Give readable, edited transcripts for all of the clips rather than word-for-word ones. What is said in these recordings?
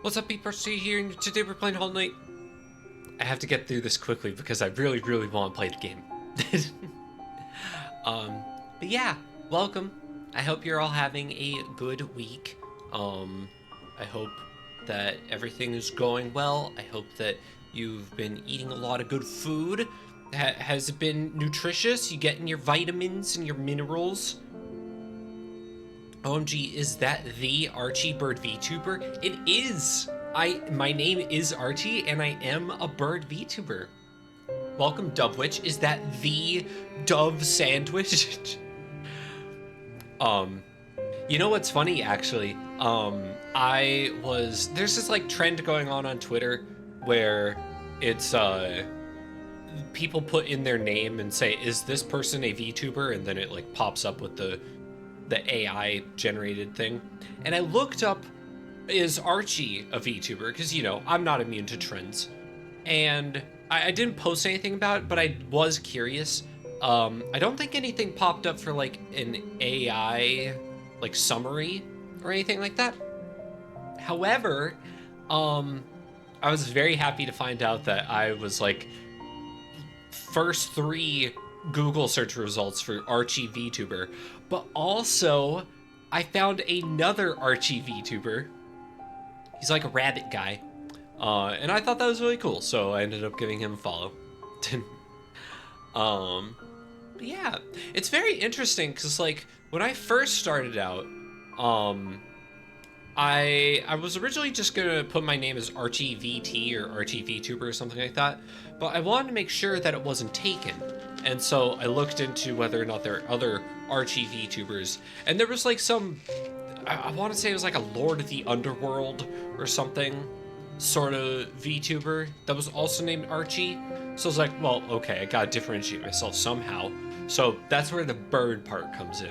What's up, people? See here, and today we're playing Hollow Knight. I have to get through this quickly because I really, really want to play the game. But yeah, welcome. I hope you're all having a good week. I hope that everything is going well. I hope that you've been eating a lot of good food. Has it been nutritious? You getting your vitamins and your minerals? OMG, is that the Archie Bird VTuber? It is! My name is Archie, and I am a bird VTuber. Welcome, Dove Witch. Is that the Dove Sandwich? You know what's funny, actually? There's this, like, trend going on Twitter where it's, people put in their name and say, is this person a VTuber? And then it, like, pops up with the AI generated thing. And I looked up, is Archie a VTuber? Because, you know, I'm not immune to trends. And I didn't post anything about it, but I was curious. I don't think anything popped up for like an AI like summary or anything like that. However, I was very happy to find out that I was like first 3 Google search results for Archie VTuber, but also I found another Archie VTuber. He's like a rabbit guy, and I thought that was really cool, so I ended up giving him a follow. But yeah, it's very interesting because like when I first started out, I was originally just gonna put my name as Archie VT or Archie VTuber or something like that, but I wanted to make sure that it wasn't taken. And so I looked into whether or not there are other Archie VTubers, and there was like some, I want to say it was like a Lord of the Underworld or something sort of VTuber that was also named Archie. So I was like, well, okay, I gotta differentiate myself somehow. So that's where the bird part comes in.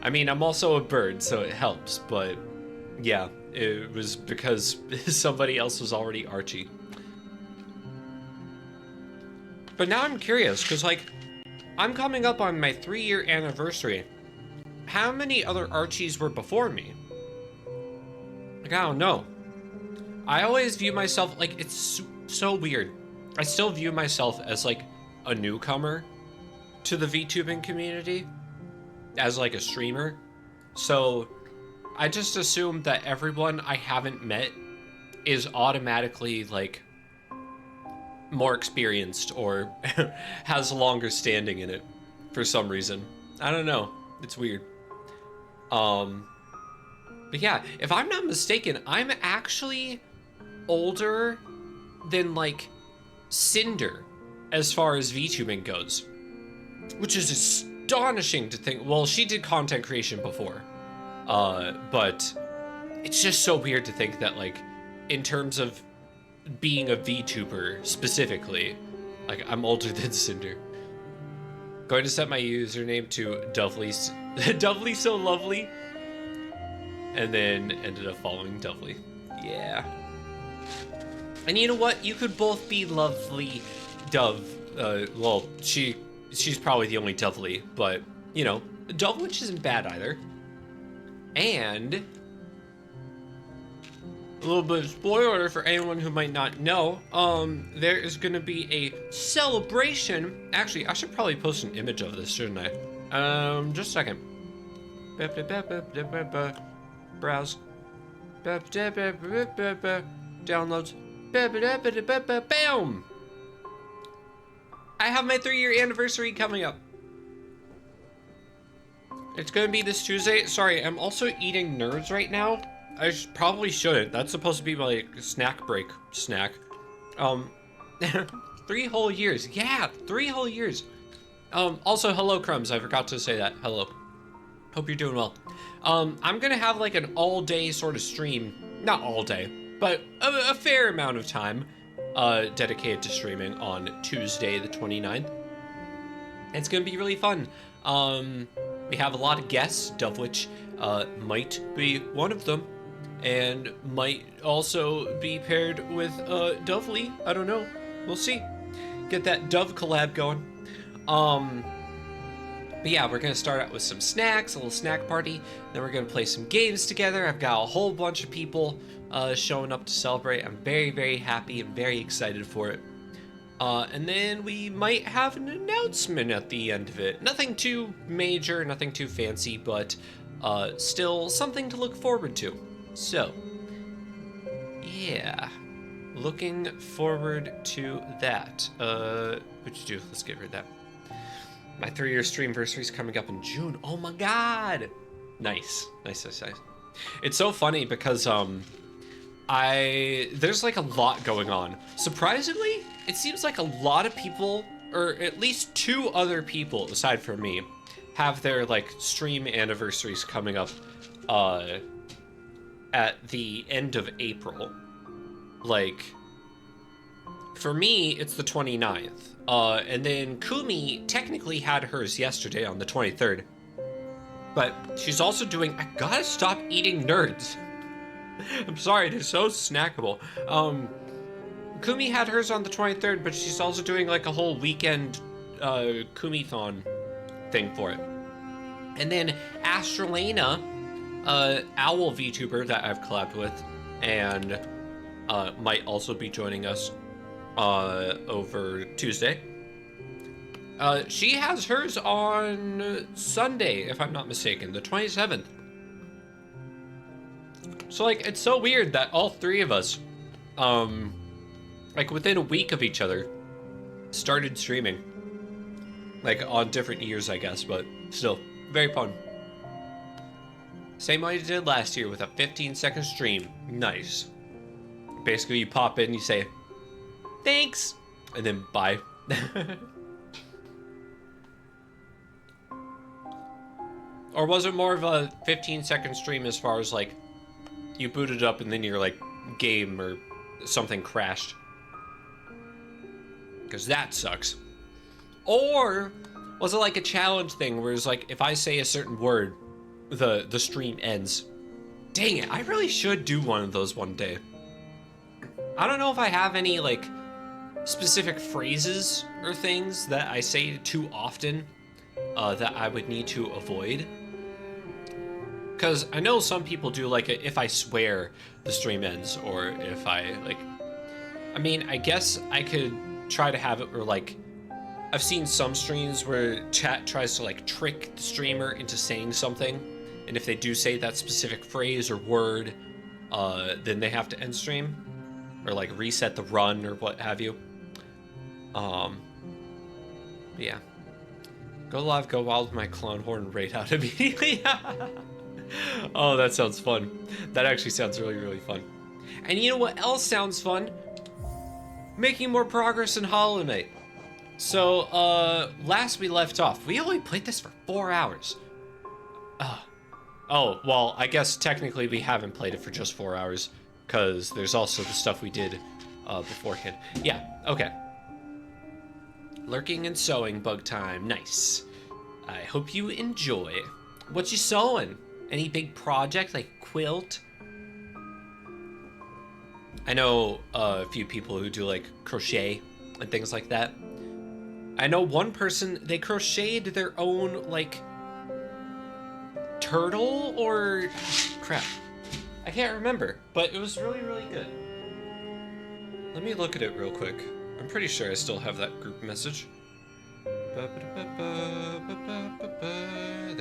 I mean, I'm also a bird, so it helps, but yeah, it was because somebody else was already Archie. But now I'm curious, because like, I'm coming up on my 3-year anniversary. How many other Archies were before me? Like, I don't know. I always view myself, like, it's so weird. I still view myself as like a newcomer to the VTubing community, as like a streamer. So I just assume that everyone I haven't met is automatically like more experienced or has longer standing in it for some reason. I don't know. It's weird. But yeah, if I'm not mistaken, I'm actually older than like Cinder as far as VTubing goes, which is astonishing to think. Well, she did content creation before, but it's just so weird to think that like in terms of being a VTuber specifically, like I'm older than Cinder. Going to set my username to Dovely, Dovely so lovely, and then ended up following Dovely. Yeah. And you know what? You could both be lovely, Dove. Well, she's probably the only Dovely, but you know, Dove Witch isn't bad either. And a little bit of spoiler for anyone who might not know, there is gonna be a celebration. Actually, I should probably post an image of this, shouldn't I? Just a second. Browse. Downloads. Bam! I have my 3-year anniversary coming up. It's gonna be this Tuesday. Sorry, I'm also eating Nerds right now. I probably shouldn't. That's supposed to be my snack break snack. 3 whole years. Yeah, 3 whole years. Also, hello, Crumbs. I forgot to say that. Hello. Hope you're doing well. I'm gonna have like an all-day sort of stream. Not all day, but a fair amount of time dedicated to streaming on Tuesday, the 29th. It's gonna be really fun. We have a lot of guests. Dove Witch might be one of them, and might also be paired with Dovely. I don't know. We'll see. Get that Dove collab going. But yeah, we're gonna start out with some snacks, a little snack party. Then we're gonna play some games together. I've got a whole bunch of people showing up to celebrate. I'm very, very happy and very excited for it. And then we might have an announcement at the end of it. Nothing too major, nothing too fancy, but still something to look forward to. So, yeah, looking forward to that. What'd you do? Let's get rid of that. My 3-year streamversary is coming up in June. Oh my god! Nice. It's so funny because there's like a lot going on. Surprisingly, it seems like a lot of people, or at least 2 other people aside from me, have their like stream anniversaries coming up at the end of April. Like, for me, it's the 29th. And then Kumi technically had hers yesterday on the 23rd. But she's also doing, I gotta stop eating nerds. I'm sorry, they're so snackable. Kumi had hers on the 23rd, but she's also doing like a whole weekend Kumi-thon thing for it. And then Astralena, owl VTuber that I've collabed with, and might also be joining us over Tuesday. She has hers on Sunday, if I'm not mistaken, the 27th. So like, it's so weird that all 3 of us, like within a week of each other, started streaming. Like on different years, I guess, but still, very fun. Same way I did last year with a 15-second stream. Nice. Basically, you pop in, you say, thanks, and then bye. Or was it more of a 15-second stream as far as like, you booted up and then your like game or something crashed? Because that sucks. Or was it like a challenge thing where it's like, if I say a certain word, the stream ends? Dang it, I really should do one of those one day. I don't know if I have any like specific phrases or things that I say too often that I would need to avoid. Because I know some people do like if I swear the stream ends, or if I like, I mean, I guess I could try to have it where like, I've seen some streams where chat tries to like trick the streamer into saying something, and if they do say that specific phrase or word, then they have to end stream, or like reset the run or what have you. Yeah. Go live, go wild with my clone horn raid out immediately. Oh, that sounds fun. That actually sounds really, really fun. And you know what else sounds fun? Making more progress in Hollow Knight. So, last we left off, we only played this for 4 hours. Oh, well, I guess technically we haven't played it for just 4 hours, because there's also the stuff we did beforehand. Yeah, okay. Lurking and sewing, bug time. Nice. I hope you enjoy. What you sewing? Any big project like quilt? I know a few people who do like crochet and things like that. I know one person, they crocheted their own like turtle or crap. I can't remember, but it was really, really good. Let me look at it real quick. I'm pretty sure I still have that group message. There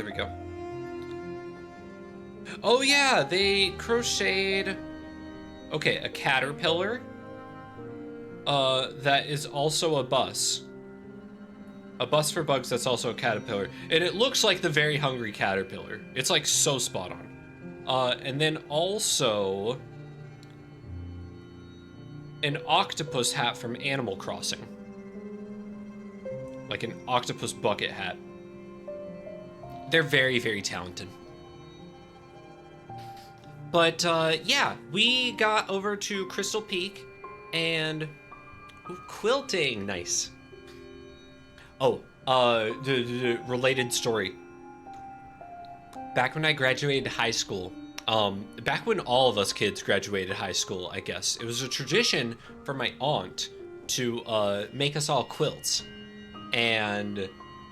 we go. Oh yeah, they crocheted, okay, a caterpillar that is also a bus. A bus for bugs that's also a caterpillar. And it looks like the Very Hungry Caterpillar. It's like so spot on. And then also an octopus hat from Animal Crossing. Like an octopus bucket hat. They're very, very talented. But yeah, we got over to Crystal Peak and quilting, nice. Oh, the related story. Back when I graduated high school, back when all of us kids graduated high school, I guess, it was a tradition for my aunt to make us all quilts. And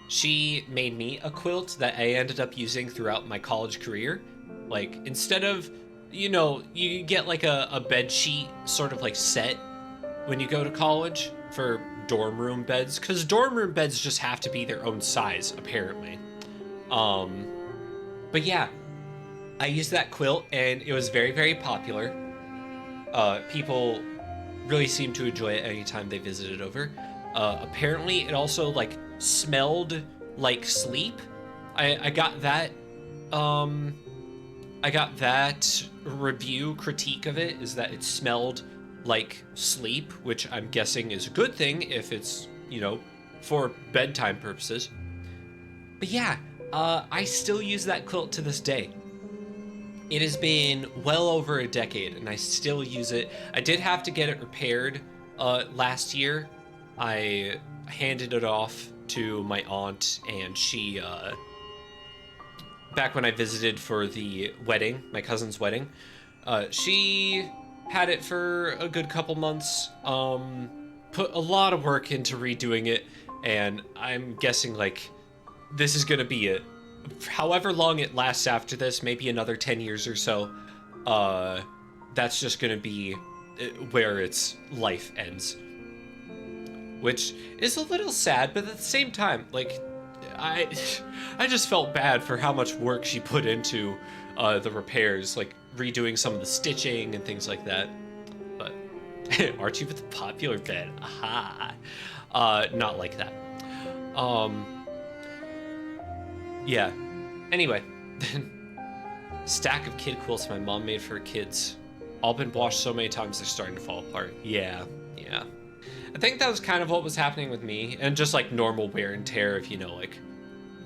she made me a quilt that I ended up using throughout my college career. Like, instead of, you get like a bed sheet sort of like set when you go to college for dorm room beds, because dorm room beds just have to be their own size, apparently. Um, but yeah, I used that quilt and it was very, very popular. People really seemed to enjoy it anytime they visited over. Apparently, it also like smelled like sleep. I got that. I got that review critique of it, is that it smelled like sleep, which I'm guessing is a good thing if it's for bedtime purposes. But yeah, I still use that quilt to this day. It has been well over a decade, and I still use it. I did have to get it repaired last year. I handed it off to my aunt, and she, back when I visited for the wedding, my cousin's wedding, she had it for a good couple months, put a lot of work into redoing it, and I'm guessing, like, this is gonna be it. However long it lasts after this, maybe another 10 years or so, that's just gonna be where its life ends. Which is a little sad, but at the same time, like, I just felt bad for how much work she put into the repairs, like redoing some of the stitching and things like that. But Archie with the popular bed, aha. Not like that. Yeah. Anyway, stack of kid quilts my mom made for her kids. All been washed so many times they're starting to fall apart. Yeah. I think that was kind of what was happening with me, and just like normal wear and tear of, like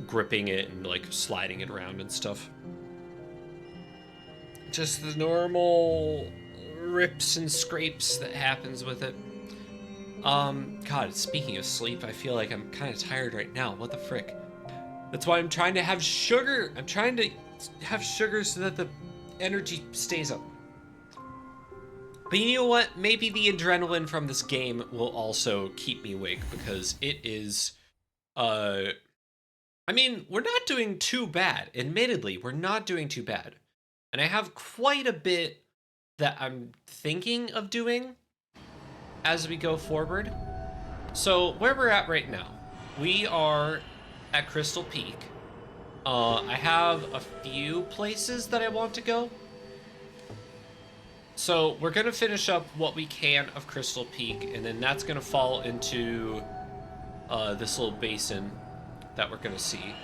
gripping it and like sliding it around and stuff. Just the normal rips and scrapes that happens with it. God, speaking of sleep, I feel like I'm kind of tired right now. What the frick? That's why I'm trying to have sugar. I'm trying to have sugar so that the energy stays up. But you know what? Maybe the adrenaline from this game will also keep me awake, because it is, I mean, we're not doing too bad. Admittedly, we're not doing too bad. And I have quite a bit that I'm thinking of doing as we go forward. So where we're at right now, we are at Crystal Peak. I have a few places that I want to go. So we're gonna finish up what we can of Crystal Peak, and then that's gonna fall into this little basin that we're gonna see.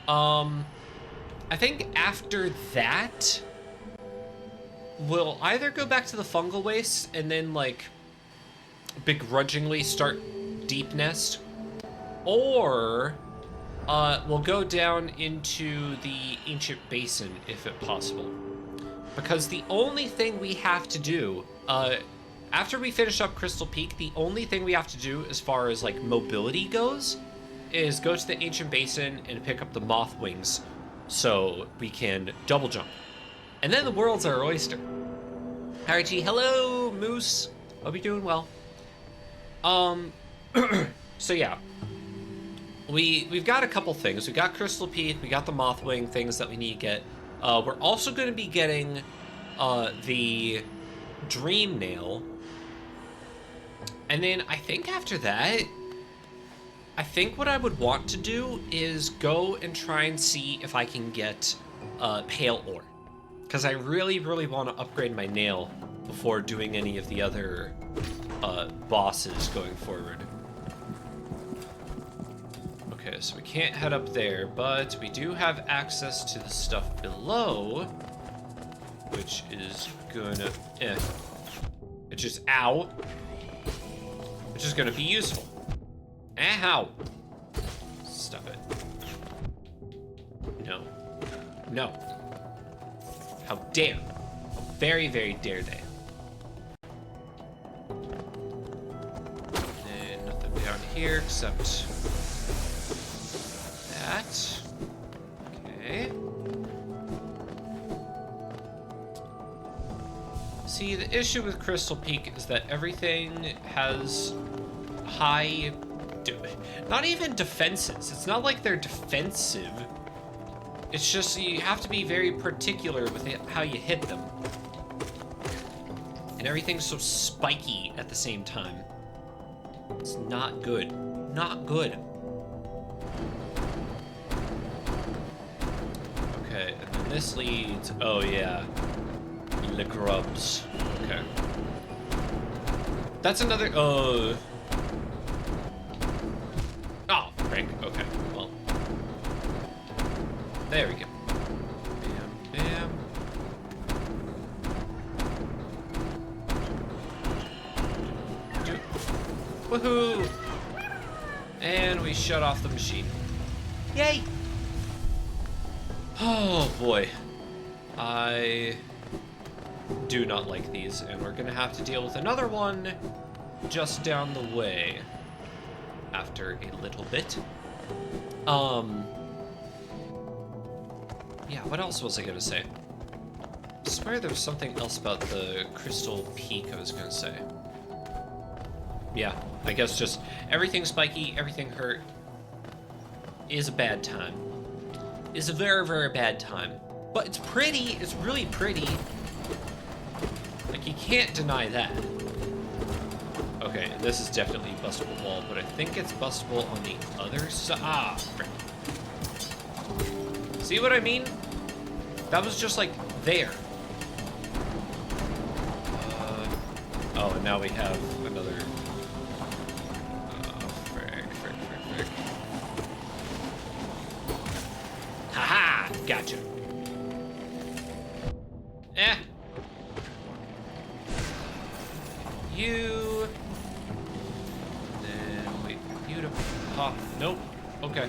I think after that, we'll either go back to the fungal wastes and then like begrudgingly start Deep Nest, or we'll go down into the Ancient Basin if it possible. Because the only thing we have to do, after we finish up Crystal Peak, the only thing we have to do as far as like mobility goes is go to the Ancient Basin and pick up the moth wings so we can double jump. And then the world's our oyster. Alright, G, hello, Moose. Hope you're doing well. So yeah. We've got a couple things. We got Crystal Peak, we got the Mothwing things that we need to get. We're also going to be getting the Dream Nail. And then I think after that, I think what I would want to do is go and try and see if I can get Pale Ore. Because I really, really want to upgrade my nail before doing any of the other bosses going forward. Okay, so we can't head up there, but we do have access to the stuff below, which is gonna, it's just, ow, which is gonna be useful. Ow! Stop it. No. No. How dare. How very, very dare they. And nothing down here except that. Okay. See, the issue with Crystal Peak is that everything has high Not even defenses. It's not like they're defensive. It's just you have to be very particular with how you hit them. And everything's so spiky at the same time. It's not good. Not good. Okay, and then this leads... Oh, yeah. Le grubs. Okay. That's another... Oh, frick. Okay, well. There we go. Bam, bam. Woohoo! And we shut off the machine. Yay! Oh boy. I do not like these, and we're gonna have to deal with another one just down the way after a little bit. Yeah, what else was I gonna say? I swear there was something else about the Crystal Peak I was gonna say. Yeah, I guess just everything spiky, everything hurt is a bad time. Is a very, very bad time. But it's pretty, it's really pretty. Like, you can't deny that. Okay, and this is definitely a bustable wall, but I think it's bustable on the other side. Ah, frick. See what I mean? That was just, like, there. Oh, and now we have another... frick. Haha! Gotcha. You... Then wait for you to pop. Nope. Okay.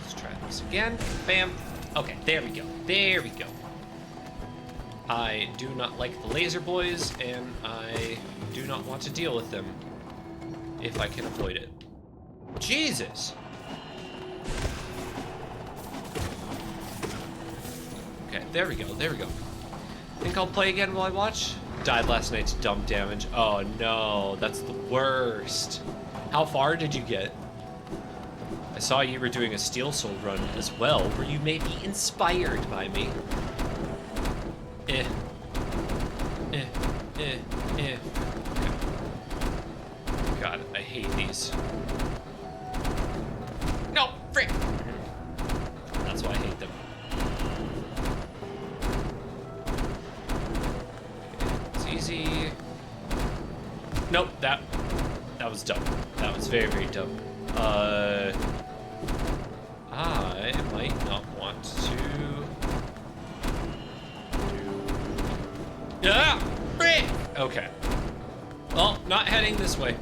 Let's try this again. Bam. Okay, there we go. There we go. I do not like the laser boys, and I do not want to deal with them if I can avoid it. Jesus! Okay, there we go, there we go. Think I'll play again while I watch? Died last night to dump damage. Oh no, that's the worst. How far did you get? I saw you were doing a Steel Soul run as well. Were you maybe inspired by me? God, I hate these. No, frick! That's why I hate them. It's easy. Nope, that was dumb. That was very, very dumb. I might not want to do... Ah! Frick! Okay. Well, not heading this way.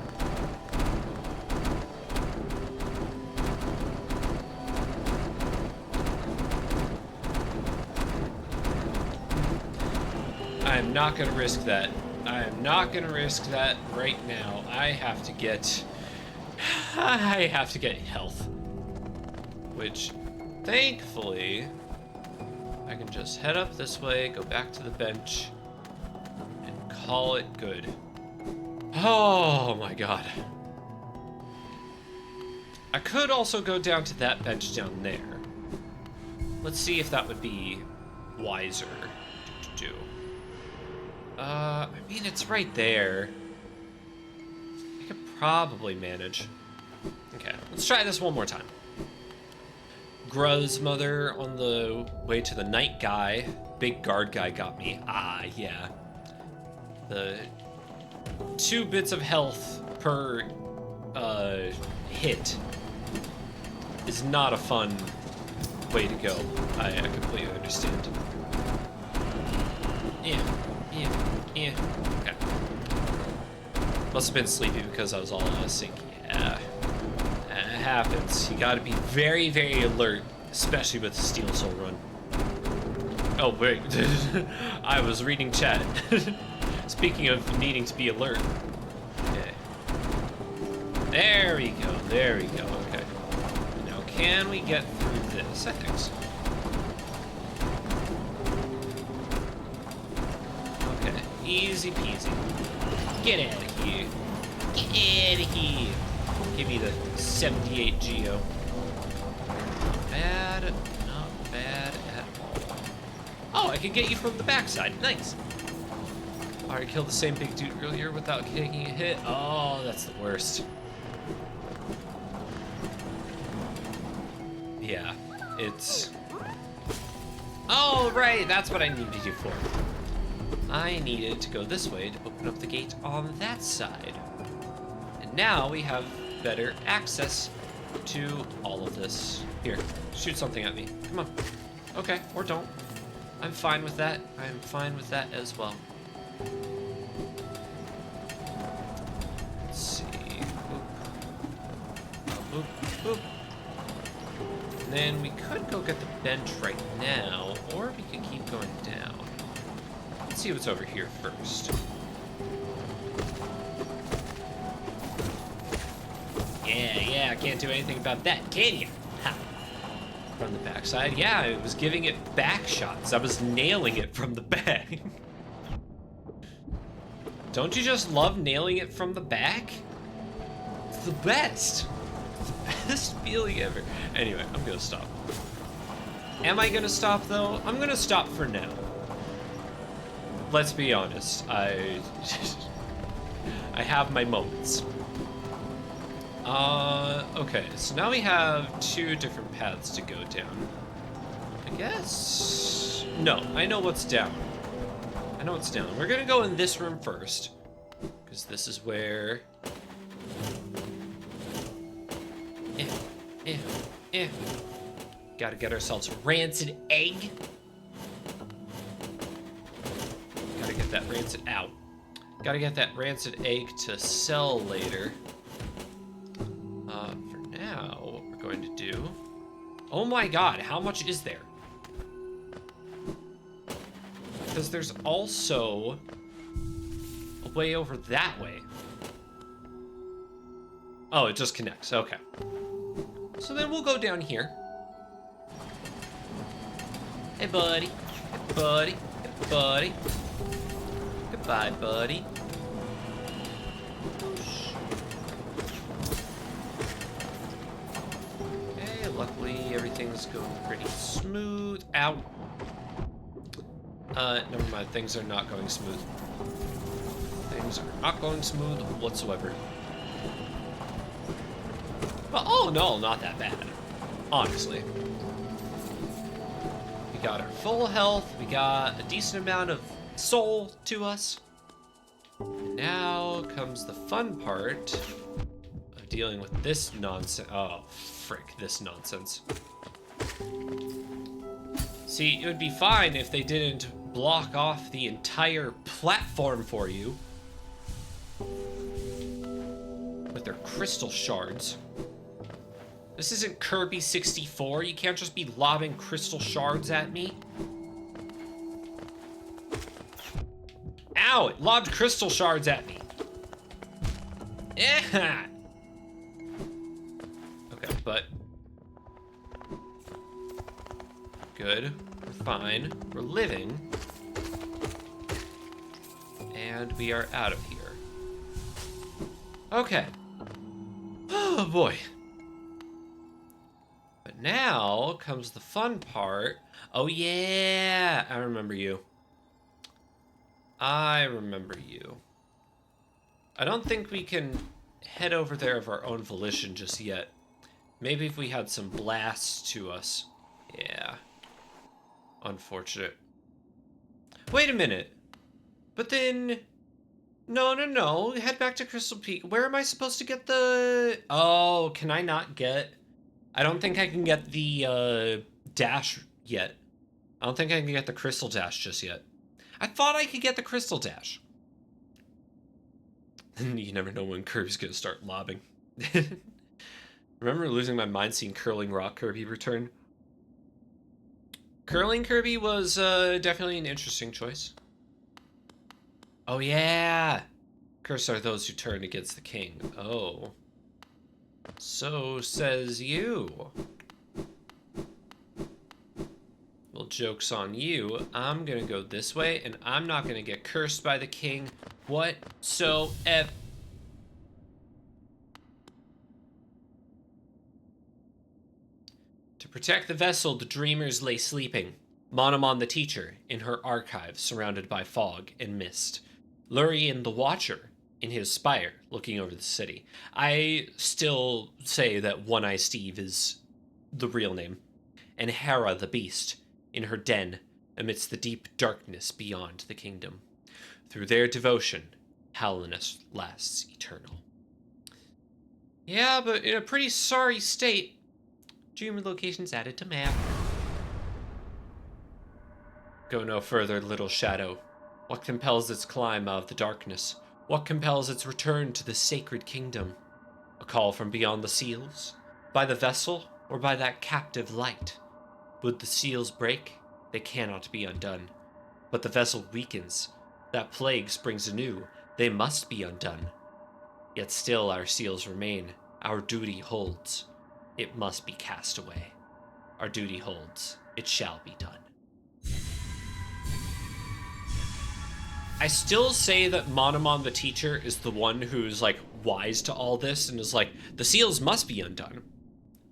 I'm not gonna risk that. I am not gonna risk that right now. I have to get health. Which, thankfully, I can just head up this way, go back to the bench, and call it good. Oh my god. I could also go down to that bench down there. Let's see if that would be wiser to do. I mean, it's right there. I could probably manage. Okay, let's try this one more time. Gruz mother on the way to the night guy. Big guard guy got me. Ah, yeah. The 2 bits of health per hit is not a fun way to go. I completely understand. Yeah. Okay. Must have been sleepy because I was all out of sync. Yeah. It happens. You gotta be very, very alert, especially with the Steel Soul run. Oh, wait. I was reading chat. Speaking of needing to be alert. Okay. There we go. There we go. Okay. Now, can we get through this? I think so. Okay. Easy peasy. Get out of here. Get out of here. Give me the 78 Geo. Bad, not bad at all. Oh, I can get you from the backside. Nice. Already killed the same big dude earlier without taking a hit. Oh, that's the worst. Yeah, it's... Oh, right, that's what I needed you for. I needed to go this way to open up the gate on that side. And now we have better access to all of this. Here, shoot something at me. Come on. Okay, or don't. I'm fine with that. I'm fine with that as well. Let's see. Boop. Boop, boop. And then we could go get the bench right now, or we could keep going down. Let's see what's over here first. Yeah, can't do anything about that, can you? Ha. From the backside, yeah, I was giving it back shots. I was nailing it from the back. Don't you just love nailing it from the back? It's the best. It's the best feeling ever. Anyway, I'm gonna stop. Am I gonna stop though? I'm gonna stop for now. Let's be honest, I have my moments. Okay, so now we have two different paths to go down. I guess... No, I know what's down. I know what's down. We're gonna go in this room first, because this is where... Gotta get ourselves a rancid egg. Gotta get that rancid out. Gotta get that rancid egg to sell later. For now, what we're going to do... Oh my god, how much is there? Because there's also a way over that way. Oh, it just connects, okay. So then we'll go down here. Hey, buddy. Hey, buddy. Hey, buddy. Goodbye, buddy. Okay, luckily everything's going pretty smooth. Ow. Never mind. Things are not going smooth. Things are not going smooth whatsoever. Well, oh no, not that bad. Honestly. We got our full health. We got a decent amount of soul to us. And now comes the fun part of dealing with this nonsense. Oh, frick, this nonsense. See, it would be fine if they didn't block off the entire platform for you with their crystal shards. This isn't Kirby 64. You can't just be lobbing crystal shards at me. Ow! It lobbed crystal shards at me. Yeah. Okay, but good. We're fine. We're living. And we are out of here. Okay. Oh boy. But now comes the fun part. Oh yeah, I remember you. I remember you. I don't think we can head over there of our own volition just yet. Maybe if we had some blasts to us. Yeah. Unfortunate. Wait a minute. But then... No. Head back to Crystal Peak. Where am I supposed to get the... Oh, can I not get... I don't think I can get the dash yet. I don't think I can get the crystal dash just yet. I thought I could get the crystal dash. You never know when Kirby's gonna start lobbing. Remember losing my mind seeing Curling Rock Kirby return? Curling Kirby was definitely an interesting choice. Oh yeah! Cursed are those who turn against the king. Oh. So says you. Well, joke's on you. I'm gonna go this way, and I'm not gonna get cursed by the king whatsoever. To protect the vessel, the dreamers lay sleeping. Monomon the teacher in her archive, surrounded by fog and mist. Lurien the watcher in his spire, looking over the city. I still say that One Eye Steve is the real name. And Hera the beast in her den amidst the deep darkness beyond the kingdom. Through their devotion, Hallinus lasts eternal. Yeah, but in a pretty sorry state. Dream locations added to map. Go no further, little shadow. What compels its climb out of the darkness? What compels its return to the sacred kingdom? A call from beyond the seals? By the vessel, or by that captive light? Would the seals break? They cannot be undone. But the vessel weakens. That plague springs anew. They must be undone. Yet still our seals remain. Our duty holds. It must be cast away. Our duty holds. It shall be done. I still say that Monomon the teacher is the one who's like wise to all this and is like, the seals must be undone.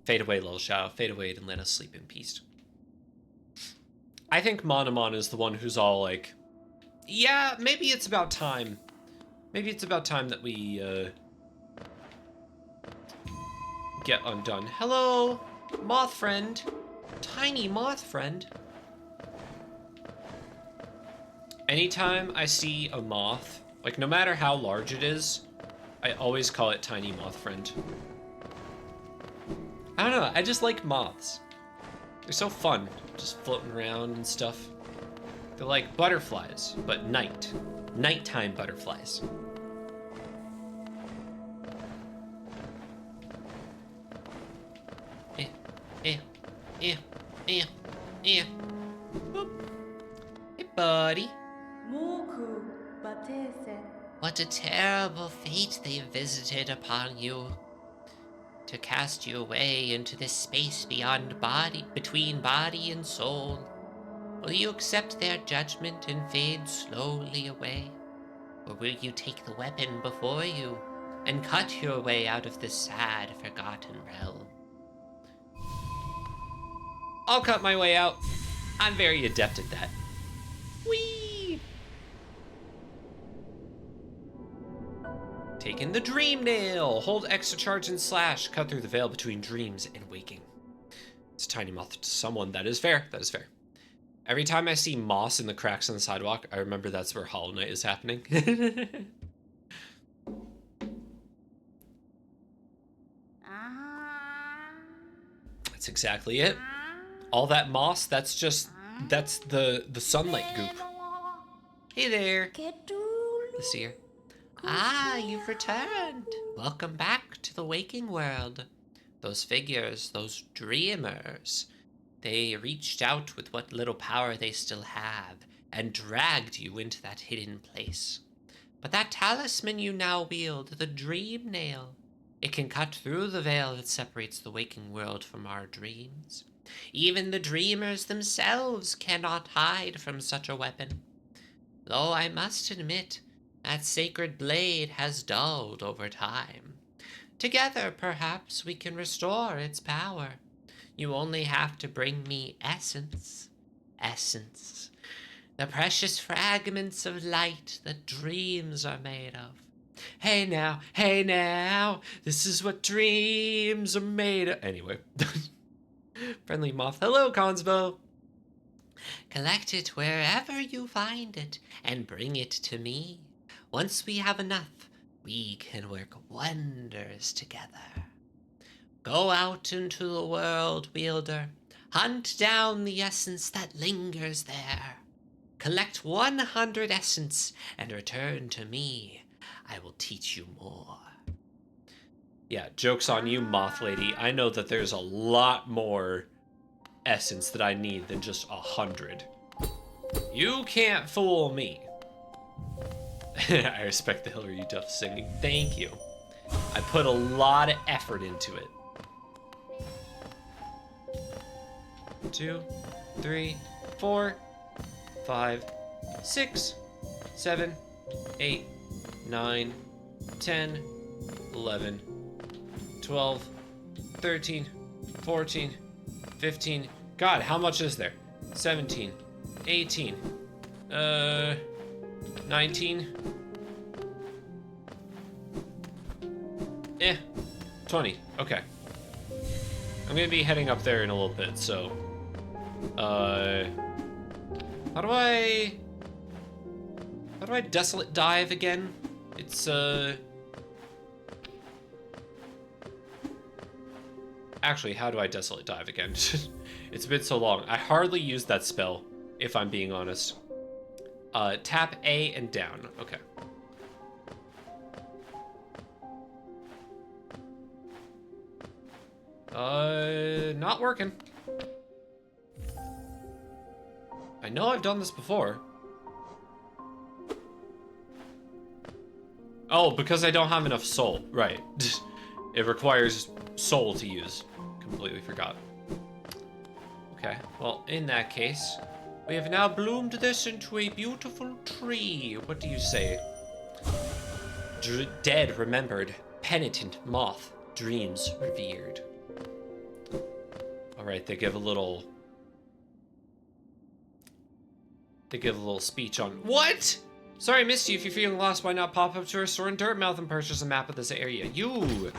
Fade away, little shadow. Fade away and let us sleep in peace. I think Monomon is the one who's all like, yeah, maybe it's about time. Maybe it's about time that we get undone. Hello, moth friend. Tiny moth friend. Anytime I see a moth, like no matter how large it is, I always call it tiny moth friend. I don't know, I just like moths. They're so fun, just floating around and stuff. They're like butterflies, but nighttime butterflies. Boop. Hey, buddy. What a terrible fate they visited upon you. To cast you away into this space beyond body, between body and soul. Will you accept their judgment and fade slowly away? Or will you take the weapon before you and cut your way out of this sad, forgotten realm? I'll cut my way out. I'm very adept at that. Whee! Taking the dream nail. Hold X to charge and slash. Cut through the veil between dreams and waking. It's a tiny moth to someone. That is fair. That is fair. Every time I see moss in the cracks on the sidewalk, I remember that's where Hollow Knight is happening. That's exactly it. All that moss, that's the sunlight goop. Hey there, the seer. Ah, you've returned. Welcome back to the waking world. Those figures, those dreamers, they reached out with what little power they still have and dragged you into that hidden place. But that talisman you now wield, the dream nail, it can cut through the veil that separates the waking world from our dreams. Even the dreamers themselves cannot hide from such a weapon. Though I must admit, that sacred blade has dulled over time. Together, perhaps, we can restore its power. You only have to bring me essence. Essence. The precious fragments of light that dreams are made of. Hey now, this is what dreams are made of. Anyway. Friendly moth. Hello, Consbo. Collect it wherever you find it and bring it to me. Once we have enough, we can work wonders together. Go out into the world, wielder. Hunt down the essence that lingers there. Collect 100 essence and return to me. I will teach you more. Yeah, joke's on you, Moth Lady. I know that there's a lot more essence that I need than just 100. You can't fool me. I respect the Hillary Duff singing. Thank you. I put a lot of effort into it. 2, 3, 4, 5, 6, 7, 8, 9, 10, 11, 12, 13, 14, 15. God, how much is there? 17, 18, 19. 20. Okay. I'm gonna be heading up there in a little bit, so how do I desolate dive again? It's actually, how do I desolate dive again? It's been so long. I hardly used that spell, if I'm being honest. Tap A and down. Okay. Not working. I know I've done this before. Oh, because I don't have enough soul. Right. It requires soul to use. Completely forgot. Okay, well, in that case, we have now bloomed this into a beautiful tree. What do you say? Dead remembered, penitent moth, dreams revered. All right, they give a little speech on what? Sorry, I missed you. If you're feeling lost, why not pop up to our store in Dirtmouth and purchase a map of this area? You.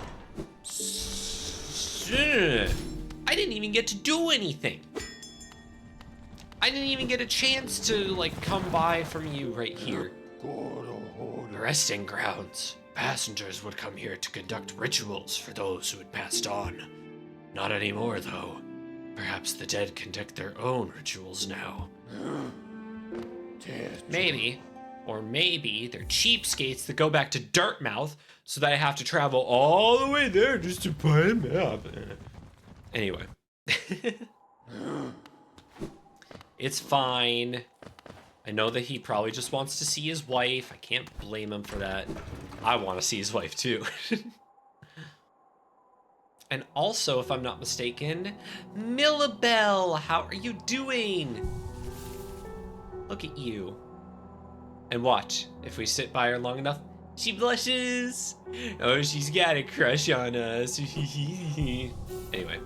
I didn't even get to do anything. I didn't even get a chance to, like, come by from you right here. Resting grounds. Passengers would come here to conduct rituals for those who had passed on. Not anymore, though. Perhaps the dead conduct their own rituals now. Maybe. Or maybe they're cheapskates that go back to Dirtmouth so that I have to travel all the way there just to buy a map. Anyway. It's fine. I know that he probably just wants to see his wife. I can't blame him for that. I want to see his wife too. And also, if I'm not mistaken, Millabelle, how are you doing? Look at you. And watch, if we sit by her long enough, she blushes. Oh, she's got a crush on us. Anyway.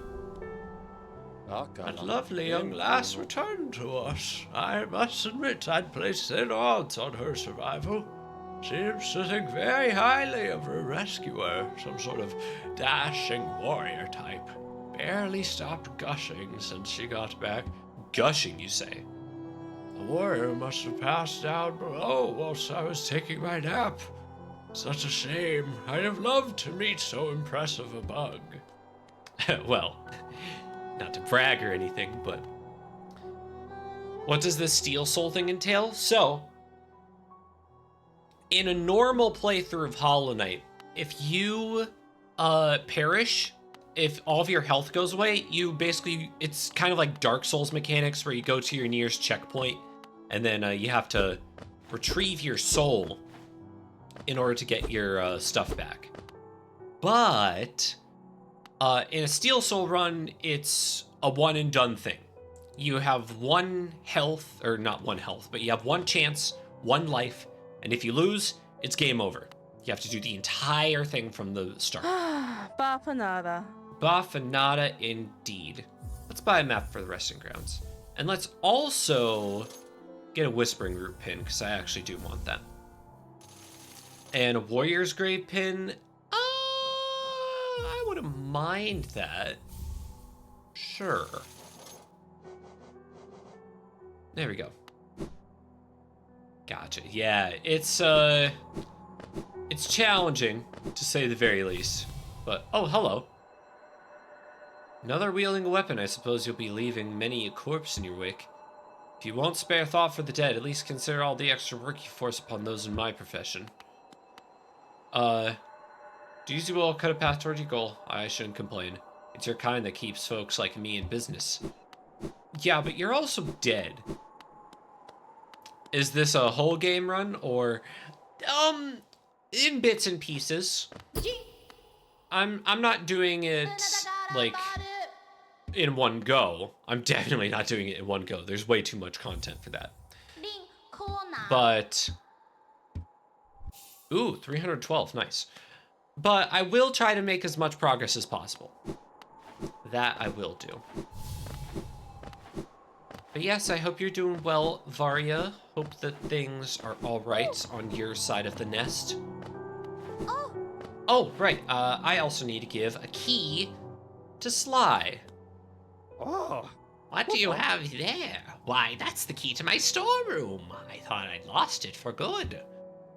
That lovely young lass returned to us. I must admit I'd placed thin odds on her survival. Seems to think very highly of her rescuer, some sort of dashing warrior type. Barely stopped gushing since she got back. Gushing, you say? The warrior must have passed down below whilst I was taking my nap. Such a shame. I'd have loved to meet so impressive a bug. Well, not to brag or anything, but what does this Steel Soul thing entail? So, in a normal playthrough of Hollow Knight, if you perish, if all of your health goes away, you basically, it's kind of like Dark Souls mechanics where you go to your nearest checkpoint and then you have to retrieve your soul in order to get your stuff back. But in a Steel Soul run, it's a one and done thing. You have one health, or not one health, but you have one chance, one life, and if you lose, it's game over. You have to do the entire thing from the start. Bafanada. Bafanada indeed. Let's buy a map for the resting grounds. And let's also get a Whispering Root pin, because I actually do want that. And a Warrior's Grave pin. I wouldn't mind that. Sure. There we go. Gotcha. Yeah, it's challenging, to say the very least. But, oh, hello. Another wielding a weapon, I suppose you'll be leaving many a corpse in your wake. If you won't spare thought for the dead, at least consider all the extra work you force upon those in my profession. Do you will cut a path toward your goal. I shouldn't complain. It's your kind that keeps folks like me in business. Yeah, but you're also dead. Is this a whole game run, or in bits and pieces? I'm not doing it like in one go. I'm definitely not doing it in one go. There's way too much content for that. But ooh, 312, nice. But I will try to make as much progress as possible. That I will do. But yes, I hope you're doing well, Varya. Hope that things are all right on your side of the nest. Oh, right. I also need to give a key to Sly. Oh. What do you have there? Why, that's the key to my storeroom. I thought I'd lost it for good.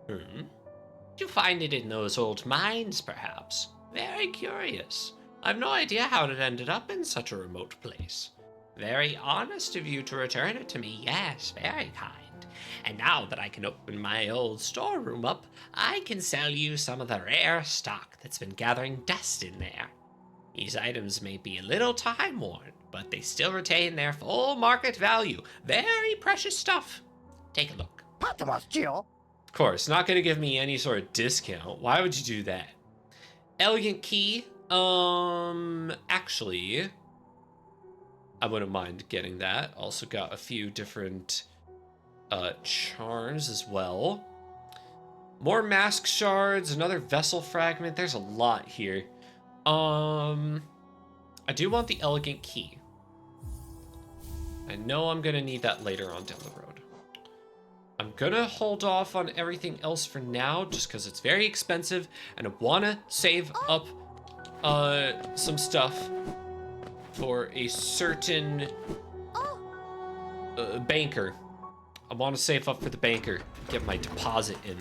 Hmm. Did you find it in those old mines, perhaps? Very curious. I've no idea how it ended up in such a remote place. Very honest of you to return it to me. Yes, very kind. And now that I can open my old storeroom up, I can sell you some of the rare stock that's been gathering dust in there. These items may be a little time-worn, but they still retain their full market value. Very precious stuff. Take a look. Of course, not going to give me any sort of discount. Why would you do that? Elegant key. Actually, I wouldn't mind getting that. Also got a few different charms as well. More mask shards, another vessel fragment. There's a lot here. I do want the elegant key. I know I'm gonna need that later on down the road. I'm gonna hold off on everything else for now, just because it's very expensive, and I wanna save up some stuff for a certain banker. I want to save up for the banker, get my deposit in.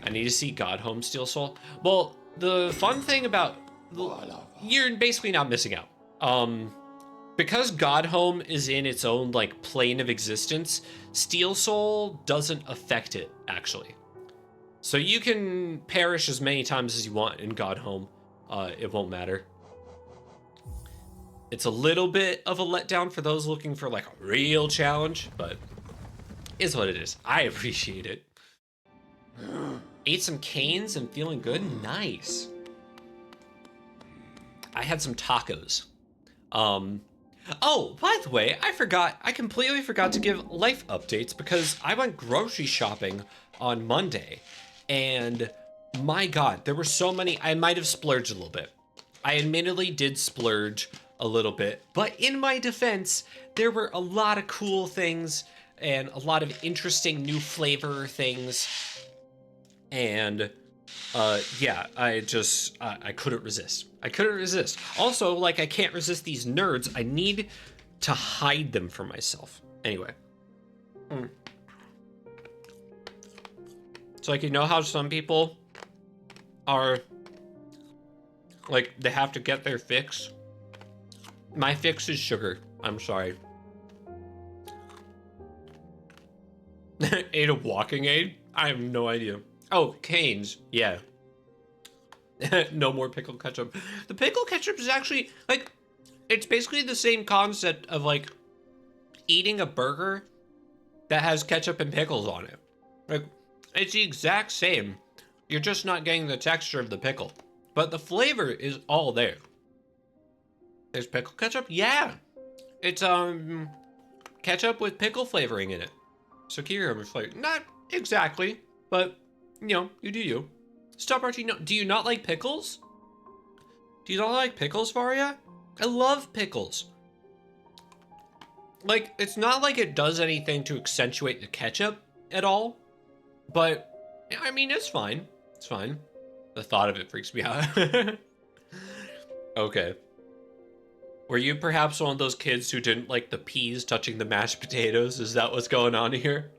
I need to see Godhome Steel Soul. Well, the fun thing about you're basically not missing out. Because Godhome is in its own like plane of existence, Steel Soul doesn't affect it actually. So you can perish as many times as you want in Godhome. It won't matter. It's a little bit of a letdown for those looking for like a real challenge, but is what it is. I appreciate it. Ate some canes and feeling good? Nice. I had some tacos. Oh, by the way, I completely forgot to give life updates because I went grocery shopping on Monday. And my God, there were so many, I might have splurged a little bit. I admittedly did splurge a little bit, but in my defense, there were a lot of cool things and a lot of interesting new flavor things. And yeah, I couldn't resist. I couldn't resist. Also, like, I can't resist these nerds. I need to hide them from myself. Anyway. So, like, you know how some people are, like, they have to get their fix? My fix is sugar. I'm sorry. Ate a walking aid? I have no idea. Oh, Cane's. Yeah. No more pickle ketchup. The pickle ketchup is actually, like, it's basically the same concept of, like, eating a burger that has ketchup and pickles on it. Like, it's the exact same. You're just not getting the texture of the pickle. But the flavor is all there. There's pickle ketchup? Yeah. It's, ketchup with pickle flavoring in it. So cucumber flavor. Not exactly, but, you know, you do you. Stop, Archie. No, do you not like pickles? Do you not like pickles, Varya? I love pickles. Like, it's not like it does anything to accentuate the ketchup at all. But, I mean, it's fine. It's fine. The thought of it freaks me out. Okay. Were you perhaps one of those kids who didn't like the peas touching the mashed potatoes? Is that what's going on here?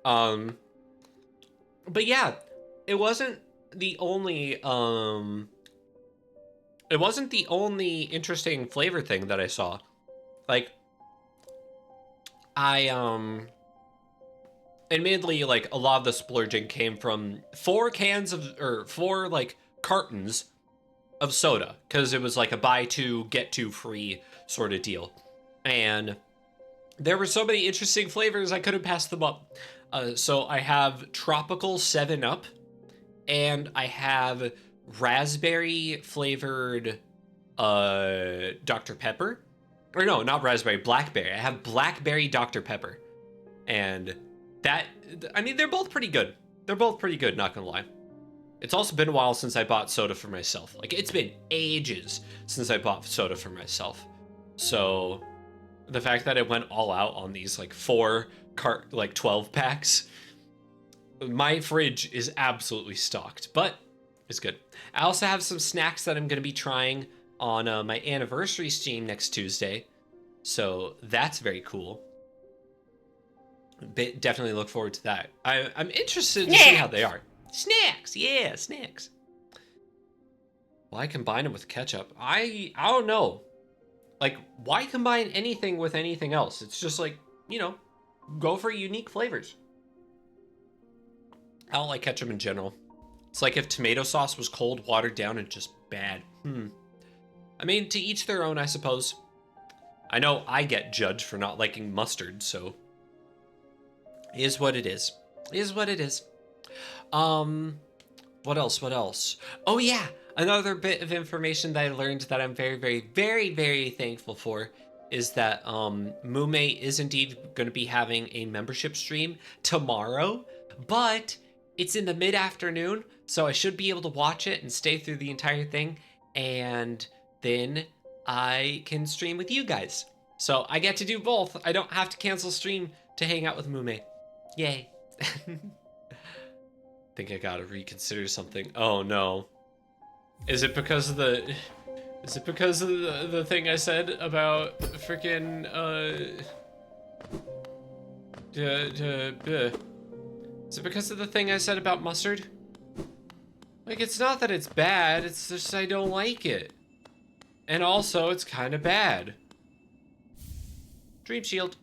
But yeah, it wasn't the only, it wasn't the only interesting flavor thing that I saw. Like, admittedly, like, a lot of the splurging came from 4 like, cartons of soda, because it was like a buy 2, get 2 free sort of deal. And there were so many interesting flavors, I couldn't pass them up. So I have tropical 7-Up, and I have raspberry flavored Dr. Pepper. Or no, not raspberry, blackberry. I have blackberry Dr. Pepper. And that, I mean, they're both pretty good. They're both pretty good, not gonna lie. It's also been a while since I bought soda for myself. Like, it's been ages since I bought soda for myself. So, The fact that it went all out on these like 12 packs. My fridge is absolutely stocked, but it's good. I also have some snacks that I'm going to be trying on my anniversary stream next Tuesday. So that's very cool. Definitely look forward to that. I'm interested to see how they are. Snacks, yeah, snacks. Why combine them with ketchup? I don't know. Like, why combine anything with anything else? It's just like, you know, go for unique flavors. I don't like ketchup in general. It's like if tomato sauce was cold, watered down, and just bad. I mean, to each their own, I suppose. I know I get judged for not liking mustard, so... is what it is. Is what it is. What else? Oh yeah! Another bit of information that I learned that I'm very, very, very, very thankful for is that Mume is indeed going to be having a membership stream tomorrow, but it's in the mid-afternoon, so I should be able to watch it and stay through the entire thing, and then I can stream with you guys. So I get to do both. I don't have to cancel stream to hang out with Mume. Yay. Think I gotta reconsider something. Oh no. Is it because of the thing I said about freaking is it because of the thing I said about mustard? Like, it's not that it's bad, it's just I don't like it. And also, it's kind of bad. Dream Shield.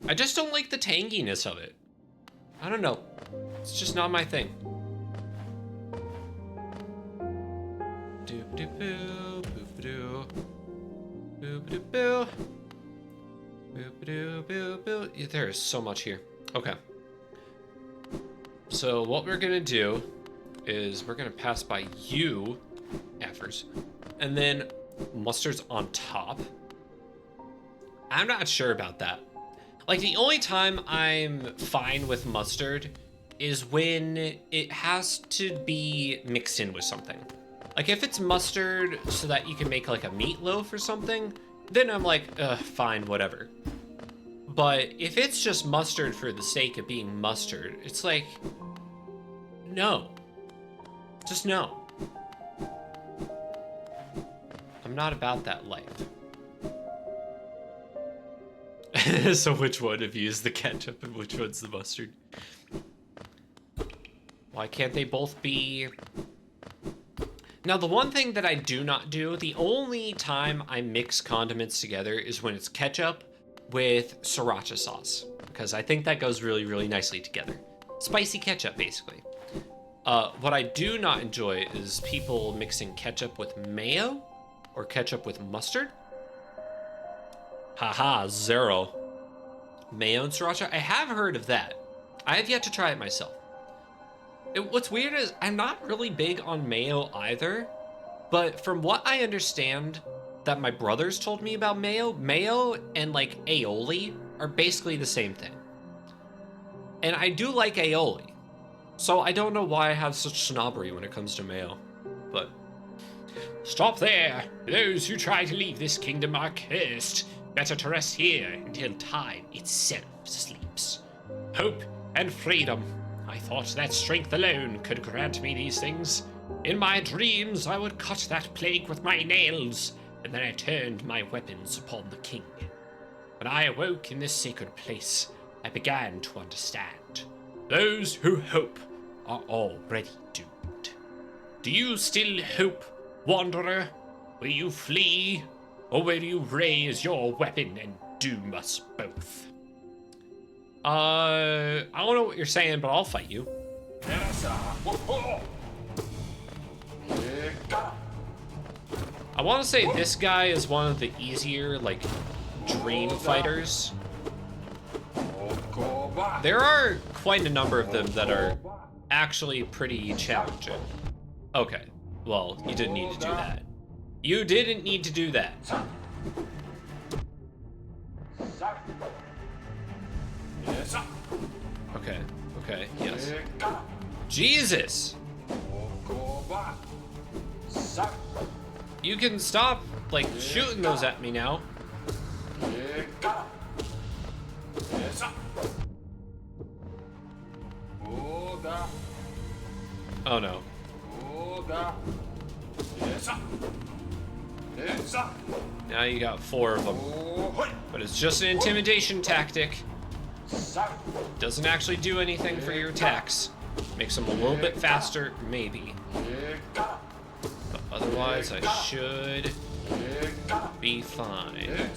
I just don't like the tanginess of it. I don't know. It's just not my thing. Doop-a-doo-boo, boop-a-doo. Boop-a-doo-boo. Boop-a-doo-boo-boo. Yeah, there is so much here. Okay. So what we're gonna do is we're gonna pass by you, Effers, and then mustard's on top. I'm not sure about that. Like, the only time I'm fine with mustard is when it has to be mixed in with something. Like, if it's mustard so that you can make like a meatloaf or something, then I'm like, fine, whatever. But if it's just mustard for the sake of being mustard, it's like, no. Just no. I'm not about that life. So which one of you is the ketchup and which one's the mustard? Why can't they both be... Now, the one thing that I do not do, the only time I mix condiments together is when it's ketchup with sriracha sauce, because I think that goes really, really nicely together. Spicy ketchup, basically. What I do not enjoy is people mixing ketchup with mayo or ketchup with mustard. Haha, zero. Mayo and sriracha? I have heard of that. I have yet to try it myself. What's weird is I'm not really big on mayo either, but from what I understand that my brothers told me about mayo and like aioli are basically the same thing. And I do like aioli, so I don't know why I have such snobbery when it comes to mayo, but... Stop there! Those who try to leave this kingdom are cursed. Better to rest here until time itself sleeps. Hope and freedom. I thought that strength alone could grant me these things. In my dreams, I would cut that plague with my nails, and then I turned my weapons upon the king. When I awoke in this sacred place, I began to understand. Those who hope are already doomed. Do you still hope, wanderer? Will you flee? Or will you raise your weapon and doom us both? I don't know what you're saying, but I'll fight you. I want to say this guy is one of the easier, like, dream fighters. There are quite a number of them that are actually pretty challenging. Okay, well, you didn't need to do that. You didn't need to do that. Okay, yes. Jesus! You can stop like shooting those at me now. Oh no. Now you got 4 of them. But it's just an intimidation tactic. Doesn't actually do anything for your attacks. Makes them a little bit faster, maybe. But otherwise, I should be fine.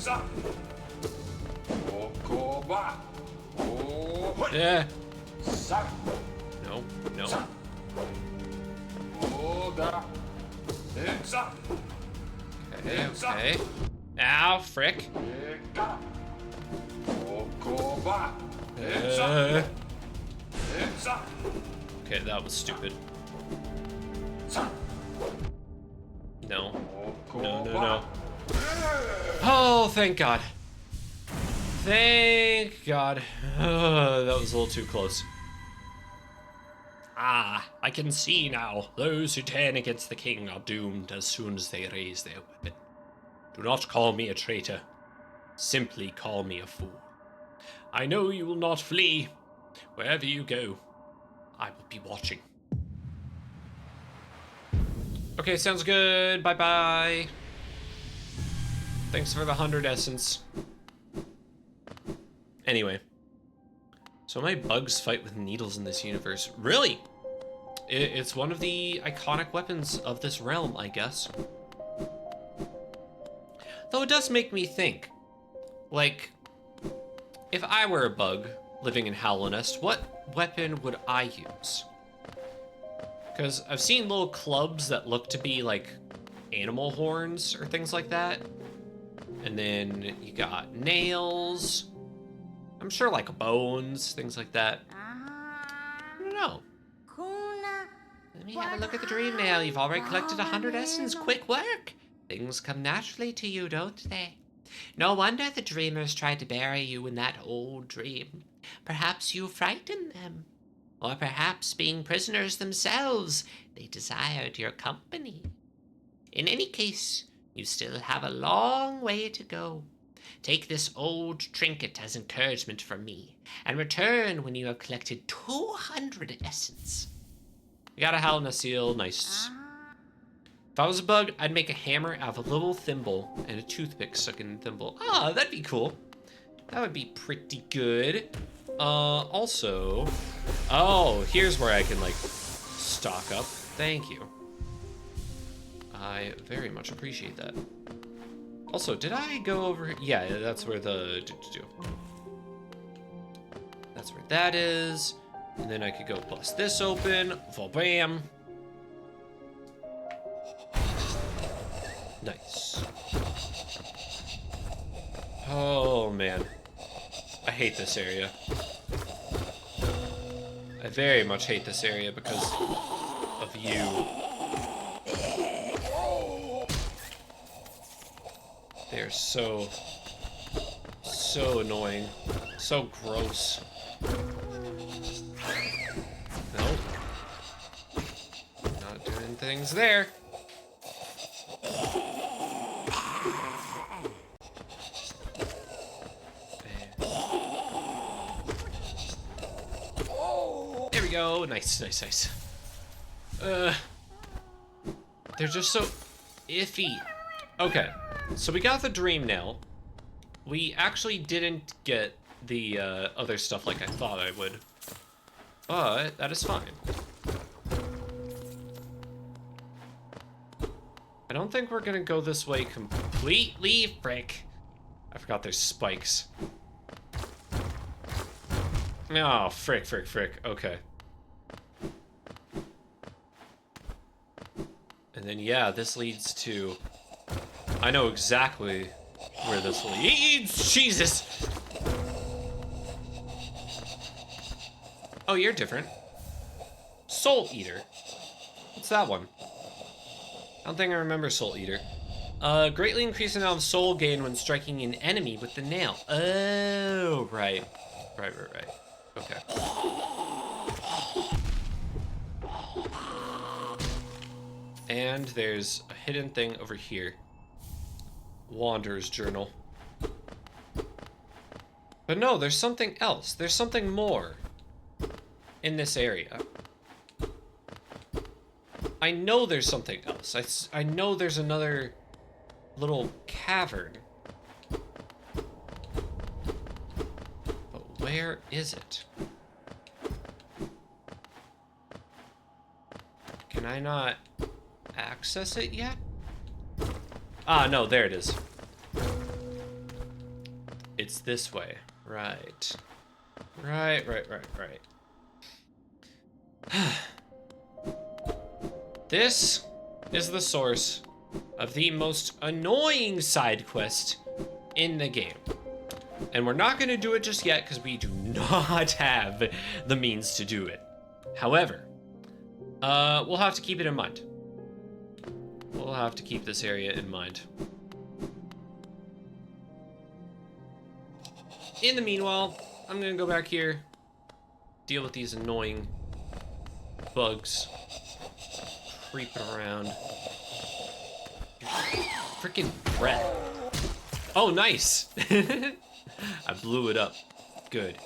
Yeah. No, no. Okay, okay. Ow, frick. Okay, that was stupid. No. No, no, no. Oh, thank God. Thank God. That was a little too close. Ah, I can see now. Those who turn against the king are doomed as soon as they raise their weapon. Do not call me a traitor. Simply call me a fool. I know you will not flee. Wherever you go, I will be watching. Okay, sounds good. Bye-bye. Thanks for the 100 essence. Anyway. So my bugs fight with needles in this universe. Really? It's one of the iconic weapons of this realm, I guess. Though it does make me think. Like, if I were a bug living in Hallownest, what weapon would I use? Because I've seen little clubs that look to be like animal horns or things like that. And then you got nails. I'm sure like bones, things like that. I don't know. Let me have a look at the dream nail. You've already collected 100 essence. Quick work. Things come naturally to you, don't they? No wonder the dreamers tried to bury you in that old dream. Perhaps you frightened them. Or perhaps, being prisoners themselves, they desired your company. In any case, you still have a long way to go. Take this old trinket as encouragement from me, and return when you have collected 200 essence. We got a Hallownest seal, nice. If I was a bug, I'd make a hammer out of a little thimble and a toothpick stuck in the thimble. Ah, that'd be cool. That would be pretty good. Also, oh, here's where I can like stock up. Thank you. I very much appreciate that. Also, did I go over? Yeah, that's where the that's where that is. And then I could go bust this open. Bam. Nice. Oh man, I hate this area. I very much hate this area because of you. They're so annoying. So gross. Nope. Not doing things there. There we go. Nice, nice, nice. They're just so iffy. Okay, so we got the dream nail. We actually didn't get the other stuff like I thought I would. But that is fine. I don't think we're gonna go this way completely. Frick. I forgot there's spikes. Oh, frick, frick, frick. Okay. And then, yeah, this leads to... I know exactly where this leads. Jesus! Oh, you're different. Soul Eater. What's that one? I don't think I remember Soul Eater. Greatly increase the amount of soul gain when striking an enemy with the nail. Oh, right. Right. Okay. And there's a hidden thing over here. Wanderer's Journal. But no, there's something else. There's something more in this area. I know there's something else. I know there's another little cavern. But where is it? Can I not access it yet? Ah, no, there it is. It's this way. Right. Right. This is the source of the most annoying side quest in the game. And we're not going to do it just yet because we do not have the means to do it. However, we'll have to keep it in mind. We'll have to keep this area in mind. In the meanwhile, I'm gonna go back here, deal with these annoying bugs creeping around. Freaking breath. Oh, nice. I blew it up. Good.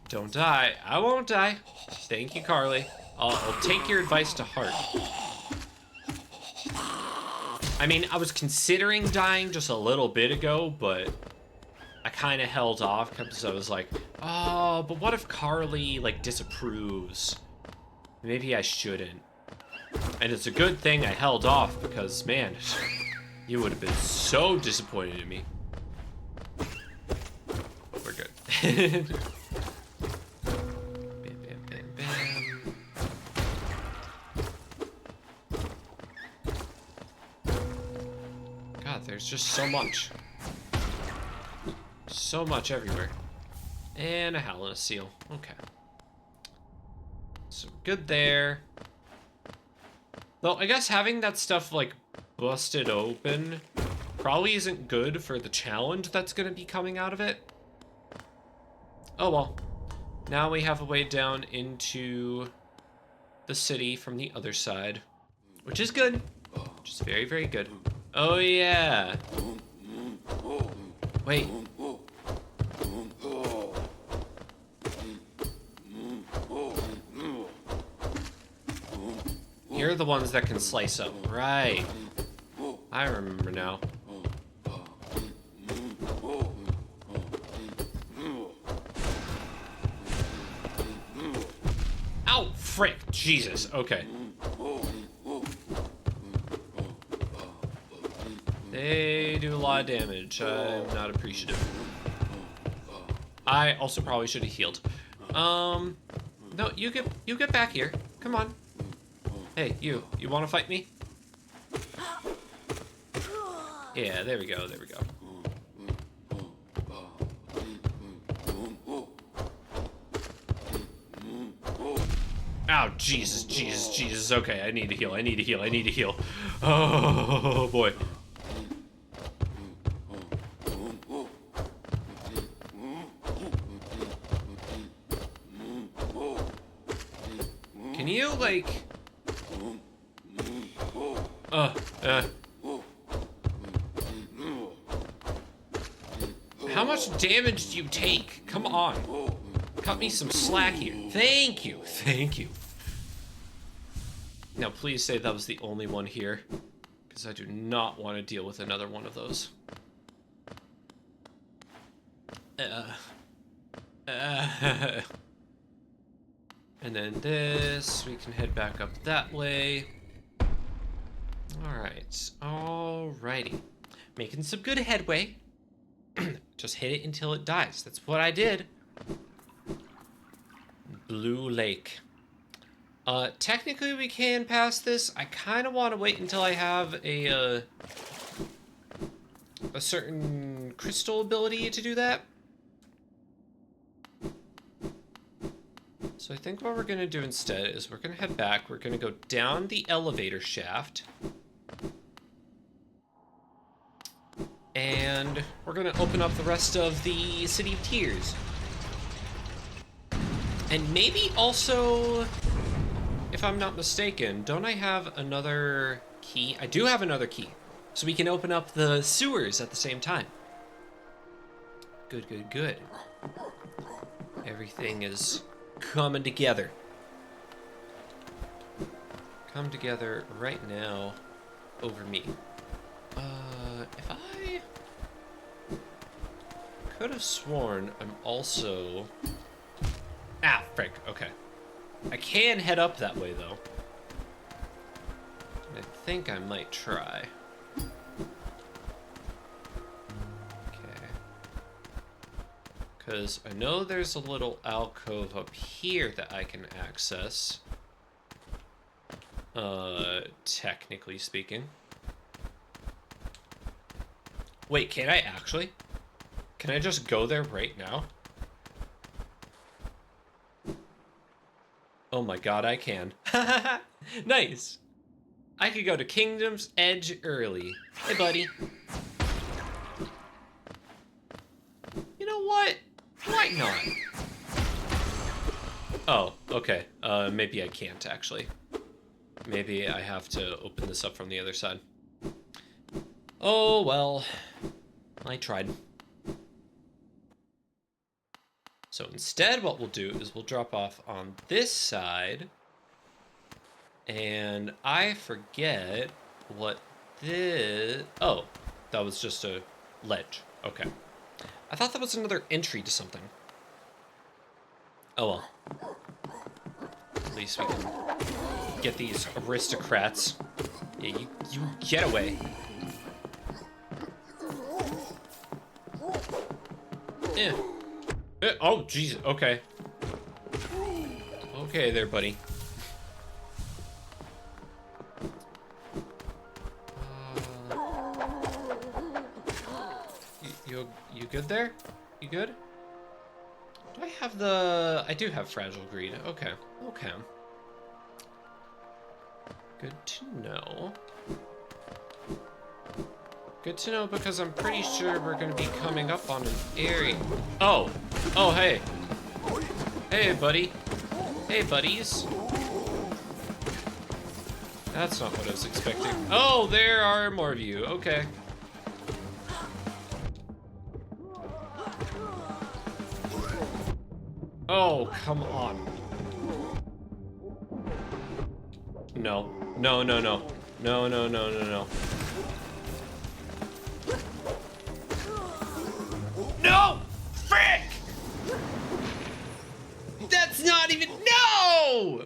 Don't die. I won't die. Thank you, Carly. I'll take your advice to heart. I mean, I was considering dying just a little bit ago, but I kind of held off because I was like, oh, but what if Carly, like, disapproves? Maybe I shouldn't. And it's a good thing I held off because, man, you would have been so disappointed in me. We're good. There's just so much. So much everywhere. And a Howl and a Seal. Okay. So good there. Though I guess having that stuff like busted open probably isn't good for the challenge that's gonna be coming out of it. Oh well. Now we have a way down into the city from the other side. Which is good. Which is very, very good. Oh yeah. Wait. You're the ones that can slice up. Right. I remember now. Ow, frick. Jesus. Okay. They do a lot of damage. I'm not appreciative. I also probably should have healed. No, you get back here. Come on. Hey, you want to fight me? Yeah, there we go. Ow, Jesus. Okay, I need to heal. Oh, boy. Can you, like... How much damage do you take? Come on. Cut me some slack here. Thank you. Now, please say that was the only one here, because I do not want to deal with another one of those. And then this, we can head back up that way. Alrighty. Making some good headway. Just hit it until it dies. That's what I did. Blue Lake. Technically we can pass this. I kind of want to wait until I have a certain crystal ability to do that. So I think what we're going to do instead is we're going to head back. We're going to go down the elevator shaft. And we're going to open up the rest of the City of Tears. And maybe also if I'm not mistaken, don't I have another key? I do have another key. So we can open up the sewers at the same time. Good, good, good. Everything is coming together. Come together right now over me. If I could have sworn I'm also... Ah, frick, okay. I can head up that way, though. I think I might try. Okay. Because I know there's a little alcove up here that I can access. Technically speaking. Wait, can I actually? Can I just go there right now? Oh my god, I can. Nice! I could go to Kingdom's Edge early. Hey, buddy. You know what? Why not? Oh, okay. Maybe I can't, actually. Maybe I have to open this up from the other side. Oh, well. I tried. So instead, what we'll do is we'll drop off on this side. And I forget what this... Oh, that was just a ledge. Okay. I thought that was another entry to something. Oh well. At least we can get these aristocrats. Yeah, you get away. Yeah. Oh, Jesus. Okay. Okay there, buddy. You good there? You good? Do I have the... I do have Fragile Greed. Okay. Okay. Good to know. Good to know, because I'm pretty sure we're going to be coming up on an area... Oh! Oh, hey! Hey, buddy! Hey, buddies! That's not what I was expecting. Oh, there are more of you. Okay. Oh, come on. No. No, no, no. No, no, no, no, no. No! Frick! That's not even... No!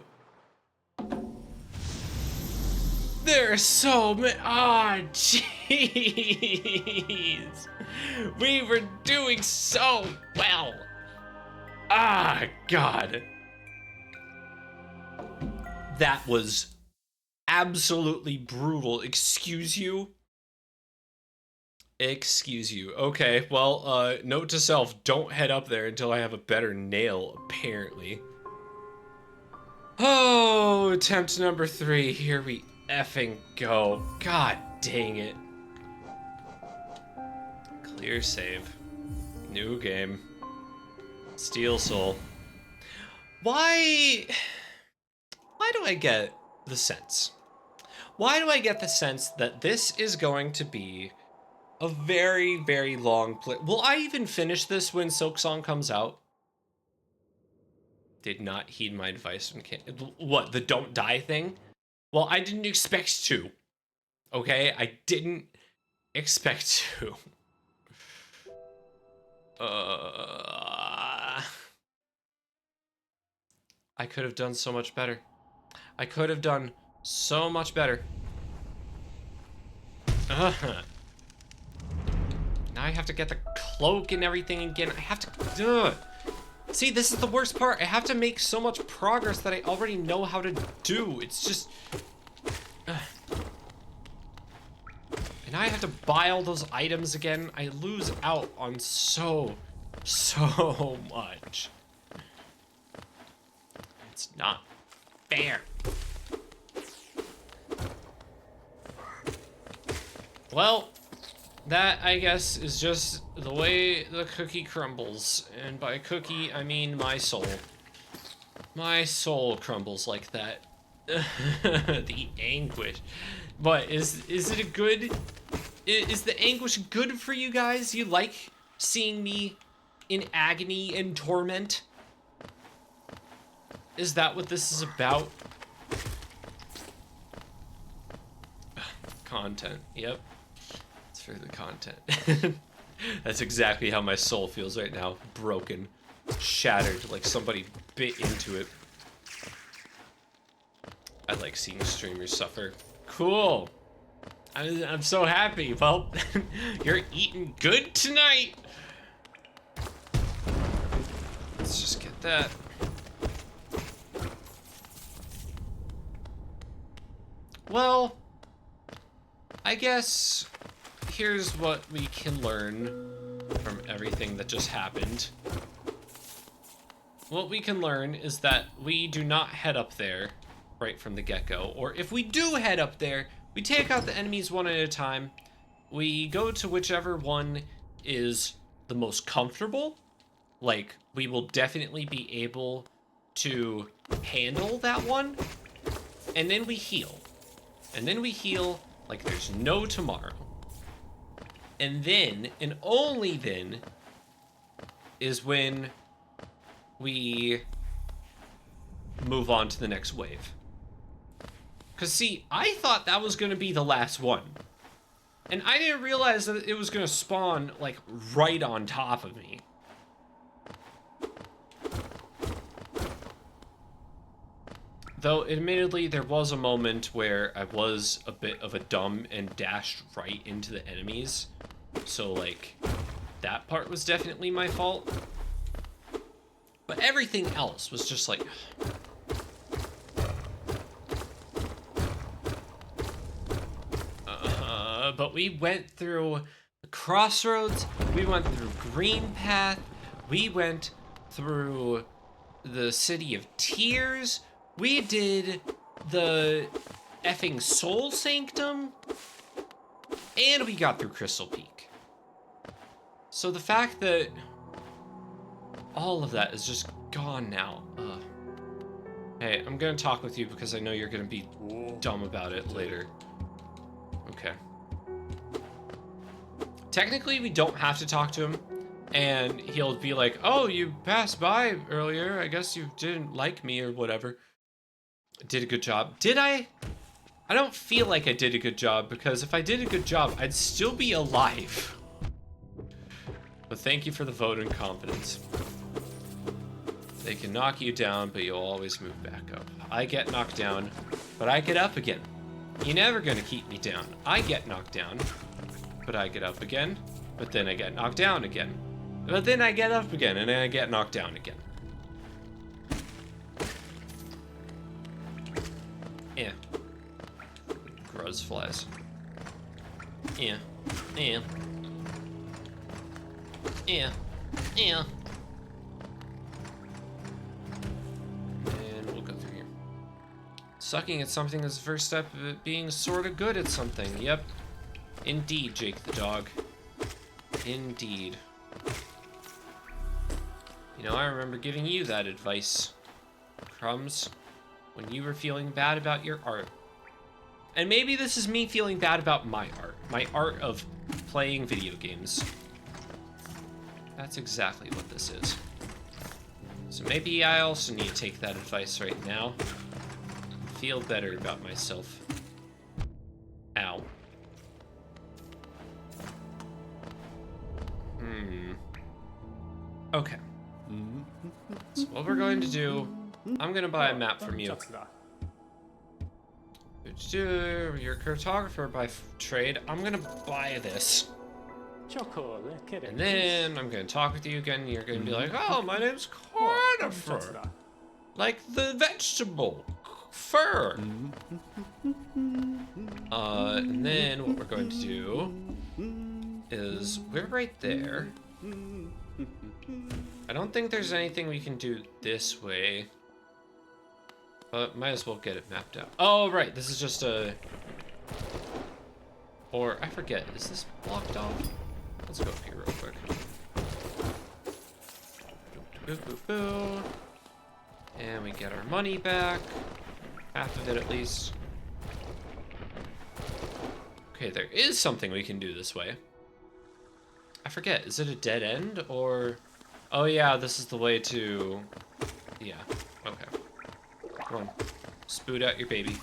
There are so many... Ah, jeez. We were doing so well. Ah, God. That was absolutely brutal. Excuse you? Excuse you. Okay, well, note to self, don't head up there until I have a better nail, apparently. Oh, attempt number 3. Here we effing go. God dang it. Clear save. New game. Steel Soul. Why do I get the sense? Why do I get the sense that this is going to be a very, very long play? Will I even finish this when Silksong comes out? Did not heed my advice. What, the don't die thing? Well, I didn't expect to. Okay, I didn't expect to. I could have done so much better. I could have done so much better. Now I have to get the cloak and everything again. I have to... See, this is the worst part. I have to make so much progress that I already know how to do. It's just... And now I have to buy all those items again. I lose out on so much. It's not fair. Well, that, I guess, is just the way the cookie crumbles. And by cookie, I mean my soul. My soul crumbles like that. The anguish. But is it a good? Is the anguish good for you guys? You like seeing me in agony and torment? Is that what this is about? Content. Yep. It's for the content. That's exactly how my soul feels right now. Broken. Shattered, like somebody bit into it. I like seeing streamers suffer. Cool. I'm so happy. Well, you're eating good tonight. Let's just get that. Well, I guess here's what we can learn from everything that just happened. What we can learn is that we do not head up there right from the get-go, or if we do head up there, we take out the enemies one at a time. We go to whichever one is the most comfortable. Like, we will definitely be able to handle that one, and then we heal. And then we heal like there's no tomorrow. And then, and only then, is when we move on to the next wave. Because see, I thought that was going to be the last one. And I didn't realize that it was going to spawn, like, right on top of me. Though, admittedly, there was a moment where I was a bit of a dumb and dashed right into the enemies. So, like, that part was definitely my fault. But everything else was just like... but we went through the crossroads, we went through Green Path, we went through the City of Tears, we did the effing Soul Sanctum, and we got through Crystal Peak. So the fact that all of that is just gone now. Hey, I'm gonna talk with you because I know you're gonna be dumb about it later. Okay. Technically, we don't have to talk to him, and he'll be like, oh, you passed by earlier. I guess you didn't like me or whatever. Did a good job. Did I? I don't feel like I did a good job, because if I did a good job, I'd still be alive. But thank you for the vote and confidence. They can knock you down, but you'll always move back up. I get knocked down, but I get up again. You're never gonna keep me down. I get knocked down, but I get up again, but then I get knocked down again. But then I get up again, and then I get knocked down again. Yeah. Gruz flies. Yeah. Yeah. Yeah. Yeah. And we'll go through here. Sucking at something is the first step of it being sort of good at something. Yep. Indeed, Jake the dog. Indeed. You know, I remember giving you that advice, Crumbs, when you were feeling bad about your art. And maybe this is me feeling bad about my art of playing video games. That's exactly what this is. So maybe I also need to take that advice right now. Feel better about myself. Ow. Okay. So what we're going to do, I'm gonna buy a map from you. You're a cartographer by trade. I'm gonna buy this. And then I'm gonna talk with you again. You're gonna be like, oh, my name's Cornifer. Like the vegetable. Fur. And then what we're going to do is we're right there. I don't think there's anything we can do this way. But might as well get it mapped out. Oh, right. This is just a... Or, I forget. Is this blocked off? Let's go up here real quick. Boo, boo, boo. And we get our money back. Half of it at least. Okay, there is something we can do this way. I forget, is it a dead end or... Oh yeah, this is the way to... Yeah, okay. Come on, spoot out your baby.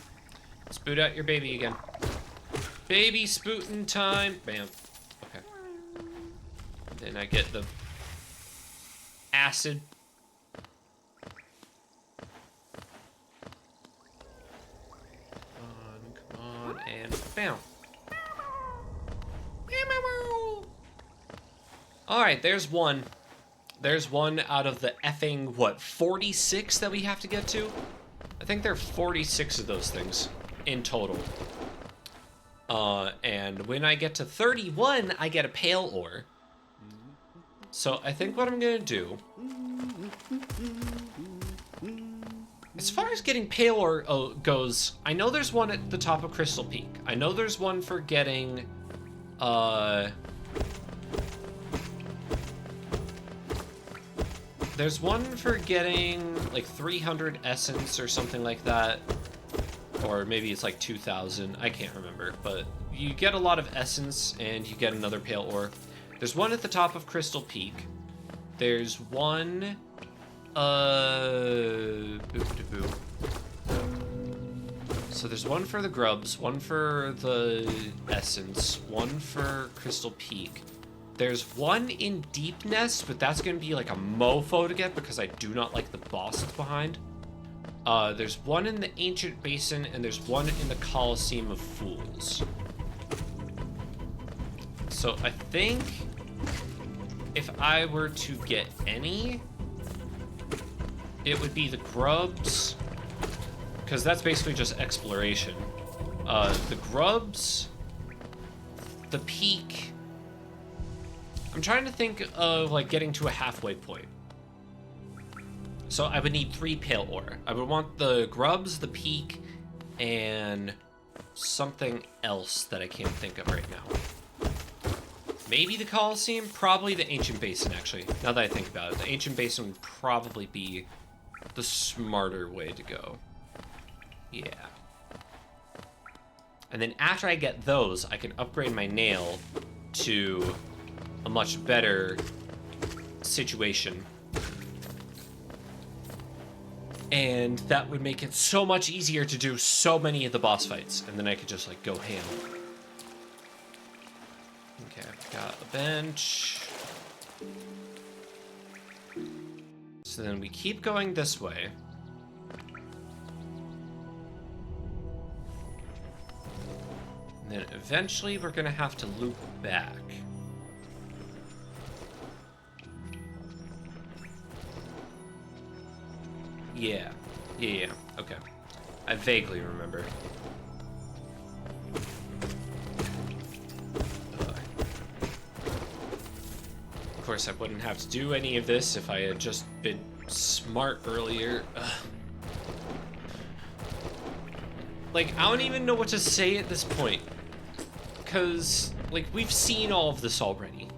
Spoot out your baby again. Baby spootin' time. Bam. Okay. Then I get the acid. Come on, and bam. Alright, there's one. There's one out of the effing, what, 46 that we have to get to? I think there are 46 of those things in total. And when I get to 31, I get a pale ore. So I think what I'm gonna do... As far as getting pale ore goes, I know there's one at the top of Crystal Peak. I know there's one for getting, there's one for getting, like, 300 essence or something like that. Or maybe it's like 2,000. I can't remember. But you get a lot of essence, and you get another pale ore. There's one at the top of Crystal Peak. There's one... So there's one for the grubs, one for the essence, one for Crystal Peak. There's one in Deep Nest, but that's going to be like a mofo to get because I do not like the boss that's behind. There's one in the Ancient Basin, and there's one in the Coliseum of Fools. So I think if I were to get any, it would be the grubs, because that's basically just exploration. The grubs, the peak. I'm trying to think of like getting to a halfway point. So I would need 3 pale ore. I would want the grubs, the peak, and something else that I can't think of right now. Maybe the Coliseum, probably the Ancient Basin, actually. Now that I think about it, the Ancient Basin would probably be the smarter way to go. Yeah. And then after I get those, I can upgrade my nail to a much better situation. And that would make it so much easier to do so many of the boss fights. And then I could just, like, go ham. Okay, I've got a bench. So then we keep going this way. And then eventually we're gonna have to loop back. Yeah, okay. I vaguely remember. Of course, I wouldn't have to do any of this if I had just been smart earlier. Like, I don't even know what to say at this point. Because, like, we've seen all of this already.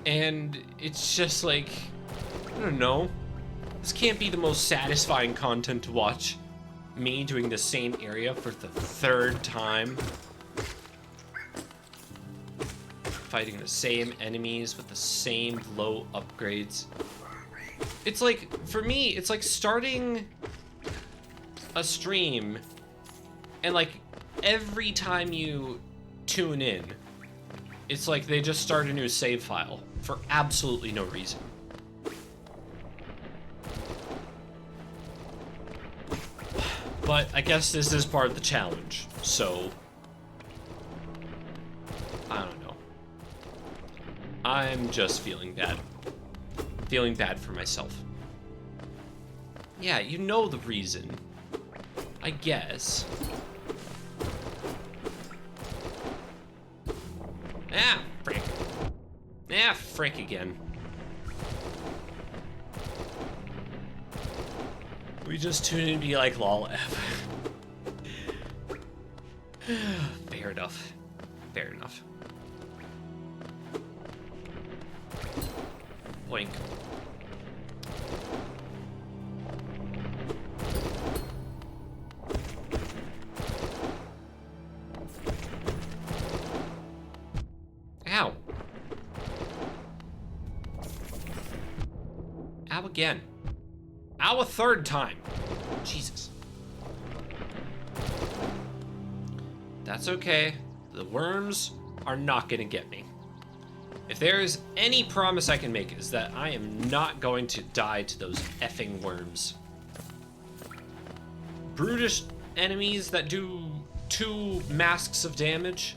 And it's just like, I don't know. This can't be the most satisfying content to watch. Me doing the same area for the 3rd time. Fighting the same enemies with the same low upgrades. It's like, for me, it's like starting a stream and like every time you tune in, it's like they just start a new save file for absolutely no reason. But I guess this is part of the challenge, so I don't know. I'm just feeling bad. Feeling bad for myself. Yeah, you know the reason. I guess. Ah, frick. Ah, frick again. We just tune in and be like, lol, F. Fair enough. Fair enough. Boink. Ow again. Ow a third time. Jesus. That's okay. The worms are not gonna get me. If there is any promise I can make, is that I am not going to die to those effing worms. Brutish enemies that do 2 masks of damage,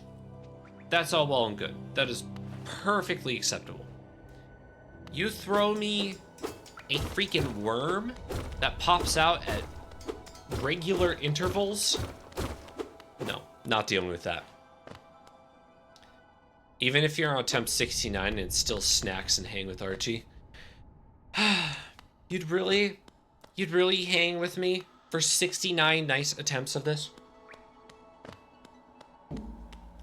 that's all well and good. That is perfectly acceptable. You throw me a freaking worm that pops out at regular intervals? No, not dealing with that. Even if you're on attempt 69 and still snacks and hang with Archie, you'd really hang with me for 69 nice attempts of this?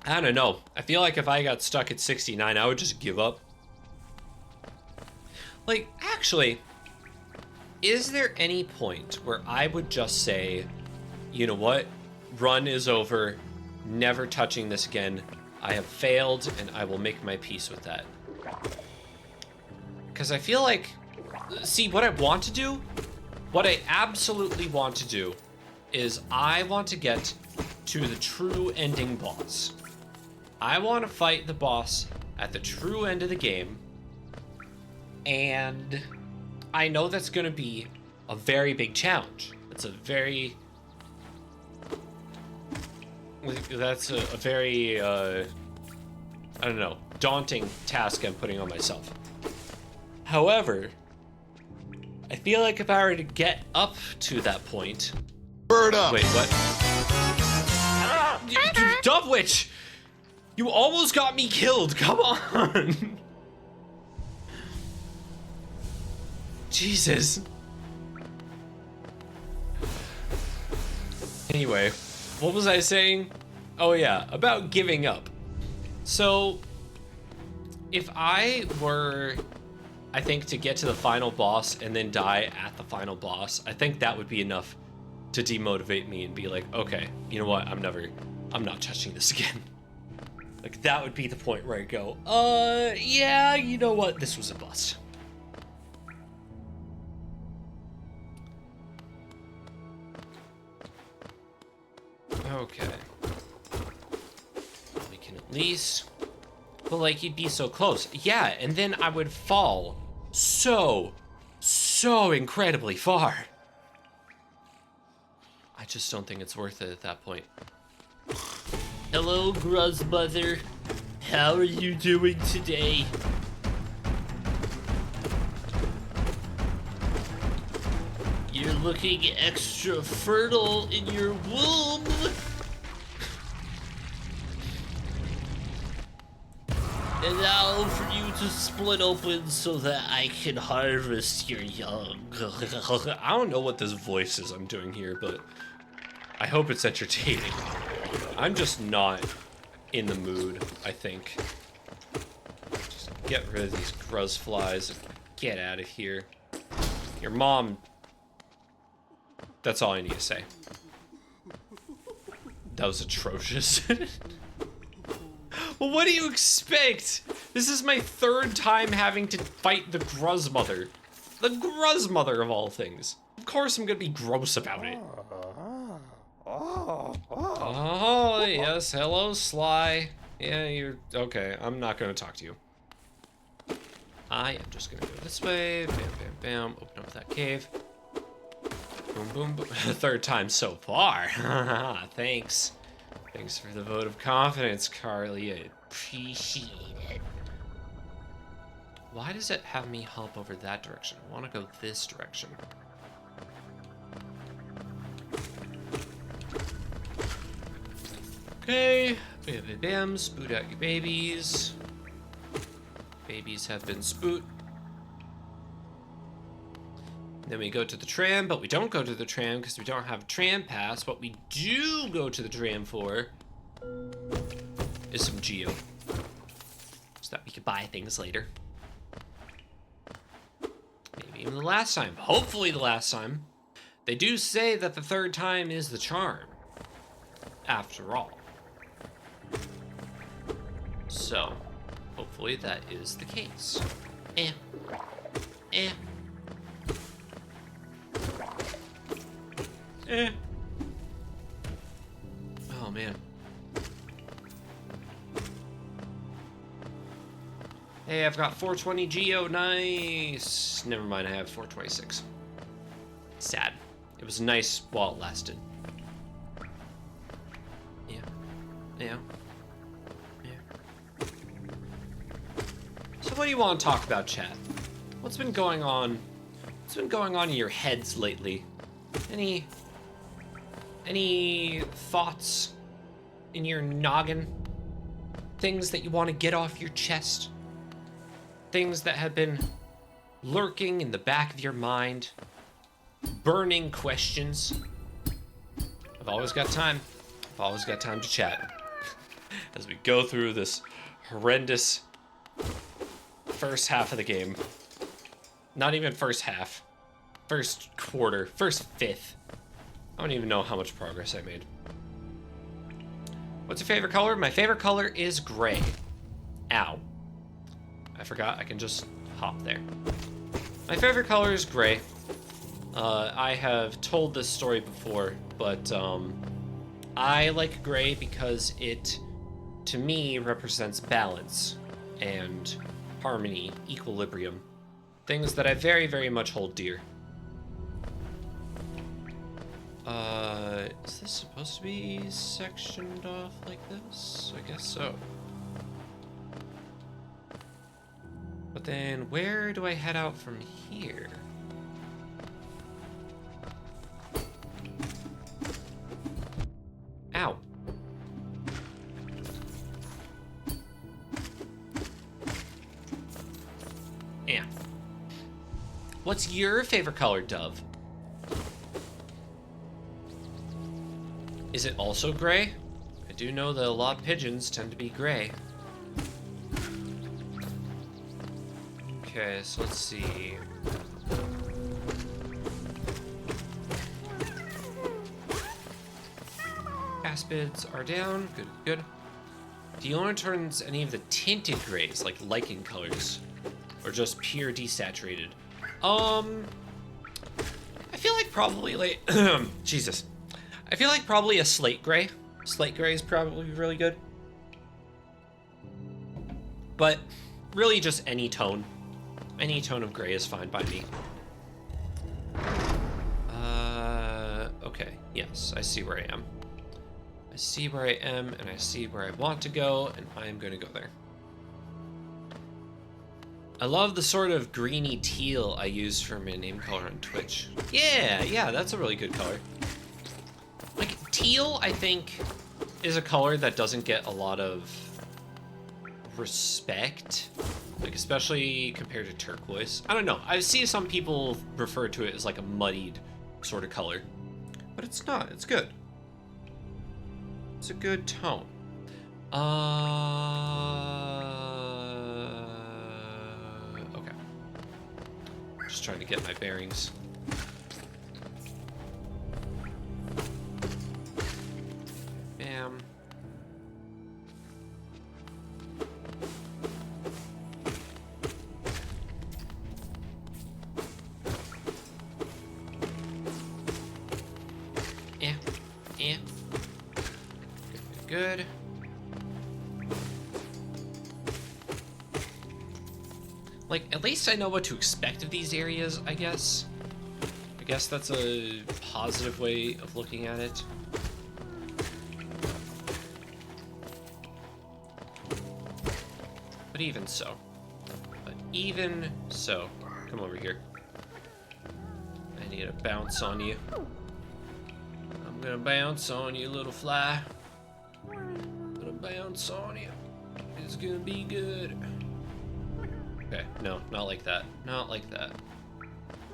I don't know. I feel like if I got stuck at 69, I would just give up. Like, actually, is there any point where I would just say, you know what? Run is over. Never touching this again. I have failed, and I will make my peace with that. Because I feel like... See, what I want to do, what I absolutely want to do, is I want to get to the true ending boss. I want to fight the boss at the true end of the game, and I know that's going to be a very big challenge. It's a very... That's a very, I don't know, daunting task I'm putting on myself. However, I feel like if I were to get up to that point... Bird up! Wait, what? Dove Witch! You almost got me killed, come on! Jesus. Anyway, what was I saying? Oh yeah, about giving up. So, if I were, I think, to get to the final boss and then die at the final boss, I think that would be enough to demotivate me and be like, okay, you know what, I'm not touching this again. Like, that would be the point where I go, yeah, you know what, this was a bust. Okay. We can at least... But, like, you'd be so close. Yeah, and then I would fall so incredibly far. I just don't think it's worth it at that point. Hello, Gruzmother. How are you doing today? You're looking extra fertile in your womb. And now for you to split open so that I can harvest your young. I don't know what this voice is I'm doing here, but I hope it's entertaining. I'm just not in the mood, I think. Just get rid of these gruz flies and get out of here. Your mom... That's all I need to say. That was atrocious. Well, what do you expect? This is my 3rd time having to fight the Gruzmother. The Gruzmother of all things. Of course I'm gonna be gross about it. Oh, yes, hello, Sly. Yeah, you're... Okay, I'm not gonna talk to you. I am just gonna go this way. Bam, bam, bam. Open up that cave. Boom, boom, boom. 3rd time so far. Thanks. Thanks for the vote of confidence, Carly. I appreciate it. Why does it have me hop over that direction? I want to go this direction. Okay. Bam, bam, bam. Spoot out your babies. Babies have been spoot. Then we go to the tram, but we don't go to the tram because we don't have a tram pass. What we do go to the tram for is some geo, so that we can buy things later. Maybe even the last time. Hopefully the last time. They do say that the 3rd time is the charm, after all. So, hopefully that is the case. Eh. Oh, man. Hey, I've got 420 Geo. Nice. Never mind, I have 426. Sad. It was nice while it lasted. Yeah. Yeah. Yeah. So what do you want to talk about, chat? What's been going on? What's been going on in your heads lately? Any thoughts in your noggin? Things that you want to get off your chest? Things that have been lurking in the back of your mind? Burning questions? I've always got time. I've always got time to chat. As we go through this horrendous first half of the game. Not even first half. First quarter. First fifth. I don't even know how much progress I made. What's your favorite color? My favorite color is gray. Ow. I forgot I can just hop there. My favorite color is gray. I have told this story before, but I like gray because it, to me, represents balance and harmony, equilibrium. Things that I very, very much hold dear. Is this supposed to be sectioned off like this? I guess so. But then where do I head out from here? Ow. Yeah. What's your favorite color, Dove? Is it also gray? I do know that a lot of pigeons tend to be gray. Okay, so let's see. Aspids are down. Good, good. Do you want to turn any of the tinted grays, like lichen colors? Or just pure desaturated? I feel like probably like... Jesus. I feel like probably a slate gray. Slate gray is probably really good. But really just any tone. Any tone of gray is fine by me. Okay. Yes, I see where I am. I see where I am, and I see where I want to go, and I am going to go there. I love the sort of greeny teal I use for my name color on Twitch. Yeah, that's a really good color. Like, teal, I think, is a color that doesn't get a lot of respect. Like, especially compared to turquoise. I don't know. I see some people refer to it as like a muddied sort of color. But it's not. It's good. It's a good tone. Okay. Just trying to get my bearings. Bam. Yeah. Good. Like, at least I know what to expect of these areas, I guess. I guess that's a positive way of looking at it. But even so. Come over here. I need to bounce on you. I'm gonna bounce on you, little fly. Gonna bounce on you. It's gonna be good. Okay, no, not like that. Not like that.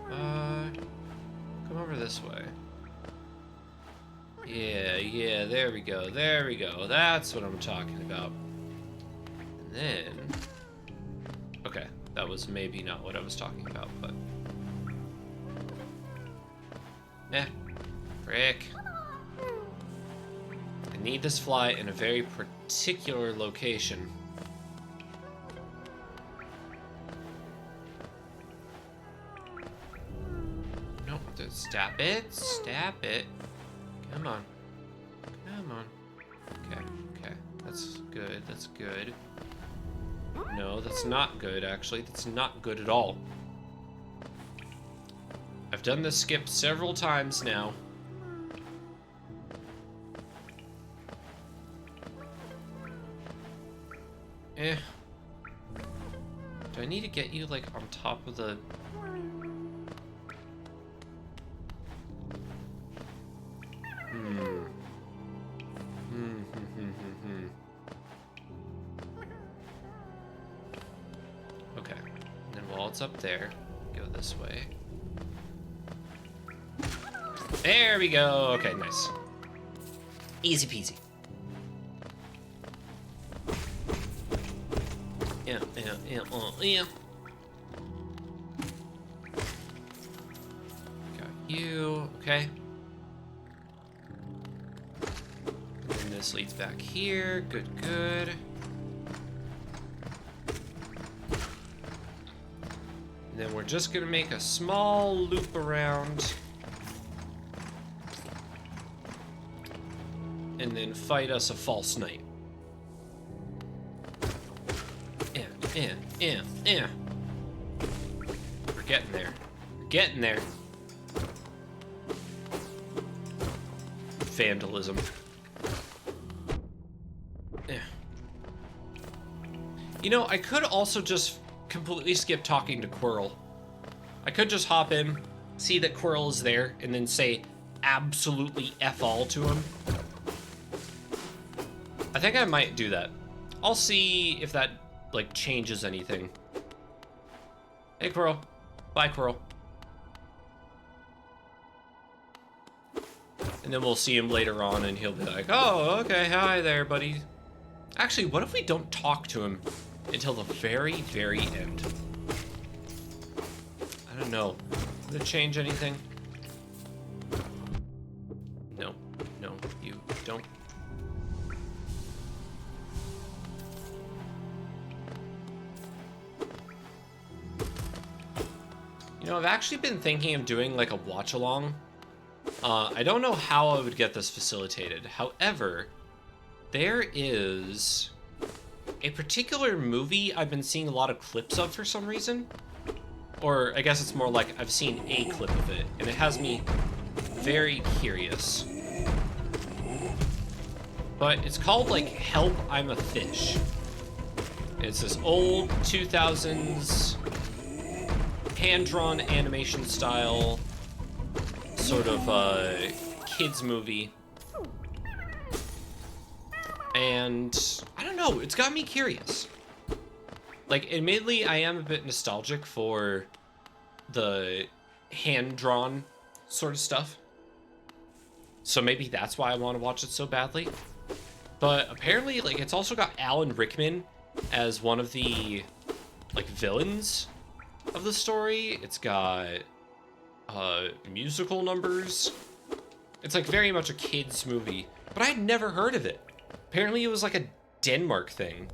Come over this way. Yeah, there we go, there we go. That's what I'm talking about. And then... Okay, that was maybe not what I was talking about, but... Nah. Frick. I need this fly in a very particular location. Nope, Stab it. Stab it. Come on. Come on. Okay, okay. That's good. That's good. No, that's not good, actually. That's not good at all. I've done this skip several times now. Eh. Do I need to get you, like, on top of the... Okay. And then while it's up there, go this way. There we go. Okay, nice. Easy peasy. Yeah. Got you. Okay. And this leads back here. Good, good. And then we're just gonna make a small loop around. And then fight us a false knight. Yeah. We're getting there. We're getting there. Vandalism. Yeah. You know, I could also just completely skip talking to Quirrell. I could just hop in, see that Quirrell is there, and then say absolutely F all to him. I think I might do that. I'll see if that, like, changes anything. Hey, Quirrell. Bye, Quirrell. And then we'll see him later on, and he'll be like, oh, okay, hi there, buddy. Actually, what if we don't talk to him until the very, very end? I don't know. Would it change anything? No, you don't. You know, I've actually been thinking of doing like a watch-along. I don't know how I would get this facilitated. However, there is a particular movie I've been seeing a lot of clips of for some reason. Or I guess it's more like I've seen a clip of it, and it has me very curious. But it's called, like, Help, I'm a Fish. It's this old 2000s hand-drawn animation style sort of kids movie. And I don't know, it's got me curious. Like, admittedly, I am a bit nostalgic for the hand-drawn sort of stuff. So maybe that's why I want to watch it so badly. But apparently, like, it's also got Alan Rickman as one of the, like, villains of the story. It's got musical numbers. It's, like, very much a kid's movie. But I'd never heard of it. Apparently, it was, like, a Denmark thing.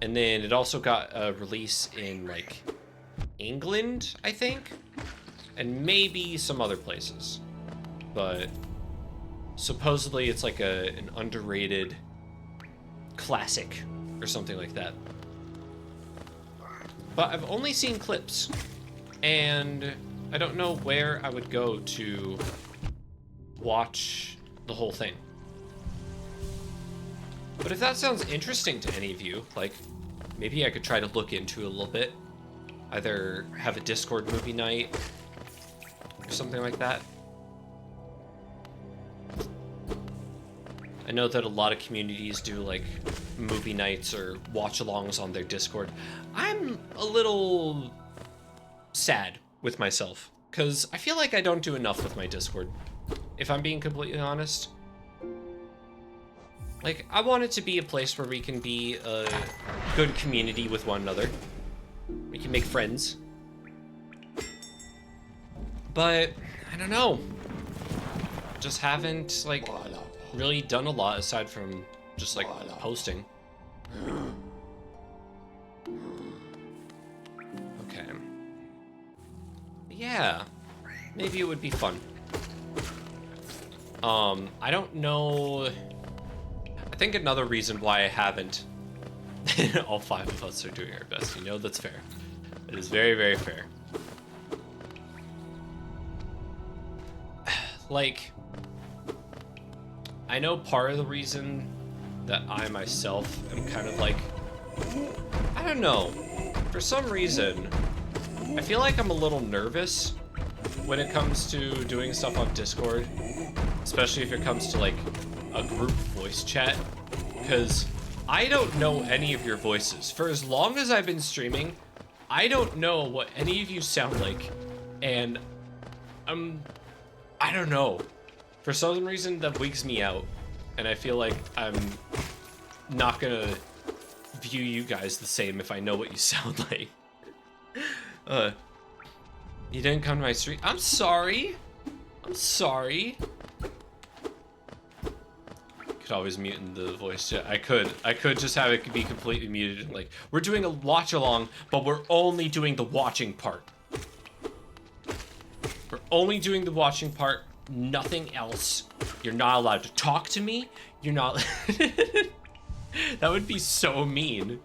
And then it also got a release in, like, England, I think? And maybe some other places. But supposedly it's like an underrated classic or something like that. But I've only seen clips, and I don't know where I would go to watch the whole thing. But if that sounds interesting to any of you, like, maybe I could try to look into it a little bit. Either have a Discord movie night or something like that. I know that a lot of communities do, like, movie nights or watch-alongs on their Discord. I'm a little sad with myself, because I feel like I don't do enough with my Discord, if I'm being completely honest. Like, I want it to be a place where we can be a good community with one another. We can make friends. But, I don't know. Just haven't, like, really done a lot aside from just, like, posting. Okay. Yeah. Maybe it would be fun. I don't know. I think another reason why I haven't. All 5 of us are doing our best. You know, that's fair. It is very, very fair. Like, I know part of the reason that I myself am kind of like, I don't know, for some reason, I feel like I'm a little nervous when it comes to doing stuff on Discord, especially if it comes to like a group voice chat, because I don't know any of your voices. For as long as I've been streaming, I don't know what any of you sound like, and I don't know. For some reason, that wigs me out, and I feel like I'm not gonna view you guys the same if I know what you sound like. You didn't come to my stream. I'm sorry. I'm sorry. Could always mute in the voice chat. I could just have it be completely muted. Like, we're doing a watch along, but we're only doing the watching part. We're only doing the watching part, nothing else. You're not allowed to talk to me. You're not. That would be so mean.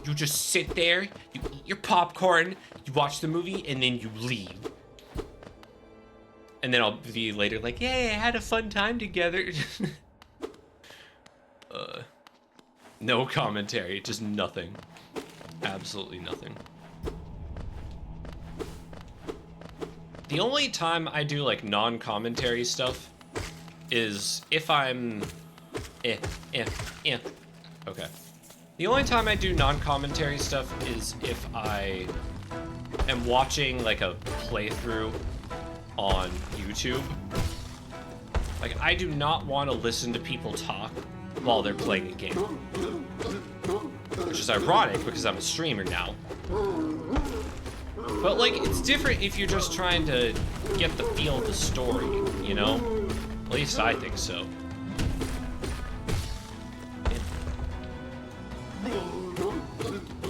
You just sit there, you eat your popcorn, you watch the movie, and then you leave. And then I'll be later like, yay, I had a fun time together. No commentary, just nothing. Absolutely nothing. The only time I do like non-commentary stuff is if I'm... Okay. The only time I do non-commentary stuff is if I am watching like a playthrough on YouTube. Like, I do not want to listen to people talk while they're playing a game. Which is ironic because I'm a streamer now. But like, it's different if you're just trying to get the feel of the story, you know? At least I think so.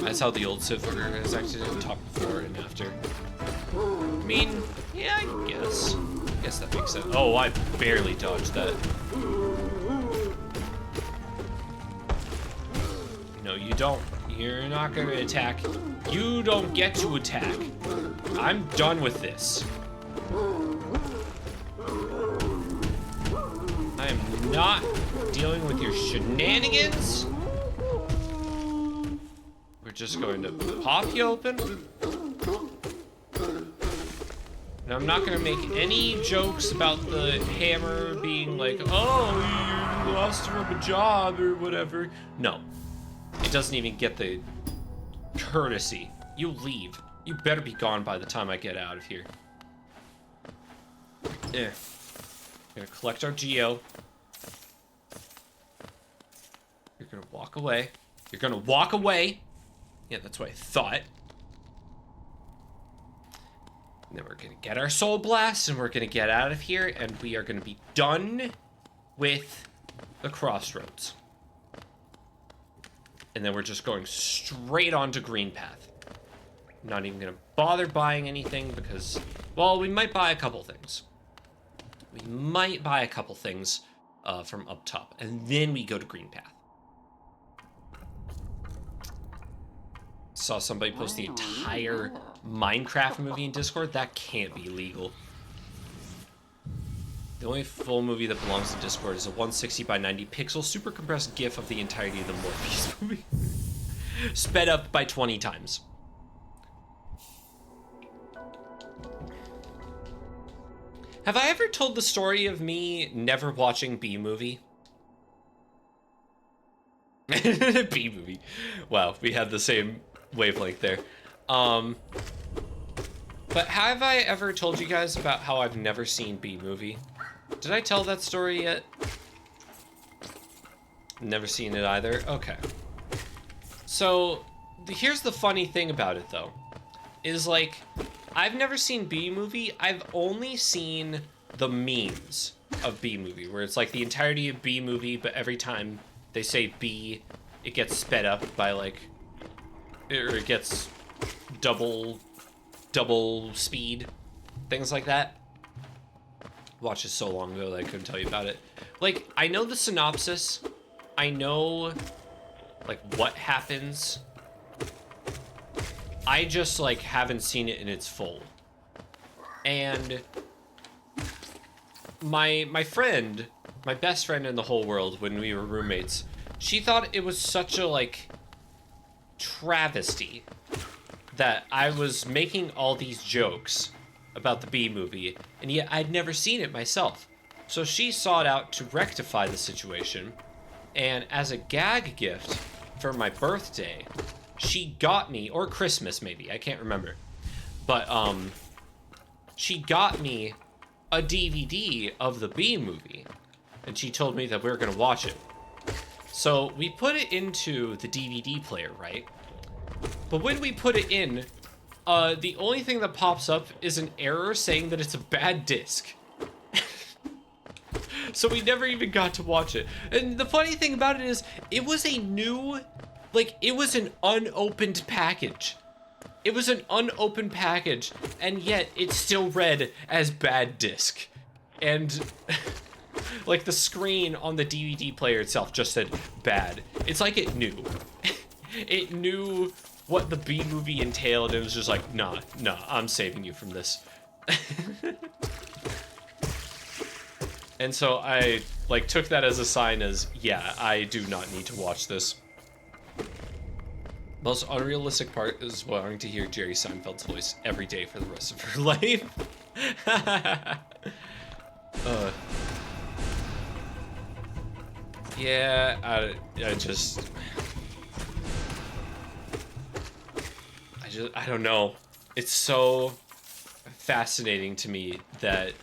That's how the old Sith Order has acted in top before and after. I mean, yeah, I guess. I guess that makes sense. Oh, I barely dodged that. No, you don't. You're not gonna attack. You don't get to attack. I'm done with this. I am not dealing with your shenanigans. We're just going to pop you open. And I'm not gonna make any jokes about the hammer being like, oh, you lost her a job or whatever. No. It doesn't even get the courtesy. You leave. You better be gone by the time I get out of here. We're gonna collect our geo. You're gonna walk away. You're gonna walk away. Yeah, that's what I thought. And then we're gonna get our soul blast and we're gonna get out of here and we are gonna be done with the crossroads. And then we're just going straight on to Green Path. I'm not even gonna bother buying anything because, well, we might buy a couple things. We might buy a couple things from up top, and then we go to Green Path. Saw somebody post the entire Minecraft movie in Discord. That can't be legal. The only full movie that belongs to Discord is a 160 by 90 pixel super compressed GIF of the entirety of the Morpheus movie. Sped up by 20 times. Have I ever told the story of me never watching B-movie? B-movie. Wow, we had the same wavelength there. But have I ever told you guys about how I've never seen B-movie? Did I tell that story yet? Never seen it either? Okay. So, here's the funny thing about it, though. Is, like, I've never seen B-movie. I've only seen the memes of B-movie, where it's, like, the entirety of B-movie, but every time they say B, it gets sped up by, like, or it gets double speed. things like that. Watched it so long ago that I couldn't tell you about it. Like, I know the synopsis. I know, like, what happens. I just, like, haven't seen it in its full. And my friend, my best friend in the whole world when we were roommates, she thought it was such a, like, travesty that I was making all these jokes about the Bee Movie, and yet I'd never seen it myself. So she sought out to rectify the situation, and as a gag gift for my birthday, she got me, or Christmas maybe, I can't remember, but she got me a DVD of the Bee Movie, and she told me that we were gonna watch it. So we put it into the DVD player, right? But when we put it in, the only thing that pops up is an error saying that it's a bad disc. So we never even got to watch it. And the funny thing about it is, it was a new, like, it was an unopened package. It was an unopened package, and yet it still read as bad disc. And like the screen on the DVD player itself just said bad. It's like it knew. It knew what the Bee Movie entailed, and it was just like, nah, I'm saving you from this. And so I, like, took that as a sign as, yeah, I do not need to watch this. Most unrealistic part is wanting to hear Jerry Seinfeld's voice every day for the rest of her life. Yeah, I don't know. It's so fascinating to me that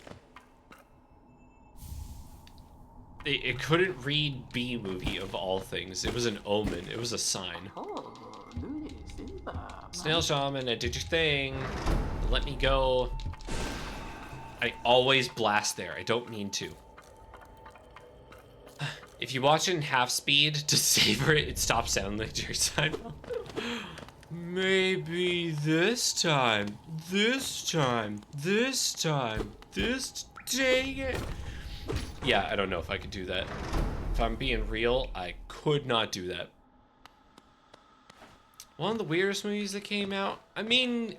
it couldn't read Bee Movie of all things. It was an omen. It was a sign. Snail Shaman, I did your thing. Let me go. I always blast there. I don't mean to. If you watch it in half speed to savor it, it stops sounding like Jerry Seinfeld. Maybe this time, this time, this time, this, dang it. Yeah, I don't know if I could do that. If I'm being real, I could not do that. One of the weirdest movies that came out, I mean,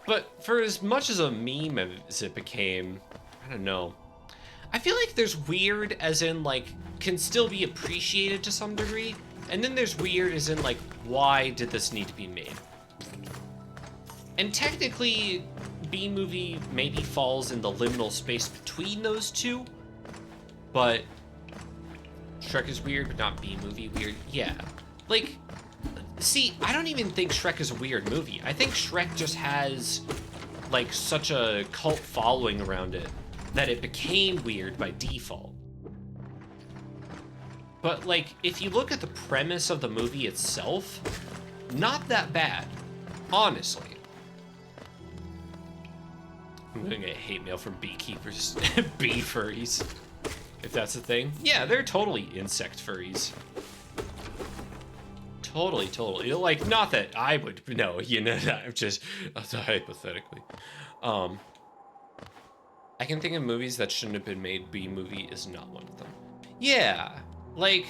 but for as much as a meme as it became, I don't know. I feel like there's weird as in, like, can still be appreciated to some degree, and then there's weird as in, like, why did this need to be made? And technically, Bee Movie maybe falls in the liminal space between those two, but Shrek is weird, but not Bee Movie weird. Yeah, like, see, I don't even think Shrek is a weird movie. I think Shrek just has, like, such a cult following around it that it became weird by default. But, like, if you look at the premise of the movie itself, not that bad, honestly. I'm gonna get hate mail from beekeepers, bee furries, if that's a thing. Yeah, they're totally insect furries. Totally. Like, not that I would know, you know, I'm just hypothetically. I can think of movies that shouldn't have been made. Bee Movie is not one of them. Yeah, like,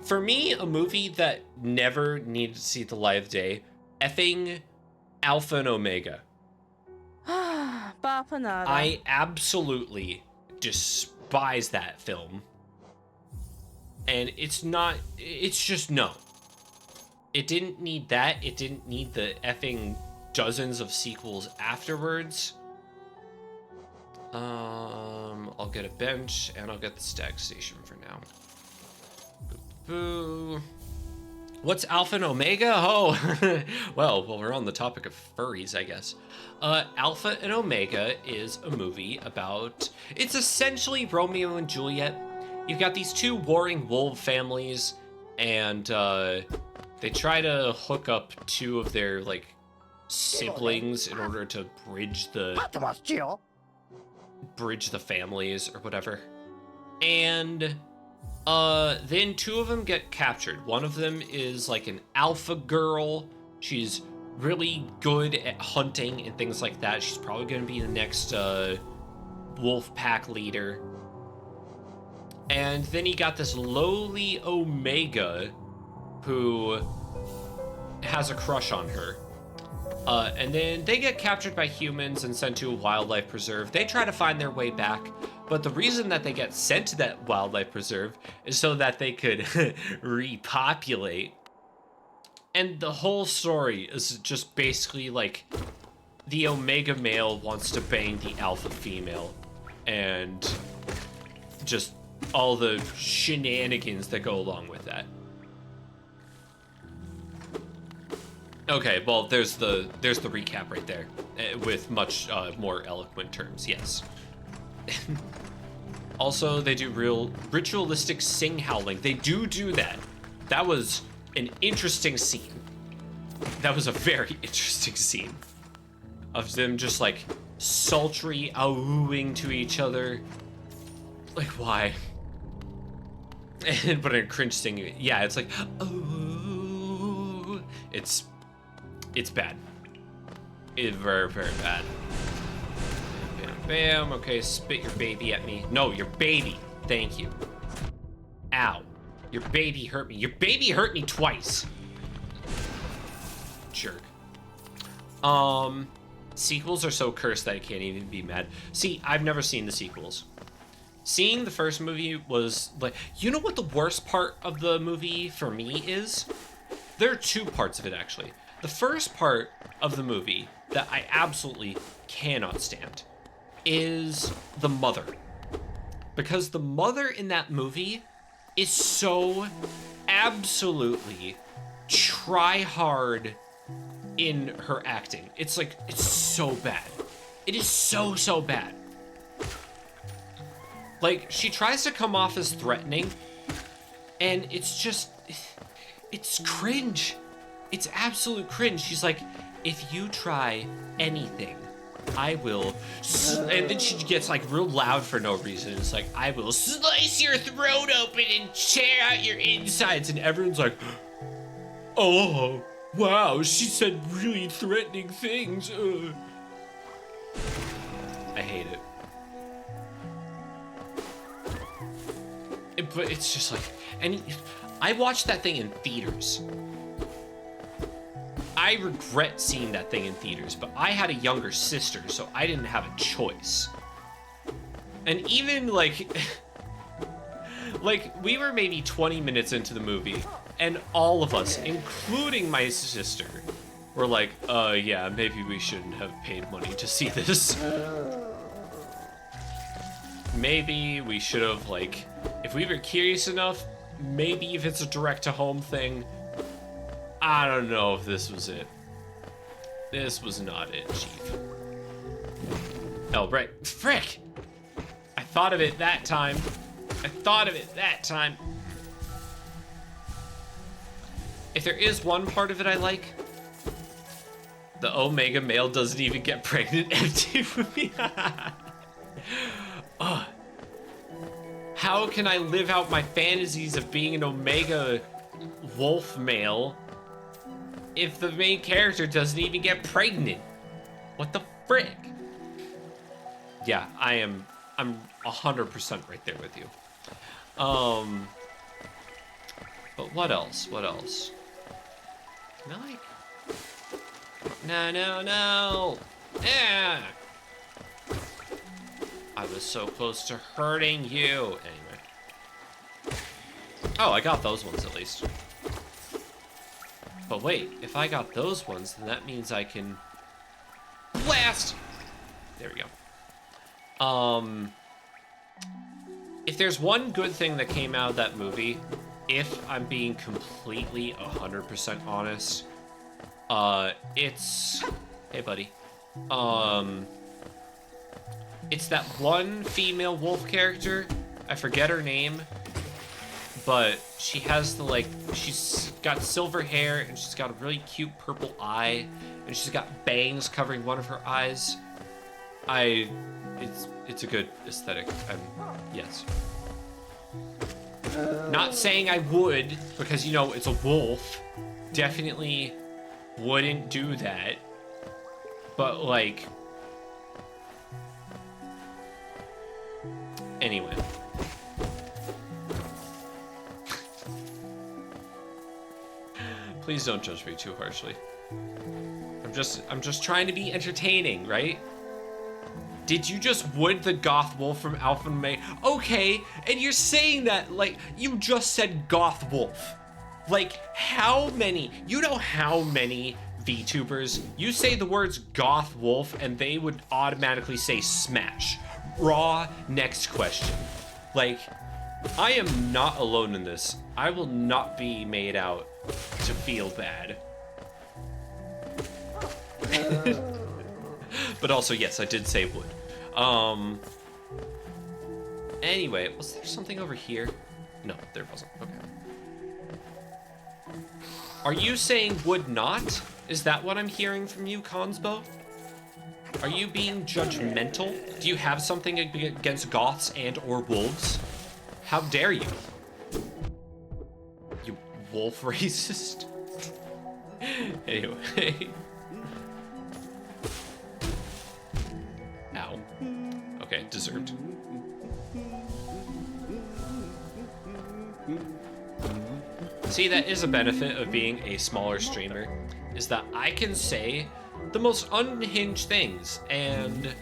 for me, a movie that never needed to see the light of day, effing Alpha and Omega. Bapanada. I absolutely despise that film. And it's just no. It didn't need that. It didn't need the effing dozens of sequels afterwards. I'll get a bench and I'll get the stag station for now. Boo. What's Alpha and Omega? Oh, well, we're on the topic of furries, I guess. Alpha and Omega is a movie about, it's essentially Romeo and Juliet. You've got these two warring wolf families, and they try to hook up two of their, like, siblings in order to bridge the families or whatever. And then two of them get captured. One of them is like an alpha girl. She's really good at hunting and things like that. She's probably going to be the next wolf pack leader. And then you got this lowly Omega who has a crush on her. And then they get captured by humans and sent to a wildlife preserve. They try to find their way back, but the reason that they get sent to that wildlife preserve is so that they could repopulate. And the whole story is just basically like the Omega male wants to bang the alpha female and just all the shenanigans that go along with that. Okay, well, there's the recap right there, with much more eloquent terms. Yes. Also, they do real ritualistic sing howling. They do that. That was an interesting scene. That was a very interesting scene of them just like sultry awooing to each other. Like, why? And but a cringe thing. Yeah, it's like, oh, it's bad. It's very, very bad. Bam, bam. Okay, spit your baby at me. No, your baby. Thank you. Ow. Your baby hurt me. Your baby hurt me twice. Jerk. Sequels are so cursed that I can't even be mad. See, I've never seen the sequels. Seeing the first movie was like, you know what the worst part of the movie for me is? There are two parts of it, actually. The first part of the movie that I absolutely cannot stand is the mother. Because the mother in that movie is so absolutely try hard in her acting. It's like, it's so bad. It is so bad. Like, she tries to come off as threatening, and it's just, it's cringe. It's absolute cringe. She's like, if you try anything, I will, and then she gets like real loud for no reason. It's like, I will slice your throat open and tear out your insides. And everyone's like, oh, wow, she said really threatening things. I hate it. But it's just like, and I watched that thing in theaters. I regret seeing that thing in theaters, but I had a younger sister, so I didn't have a choice. And even like, like we were maybe 20 minutes into the movie, and all of us, including my sister, were like, yeah, maybe we shouldn't have paid money to see this. Maybe we should have, like, if we were curious enough, maybe if it's a direct-to-home thing, I don't know if this was it. This was not it, Chief. Oh, right. Frick! I thought of it that time. If there is one part of it I like, the Omega male doesn't even get pregnant empty for me. How can I live out my fantasies of being an Omega wolf male if the main character doesn't even get pregnant? What the frick? Yeah, I'm 100% right there with you. But what else? Can I like... No. Yeah. I was so close to hurting you. Anyway. Oh, I got those ones at least. But wait, if I got those ones, then that means I can blast. There we go. If there's one good thing that came out of that movie, if I'm being completely 100% honest, it's, hey buddy, it's that one female wolf character. I forget her name, but she has the, like, she's got silver hair and she's got a really cute purple eye and she's got bangs covering one of her eyes. It's a good aesthetic. Yes. Not saying I would, because, you know, it's a wolf. Definitely wouldn't do that. But, like... Anyway. Please don't judge me too harshly. I'm just trying to be entertaining, right? Did you just wood the goth wolf from Alpha and May? Okay, and you're saying that like you just said goth wolf. Like how many, you know how many VTubers, you say the words goth wolf and they would automatically say smash. Raw, next question. Like, I am not alone in this. I will not be made out to feel bad. But also, yes, I did say wood. Anyway, was there something over here? No, there wasn't. Okay. Are you saying would not? Is that what I'm hearing from you, Consbo? Are you being judgmental? Do you have something against goths and or wolves? How dare you? You wolf racist. Anyway. Ow. Okay, deserved. See, that is a benefit of being a smaller streamer, is that I can say the most unhinged things, and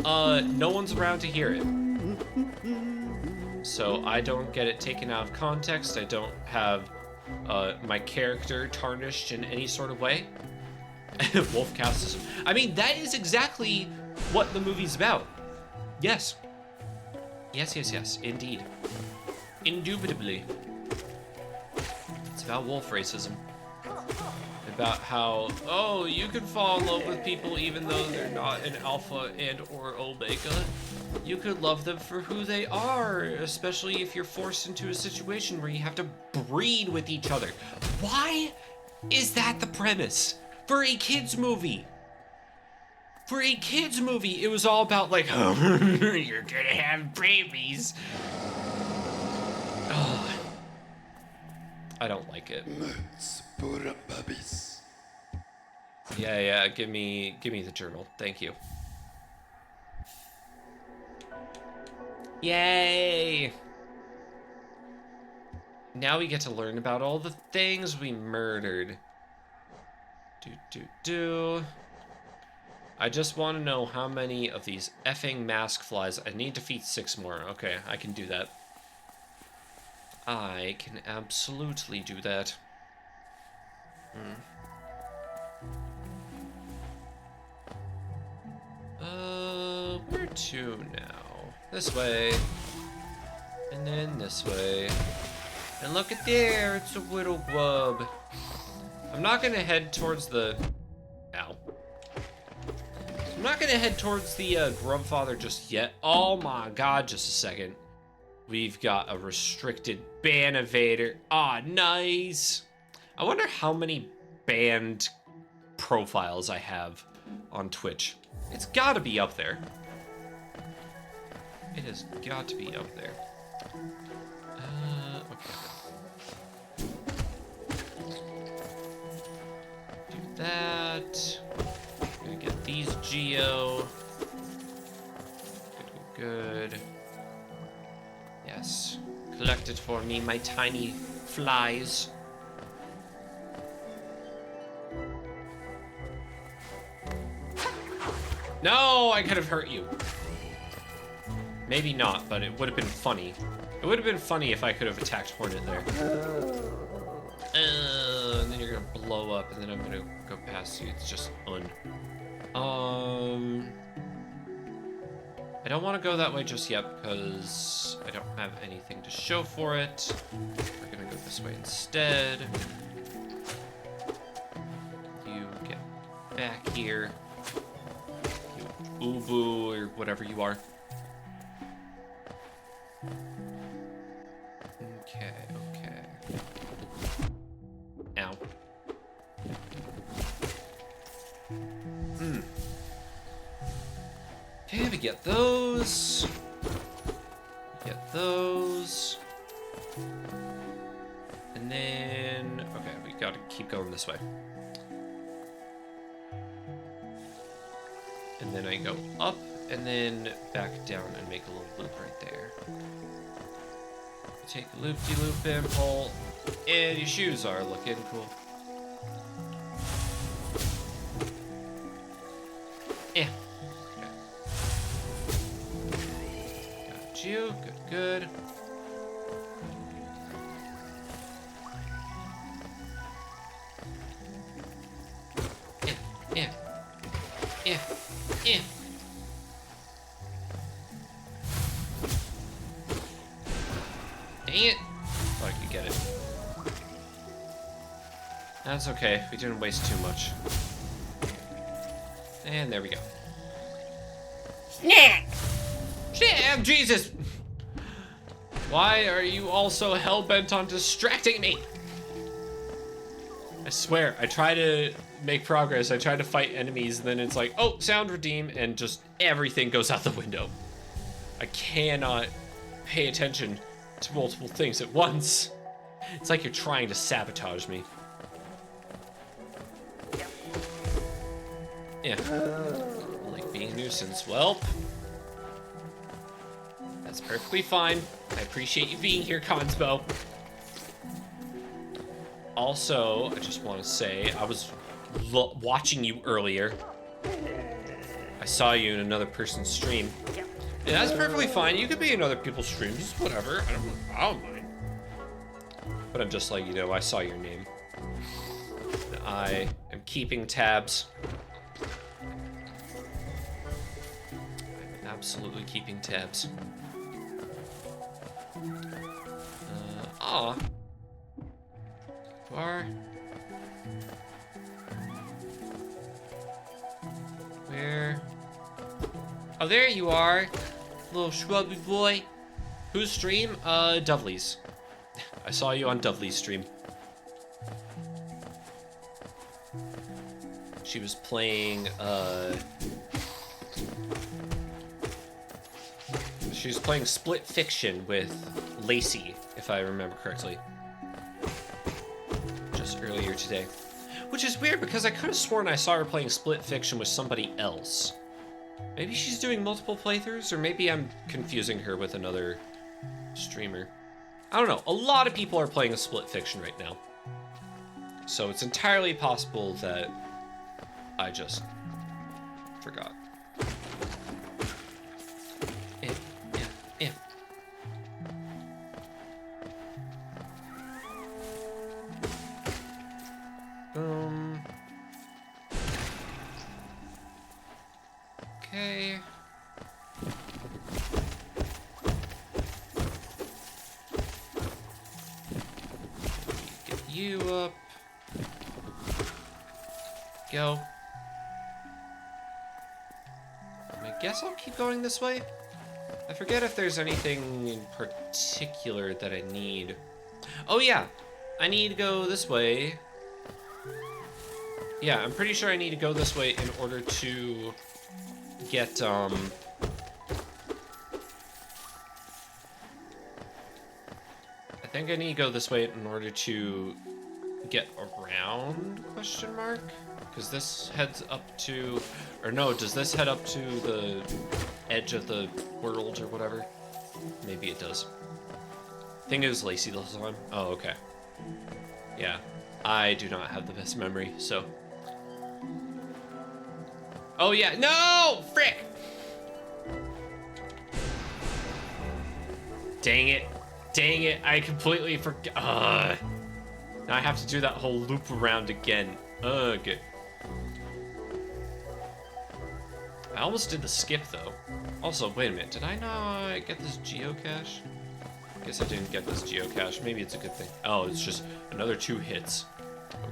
no one's around to hear it. So I don't get it taken out of context. I don't have my character tarnished in any sort of way. Wolf casteism. I mean, that is exactly what the movie's about. Yes. Yes, indeed. Indubitably. It's about wolf racism. About how, oh, you can fall in love with people even though they're not an alpha and or omega. You could love them for who they are, especially if you're forced into a situation where you have to breed with each other. Why is that the premise? For a kid's movie. For a kid's movie, it was all about like, oh, you're gonna have babies. Oh, I don't like it. Yeah, give me the journal. Thank you. Yay! Now we get to learn about all the things we murdered. I just want to know how many of these effing mask flies. I need to feed 6 more. Okay, I can do that. I can absolutely do that. Where to now? This way. And then this way. And look at there, it's a little grub. I'm not gonna head towards the... Ow. I'm not gonna head towards the Grubfather just yet. Oh my god, just a second. We've got a restricted ban evader. Ah, nice. I wonder how many banned profiles I have on Twitch. It's gotta be up there. It has got to be up there. Okay. Do that. Gonna get these geo. Good. Yes. Collect it for me, my tiny flies. No, I could have hurt you. Maybe not, but it would have been funny. It would have been funny if I could have attacked Hornet there. And then you're gonna blow up, and then I'm gonna go past you. It's just I don't want to go that way just yet because I don't have anything to show for it. We're gonna go this way instead. You get back here. You Ubu or whatever you are. Okay. Ow. Okay, we get those. Get those. And then, okay, we gotta keep going this way. and then I go up, and then back down and make a little loop right there. Take a loop-de-loop and pull, and your shoes are looking cool. Yeah. Okay. Got you. Good, good. Yeah. Yeah. Yeah. Dang it. Oh, I could get it. That's okay. We didn't waste too much. And there we go. Snack! Damn, Jesus! Why are you all so hell-bent on distracting me? I swear, I try to make progress. I try to fight enemies, and then it's like, oh, sound redeem, and just everything goes out the window. I cannot pay attention to multiple things at once. It's like you're trying to sabotage me. Yeah. I like being a nuisance. Well, that's perfectly fine. I appreciate you being here, Consbo. Also, I just want to say, I was watching you earlier. I saw you in another person's stream. And that's perfectly fine. You could be in other people's streams, whatever. I don't mind. But I'm just like, you know, I saw your name. I am keeping tabs. I'm absolutely keeping tabs. Aw. You are. Where? Oh, there you are. Little shrubby boy. Whose stream? Dovely's. I saw you on Dovely's stream. She was playing, she was playing Split Fiction with Lacey, if I remember correctly. Just earlier today. Which is weird, because I could have sworn I saw her playing Split Fiction with somebody else. Maybe she's doing multiple playthroughs, or maybe I'm confusing her with another streamer. I don't know. A lot of people are playing a Split Fiction right now. So it's entirely possible that I just forgot. Yeah. Okay. Get you up. Go. I guess I'll keep going this way. I forget if there's anything in particular that I need. Oh yeah, I need to go this way. Yeah, I'm pretty sure I need to go this way in order to get, I think I need to go this way in order to get around, question mark? Because this heads up to, or no, does this head up to the edge of the world or whatever? Maybe it does. I think it was Lacey the whole time. Oh, okay. Yeah, I do not have the best memory, so. Oh yeah, no! Frick! Dang it. Dang it, I completely forgot. Now I have to do that whole loop around again. Good. I almost did the skip though. Also, wait a minute, did I not get this geocache? Guess I didn't get this geocache. Maybe it's a good thing. Oh, it's just another 2 hits.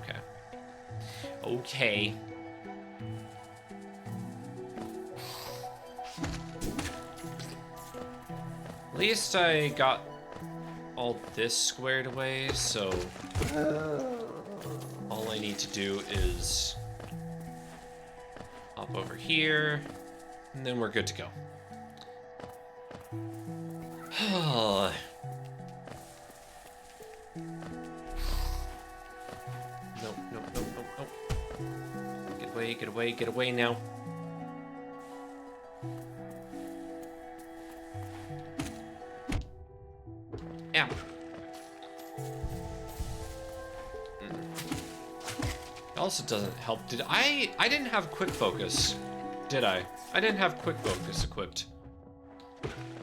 Okay. Okay. At least I got all this squared away, so all I need to do is hop over here, and then we're good to go. No. Get away, get away, get away now. else doesn't help. I didn't have quick focus, did I? I didn't have quick focus equipped.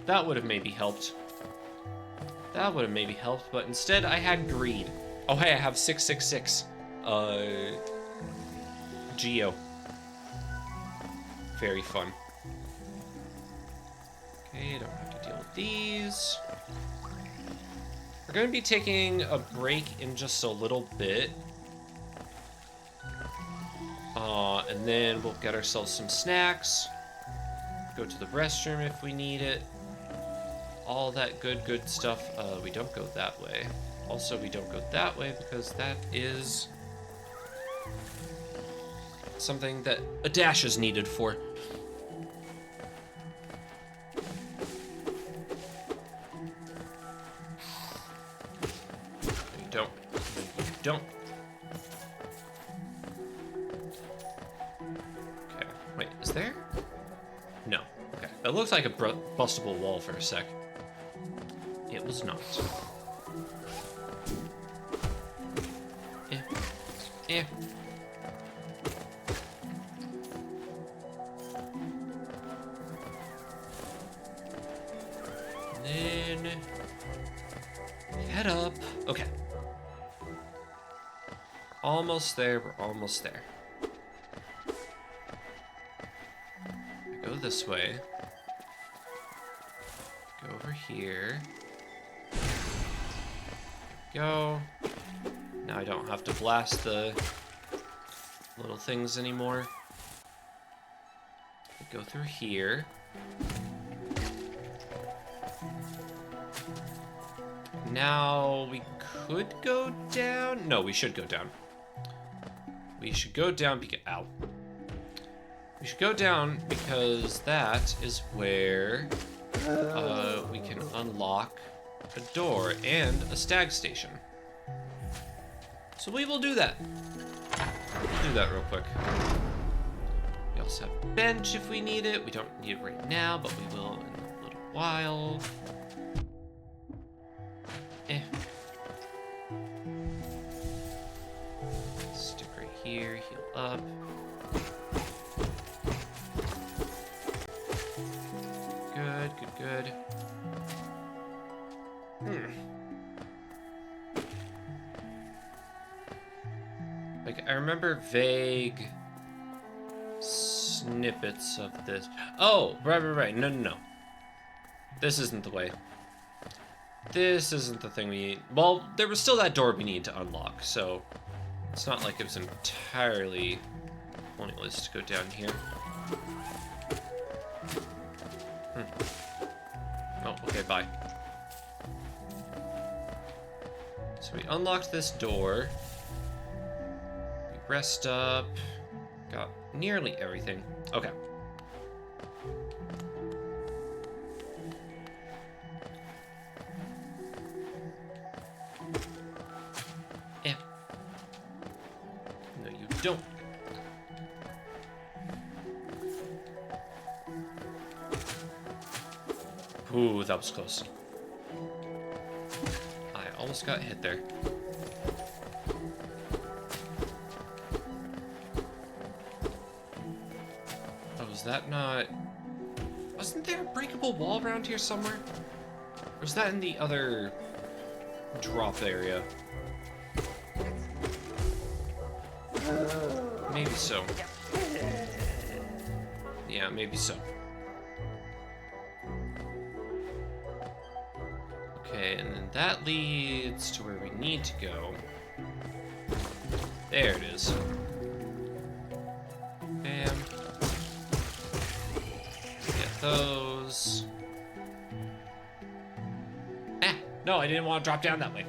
That would have maybe helped. That would have maybe helped, but instead I had greed. Oh hey, I have 666. Geo. Very fun. Okay, don't have to deal with these. We're going to be taking a break in just a little bit. And then we'll get ourselves some snacks. Go to the restroom if we need it. All that good stuff. We don't go that way. Also, we don't go that way because that is something that a dash is needed for. You don't. You don't. Okay. Wait, is there? No. Okay. It looks like a bustable wall for a sec. It was not. Yeah. And then head up. Okay. Almost there. We're almost there. Go this way. Go over here. Go. Now I don't have to blast the little things anymore. Go through here. Now we could go down. No, we should go down. We should go down because ow. We should go down because that is where we can unlock a door and a stag station. So we will do that. We'll do that real quick. We also have a bench if we need it. We don't need it right now, but we will in a little while. Stick right here, heal up. Good. Like, I remember vague snippets of this. Oh, right. No. This isn't the way. This isn't the thing we need. Well, there was still that door we need to unlock, so it's not like it was entirely pointless to go down here. Oh, okay, bye. So we unlocked this door. We rest up. Got nearly everything. Okay. Yeah. No, you don't. Ooh, that was close. I almost got hit there. Oh, was that not... Wasn't there a breakable wall around here somewhere? Or was that in the other drop area? Maybe so. Yeah, maybe so. Okay, and then that leads to where we need to go. There it is. Bam. Get those. Ah! No, I didn't want to drop down that way.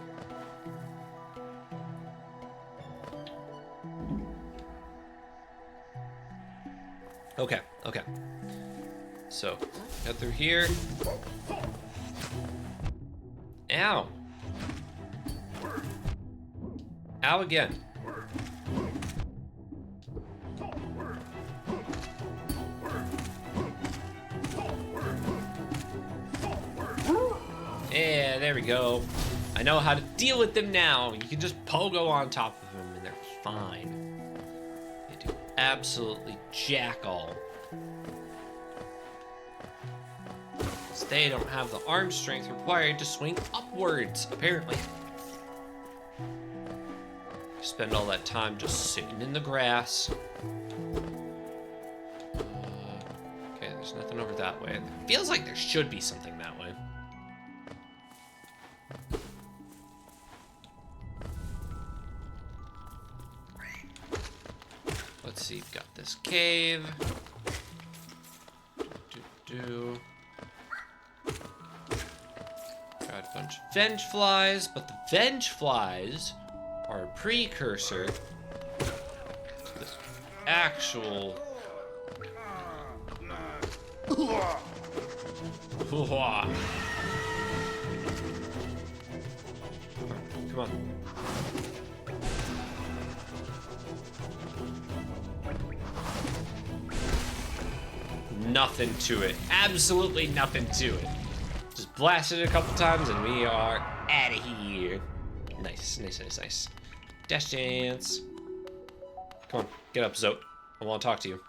Okay. So, get through here. Ow. Ow again. Yeah, there we go. I know how to deal with them now. You can just pogo on top of them and they're fine. Absolutely jack all. So they don't have the arm strength required to swing upwards, apparently. Spend all that time just sitting in the grass. Okay, there's nothing over that way. It feels like there should be something that way. Let's see, we've got this cave. Got a bunch of venge flies, but the venge flies are a precursor to this actual. Hoo-ha. Come on. Nothing to it. Absolutely nothing to it. Just blasted it a couple times and we are out of here. Nice, nice, nice, nice. Dash dance. Come on, get up, Zote. I want to talk to you.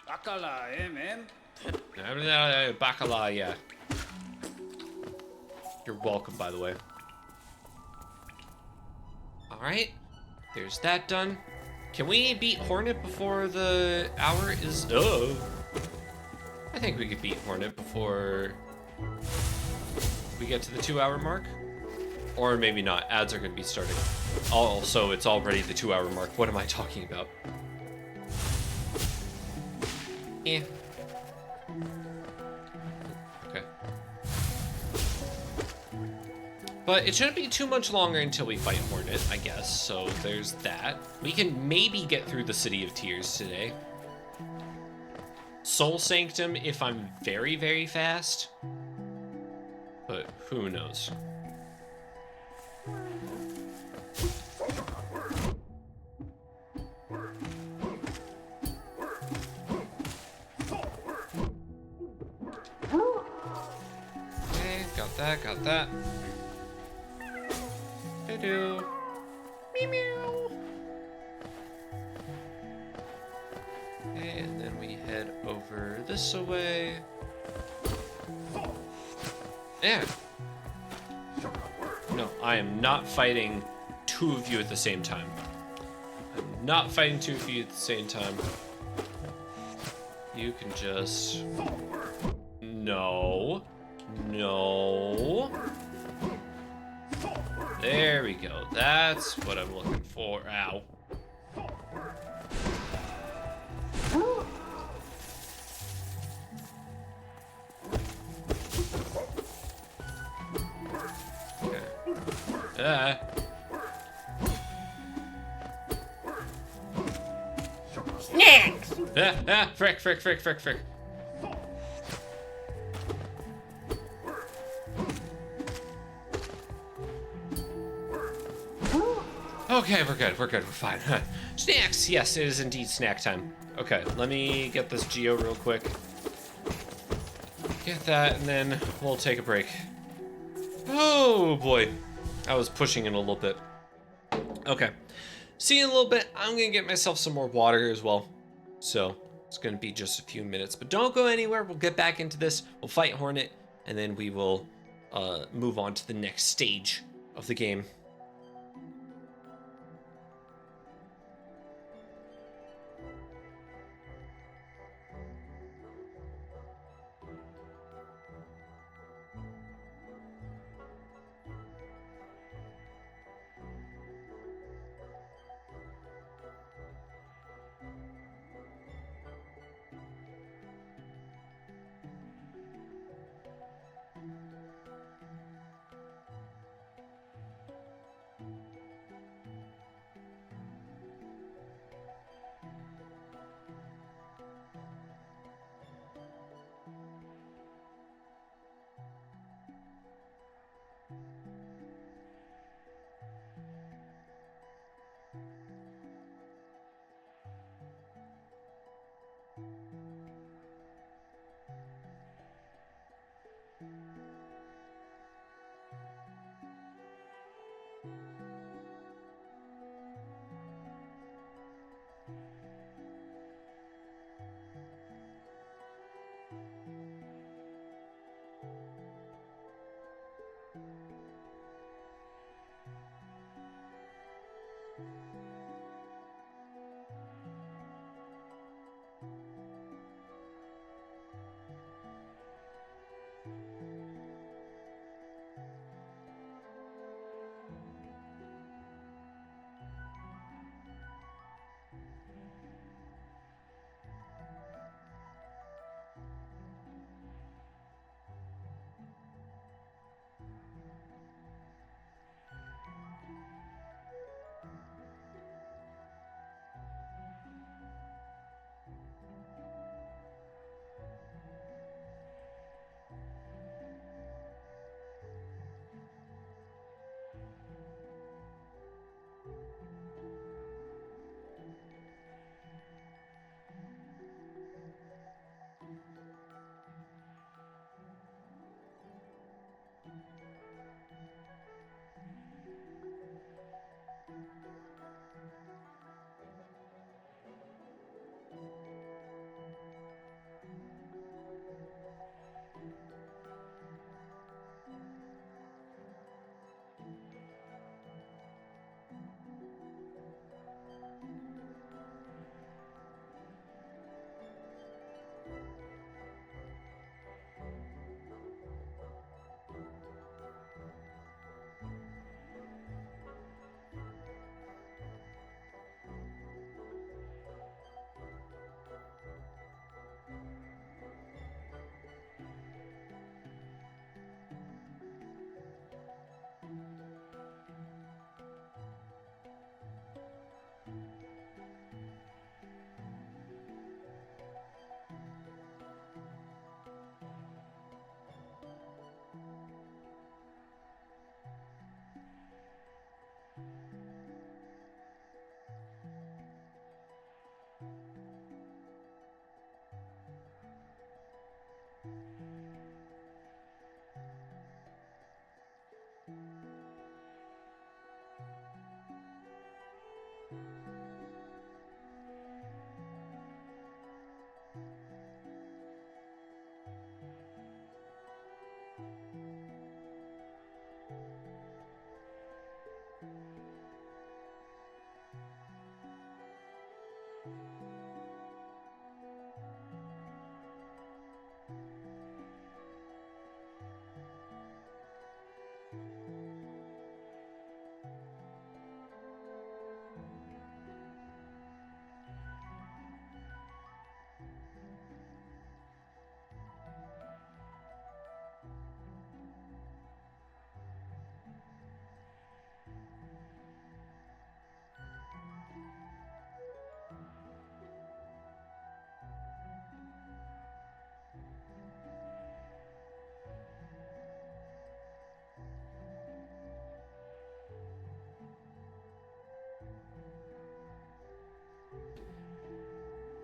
Bacala, man? Bacala, yeah. You're welcome, by the way. Alright. There's that done. Can we beat Hornet before the hour is... Oh. I think we could beat Hornet before we get to the 2-hour mark. Or maybe not. Ads are going to be starting. Also, it's already the 2-hour mark. What am I talking about? Eh. Okay. But it shouldn't be too much longer until we fight Hornet, I guess. So there's that. We can maybe get through the City of Tears today. Soul Sanctum if I'm very, very fast. But who knows? Okay, got that, got that. Do-do. Meow meow. And then we head over this way. Yeah. No, I am not fighting two of you at the same time. I'm not fighting two of you at the same time. You can just... No. No. There we go. That's what I'm looking for. Ow. Okay. Snacks! Frick, frick, frick, frick, frick. Okay, we're good, we're good, we're fine. Snacks! Yes, it is indeed snack time. Okay, let me get this Geo real quick. Get that, and then we'll take a break. Oh boy. I was pushing it a little bit. Okay. See you in a little bit. I'm gonna get myself some more water as well. So it's gonna be just a few minutes, but don't go anywhere. We'll get back into this. We'll fight Hornet, and then we will move on to the next stage of the game.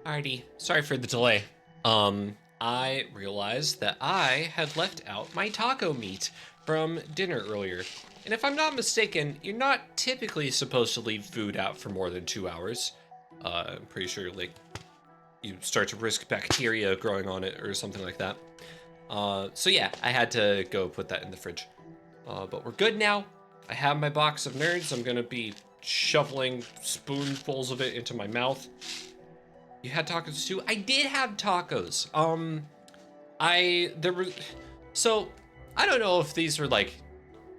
Alrighty, sorry for the delay. I realized that I had left out my taco meat from dinner earlier. And if I'm not mistaken, you're not typically supposed to leave food out for more than 2 hours. I'm pretty sure, like, you start to risk bacteria growing on it or something like that. So yeah, I had to go put that in the fridge. But we're good now. I have my box of nerds. I'm gonna be shoveling spoonfuls of it into my mouth. You had tacos too? I did have tacos. So I don't know if these are like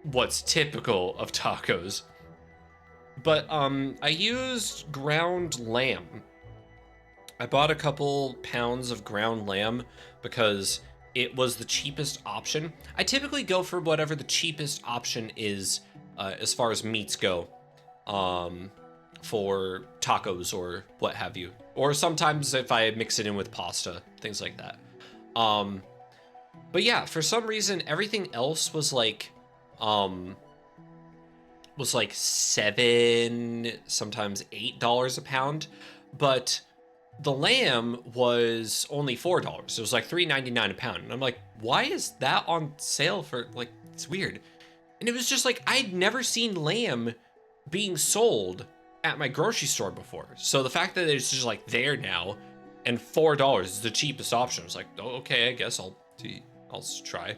what's typical of tacos, but I used ground lamb. I bought a couple pounds of ground lamb because it was the cheapest option. I typically go for whatever the cheapest option is as far as meats go. For tacos or what have you. Or sometimes if I mix it in with pasta, things like that. But yeah, for some reason, everything else was like $7, sometimes $8 a pound. But the lamb was only $4. It was like $3.99 a pound. And I'm like, why is that on sale for, like, it's weird. And it was just like, I'd never seen lamb being sold at my grocery store before. So the fact that it's just like there now and $4 is the cheapest option. I was like, oh, okay, I guess I'll try.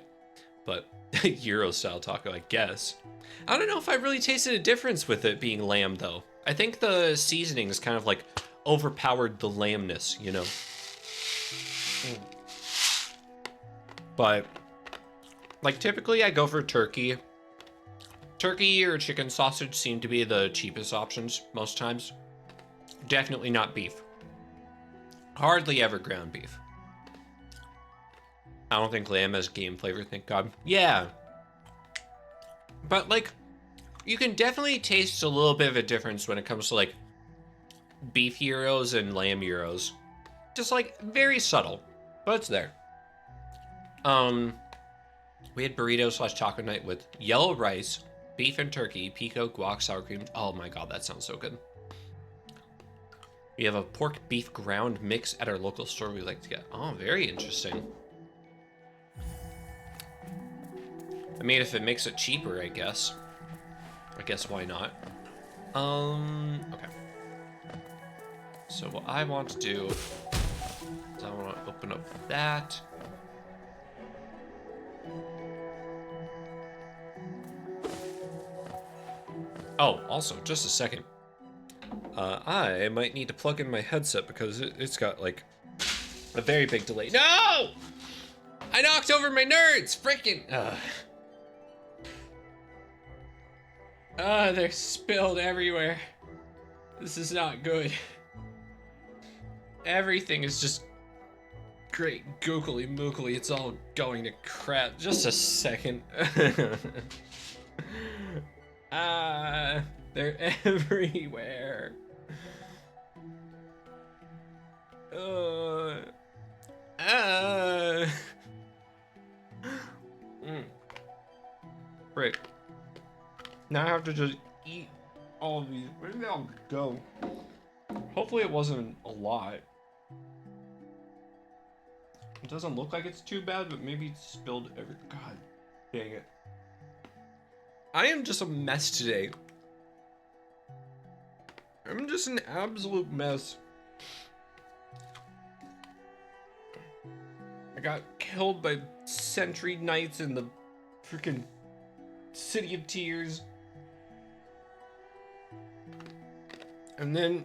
but Euro style taco, I guess. I don't know if I really tasted a difference with it being lamb though. I think the seasonings kind of like overpowered the lambness, you know. But like typically I go for turkey. Turkey or chicken sausage seem to be the cheapest options most times. Definitely not beef. Hardly ever ground beef. I don't think lamb has game flavor, thank God. Yeah. But like, you can definitely taste a little bit of a difference when it comes to like beef gyros and lamb gyros. Just like very subtle, but it's there. We had burrito / taco night with yellow rice, beef and turkey, pico, guac, sour cream. Oh my God, that sounds so good. We have a pork beef ground mix at our local store we like to get. Oh, very interesting. I mean, if it makes it cheaper, I guess. I guess why not? Okay. So what I want to do is I want to open up that. Oh, also, just a second. I might need to plug in my headset because it's got like a very big delay. No! I knocked over my nerds! Freaking! They're spilled everywhere. This is not good. Everything is just great googly moogly. It's all going to crap. Just a second. They're everywhere. Right. Now I have to just eat all of these. Where did they all go? Hopefully it wasn't a lot. It doesn't look like it's too bad, but maybe it's spilled every... God dang it. I am just a mess today. I'm just an absolute mess. I got killed by sentry knights in the freaking City of Tears. And then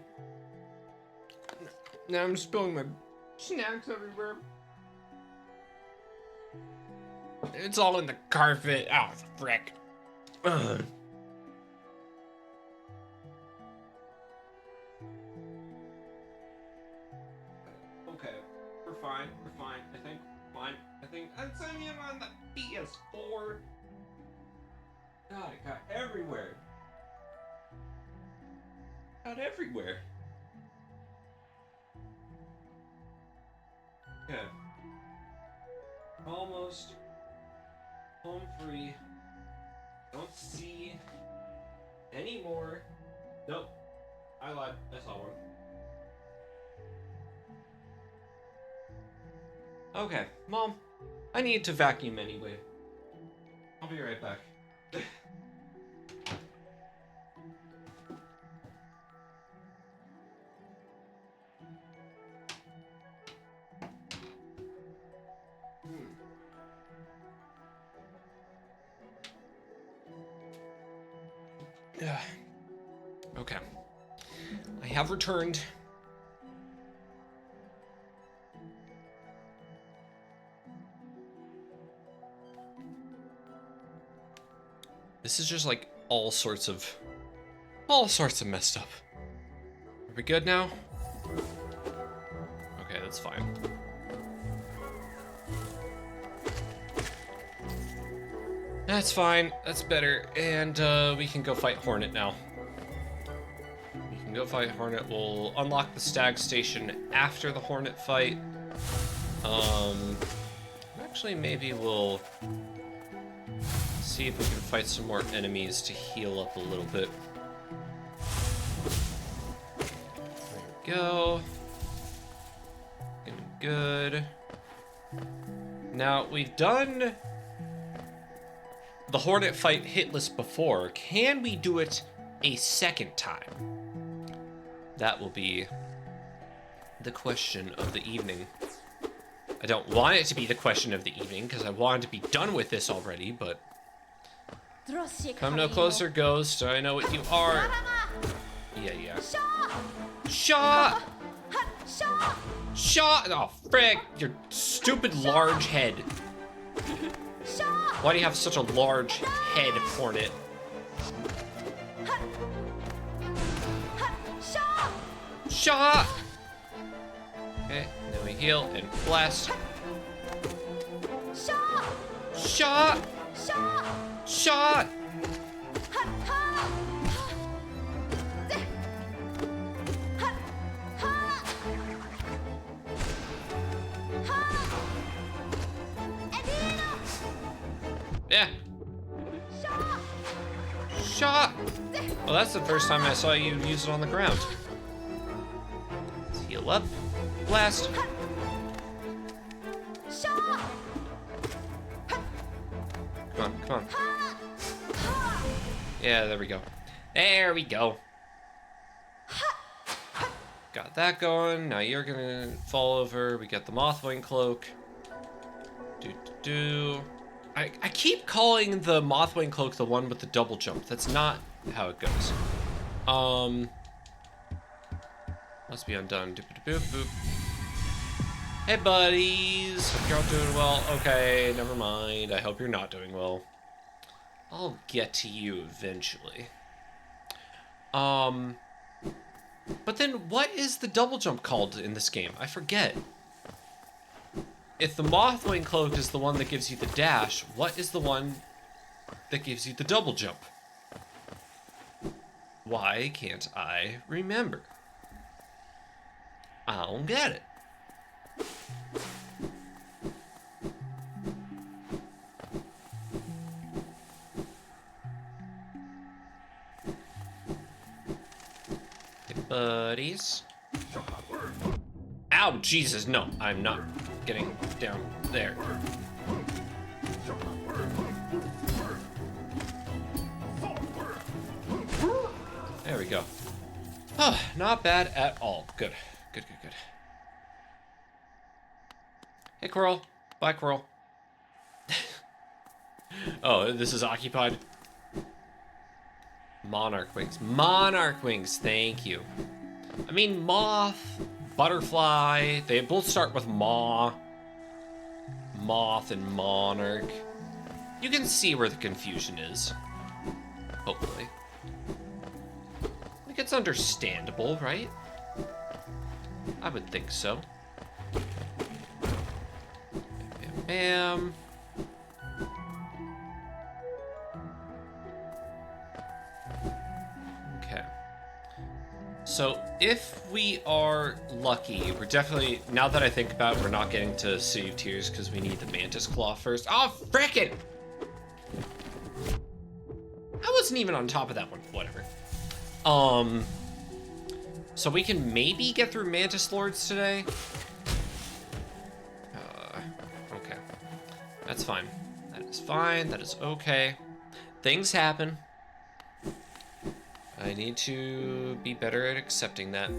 now I'm spilling my snacks everywhere. It's all in the carpet. Oh, frick. Ugh. Okay, we're fine. We're fine. I think fine. I think I'm sending him on the PS4. God, it got everywhere. Got everywhere. Okay. Almost home free. Don't see any more. Nope. I lied. I saw one. Okay, Mom. I need to vacuum anyway. I'll be right back. Okay. I have returned. This is just like all sorts of messed up. Are we good now? Okay, that's fine. That's fine. That's better. And we can go fight Hornet now. We can go fight Hornet. We'll unlock the Stag Station after the Hornet fight. Actually, maybe we'll see if we can fight some more enemies to heal up a little bit. There we go. Looking good. Now, we've done the Hornet fight hitless before. Can we do it a second time? That will be the question of the evening. I don't want it to be the question of the evening, because I wanted to be done with this already, but... Come no closer, ghost. I know what you are. Yeah. Shot! Shot! Oh, frick! Your stupid large head. Why do you have such a large head, Hornet? Shot! Okay, then we heal and blast. Shot! Shot! Yeah. Shot! Well, that's the first time I saw you use it on the ground. Let's heal up. Blast. Come on. Yeah, there we go. There we go. Got that going. Now you're gonna fall over. We got the Mothwing Cloak. I keep calling the Mothwing Cloak the one with the double jump. That's not how it goes. Must be undone. Boop, boop. Hey, buddies. Hope you're all doing well. Okay, never mind. I hope you're not doing well. I'll get to you eventually. But then what is the double jump called in this game? I forget. If the Mothwing Cloak is the one that gives you the dash, what is the one that gives you the double jump? Why can't I remember? I don't get it. Hey, buddies. Ow, Jesus, no, I'm not getting down there. There we go. Oh, not bad at all. Good. Hey, Quirrell. Bye, Quirrell. Oh, this is occupied. Monarch wings. Monarch wings, thank you. I mean, moth, butterfly, they both start with maw. Moth and monarch. You can see where the confusion is. Hopefully. Like, it's understandable, right? I would think so. Bam. Okay. So if we are lucky, we're definitely, now that I think about it, we're not getting to City of Tears because we need the Mantis Claw first. Oh, frickin'! I wasn't even on top of that one. Whatever. So we can maybe get through Mantis Lords today. Okay. That's fine. That is fine. That is okay. Things happen. I need to be better at accepting that.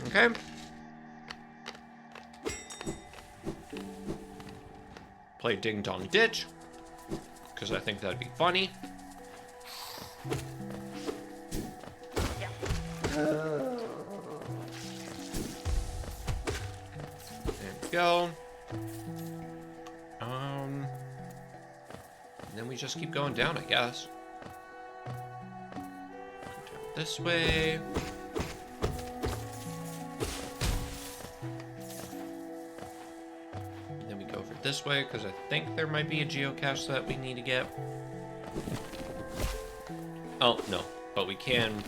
Okay. Play Ding Dong Ditch, because I think that'd be funny. There we go. And then we just keep going down, I guess. Go down this way. And then we go over this way, because I think there might be a geocache that we need to get. Oh, no. But we can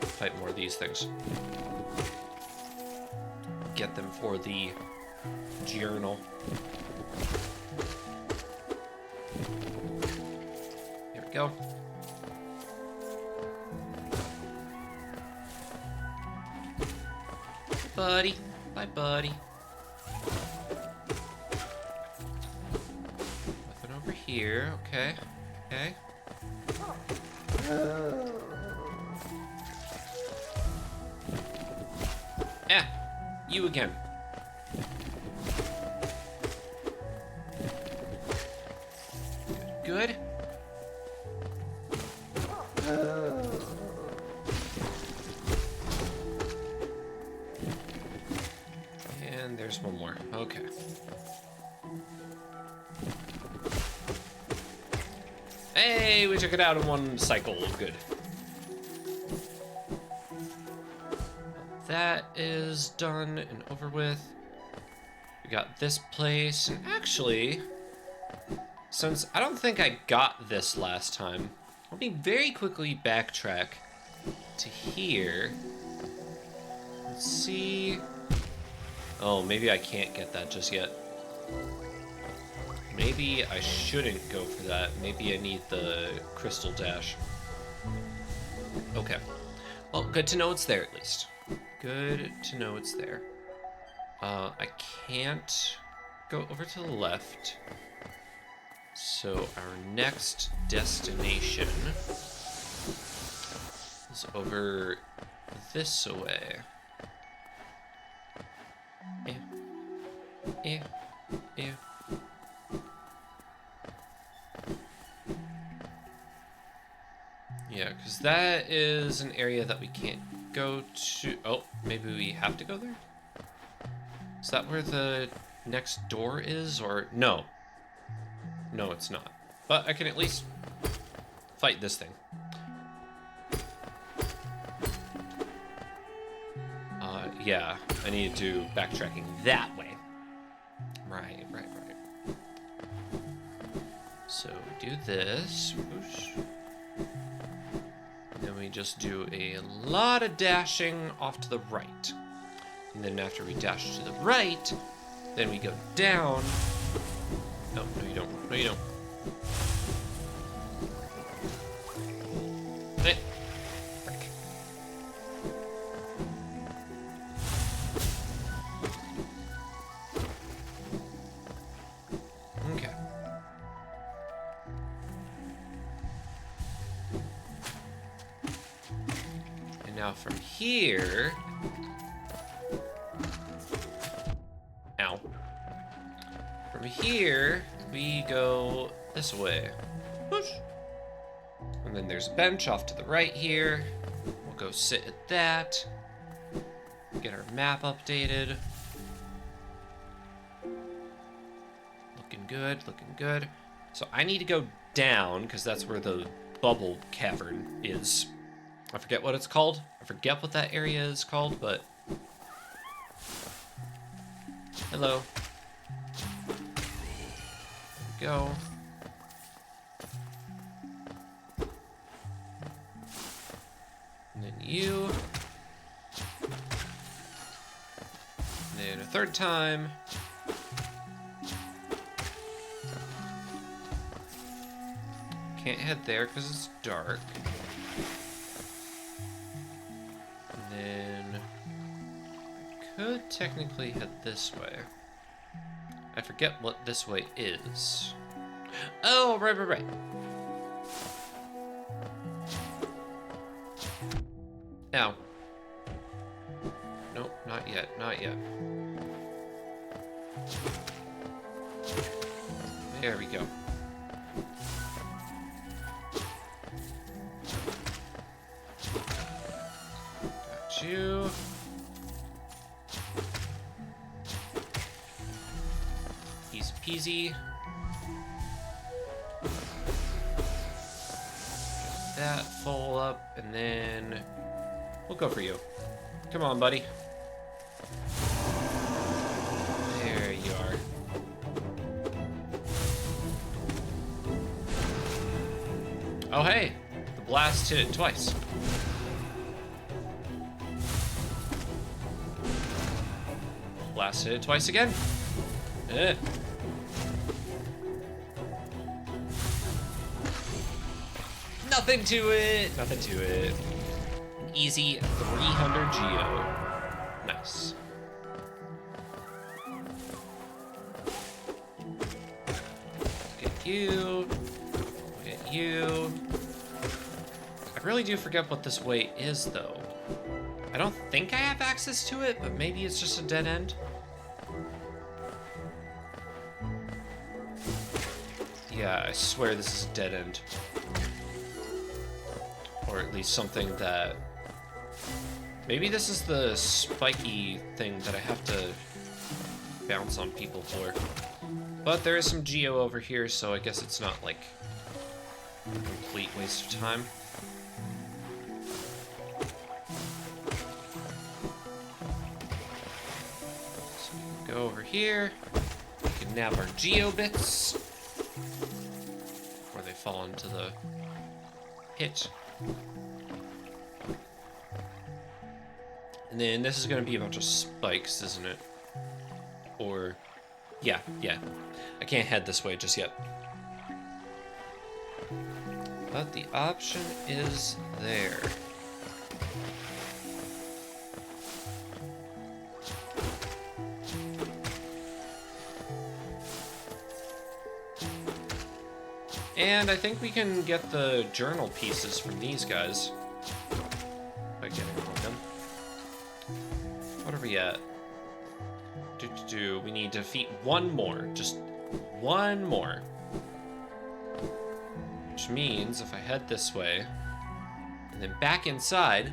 fight more of these things. Get them for the journal. There we go. Buddy. Bye, buddy. Nothing over here. Okay. Okay. you again. Good. And there's one more. Okay. Hey, we took it out in one cycle. Good. That is done and over with. We got this place, and actually, since I don't think I got this last time, let me very quickly backtrack to here. Let's see. Oh, maybe I can't get that just yet. Maybe I shouldn't go for that. Maybe I need the crystal dash. Okay. Well, good to know it's there at least. Good to know it's there. I can't go over to the left. So our next destination is over this way. Yeah. Yeah, because that is an area that we can't go to. Oh, maybe we have to go there? Is that where the next door is, or no? No, it's not. But I can at least fight this thing. Yeah, I need to do backtracking that way. Right. So do this. Whoosh. And then we just do a lot of dashing off to the right. And then after we dash to the right, then we go down. No, you don't. No, you don't. Hey. Break. Okay. And now from here... Ow. From here, we go this way. Whoosh. And then there's a bench off to the right here. We'll go sit at that. Get our map updated. Looking good. So I need to go down, because that's where the bubble cavern is. I forget what it's called. I forget what that area is called, but... Hello. There we go. And then you. And then a third time. Can't head there because it's dark. And then I could technically head this way. I forget what this way is. Oh, right. Ow. Nope, not yet. There we go. Got you. Easy peasy. Get that full up, and then we'll go for you. Come on, buddy. There you are. Oh, hey! The blast hit it twice. Blast hit it twice again. Nothing to it. An easy 300 geo. Nice. Get you. Get you. I really do forget what this way is, though. I don't think I have access to it, but maybe it's just a dead end. Yeah, I swear this is a dead end. Or at least something that... Maybe this is the spiky thing that I have to bounce on people for. But there is some geo over here, so I guess it's not like a complete waste of time. So we can go over here. We can nab our geo bits before they fall into the pit. And then this is going to be a bunch of spikes, isn't it? Or... yeah. I can't head this way just yet. But the option is there. And I think we can get the journal pieces from these guys. By getting all of them. What are we at? We need to defeat one more. Just one more. Which means if I head this way, and then back inside,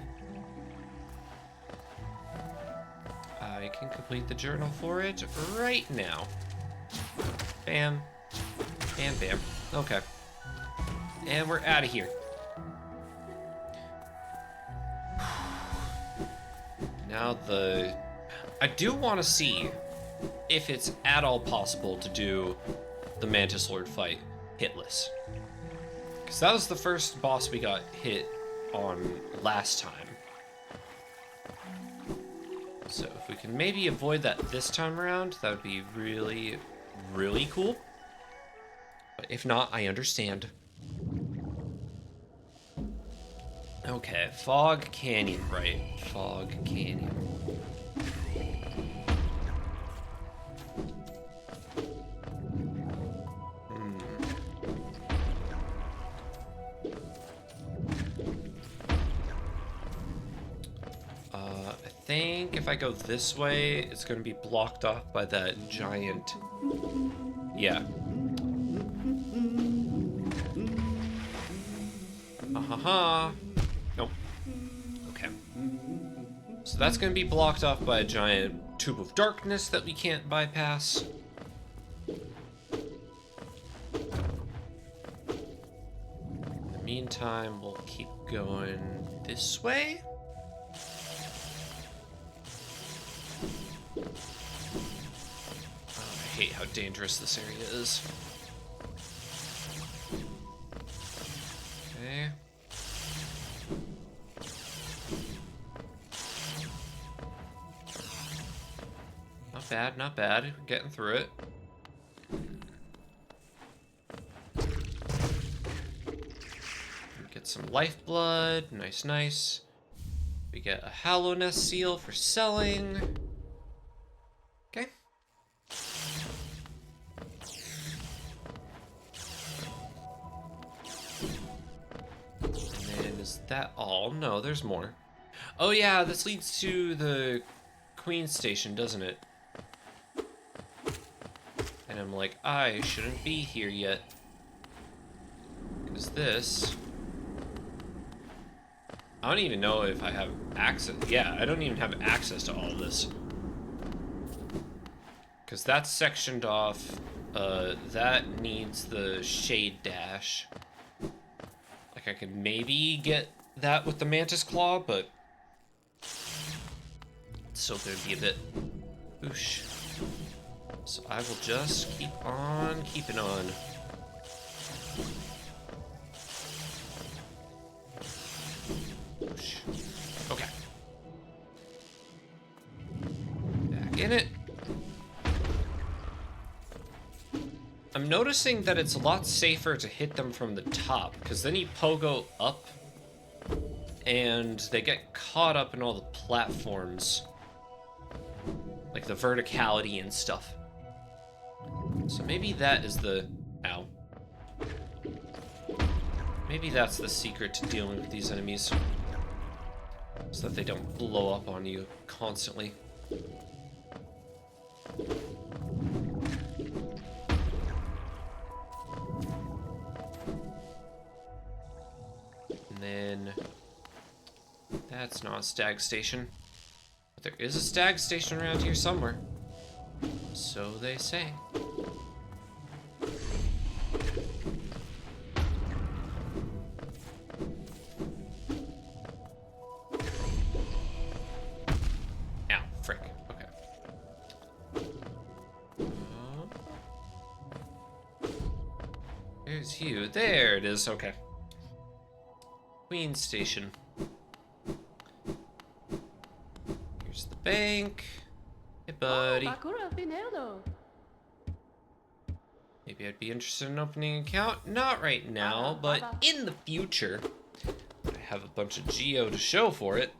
I can complete the journal for it right now. Bam. Bam, bam. Okay. And we're out of here. Now I do want to see if it's at all possible to do the Mantis Lord fight hitless. Because that was the first boss we got hit on last time. So if we can maybe avoid that this time around, that would be really, really cool. But if not, I understand. Okay, Fog Canyon, right? Fog Canyon. I think if I go this way, it's going to be blocked off by that giant... yeah. Ha. Nope. Okay. So that's going to be blocked off by a giant tube of darkness that we can't bypass. In the meantime, we'll keep going this way. I hate how dangerous this area is. Okay. Not bad, not bad. We're getting through it. Get some lifeblood. Nice, nice. We get a Hallownest seal for selling. Okay. And is that all? No, there's more. Oh yeah, this leads to the Queen Station, doesn't it? And I'm like, I shouldn't be here yet. Because this... I don't even know if I have access. Yeah, I don't even have access to all this. Because that's sectioned off. That needs the shade dash. Like I could maybe get that with the Mantis Claw, but it's still gonna be a bit whoosh. So I will just keep on keeping on. Whoosh. Okay. Back in it. I'm noticing that it's a lot safer to hit them from the top, because then you pogo up, and they get caught up in all the platforms. Like the verticality and stuff. So maybe that is the... Ow. Maybe that's the secret to dealing with these enemies. so that they don't blow up on you constantly. And then that's not a stag station. But there is a stag station around here somewhere. So they say. Ow, frick. Okay. There's you. There it is. Okay. Queen Station. Here's the bank. Hey, buddy. Maybe I'd be interested in opening an account. Not right now, but in the future, I have a bunch of geo to show for it.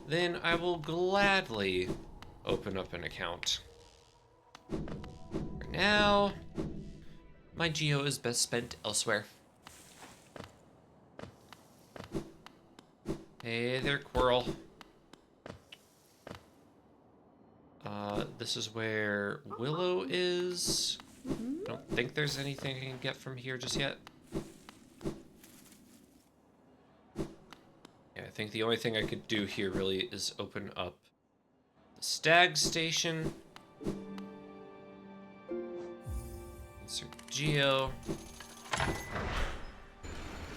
Then I will gladly open up an account. For now, my geo is best spent elsewhere. Hey there, Quirrell. This is where Willow is. I don't think there's anything I can get from here just yet. Yeah, I think the only thing I could do here really is open up the stag station. Insert geo.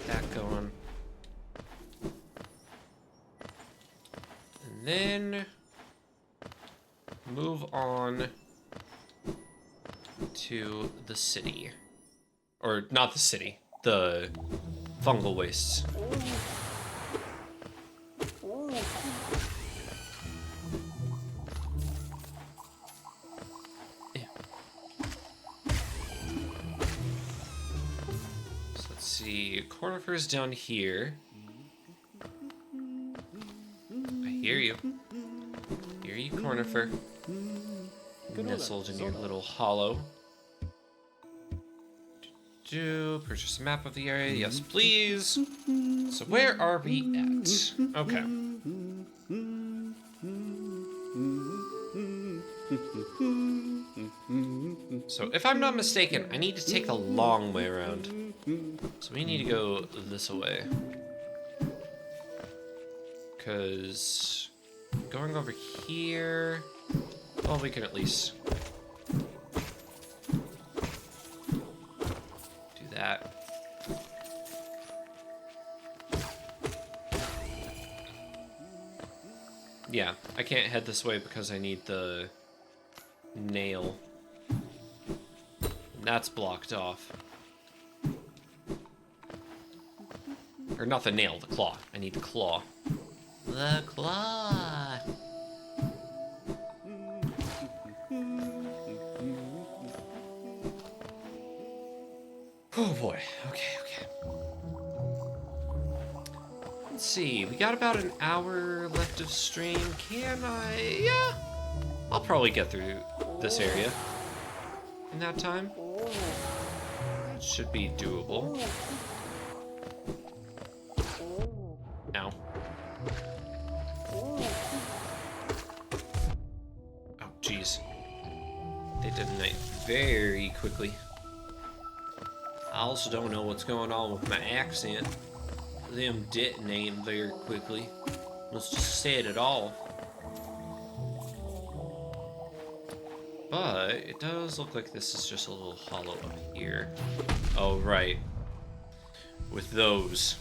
That going. And then move on to the city. Or not the city, the fungal wastes. Yeah. So let's see, Cornifer's down here. I hear you. Hear you, Cornifer. Nestled in your little hollow. Purchase a map of the area. Yes, please. So where are we at? Okay. So if I'm not mistaken, I need to take the long way around. So we need to go this way. Because going over here... Well, we can at least do that. Yeah, I can't head this way because I need the nail. And that's blocked off. Or not the nail, the claw. I need the claw. The claw! Oh boy, okay. Let's see, we got about an hour left of stream. Can I? Yeah, I'll probably get through this area in that time. It should be doable. Ow. Oh, jeez. They detonate very quickly. I also don't know what's going on with my accent. Them detonating very quickly. Let's just say it at all. But it does look like this is just a little hollow up here. Oh, right. With those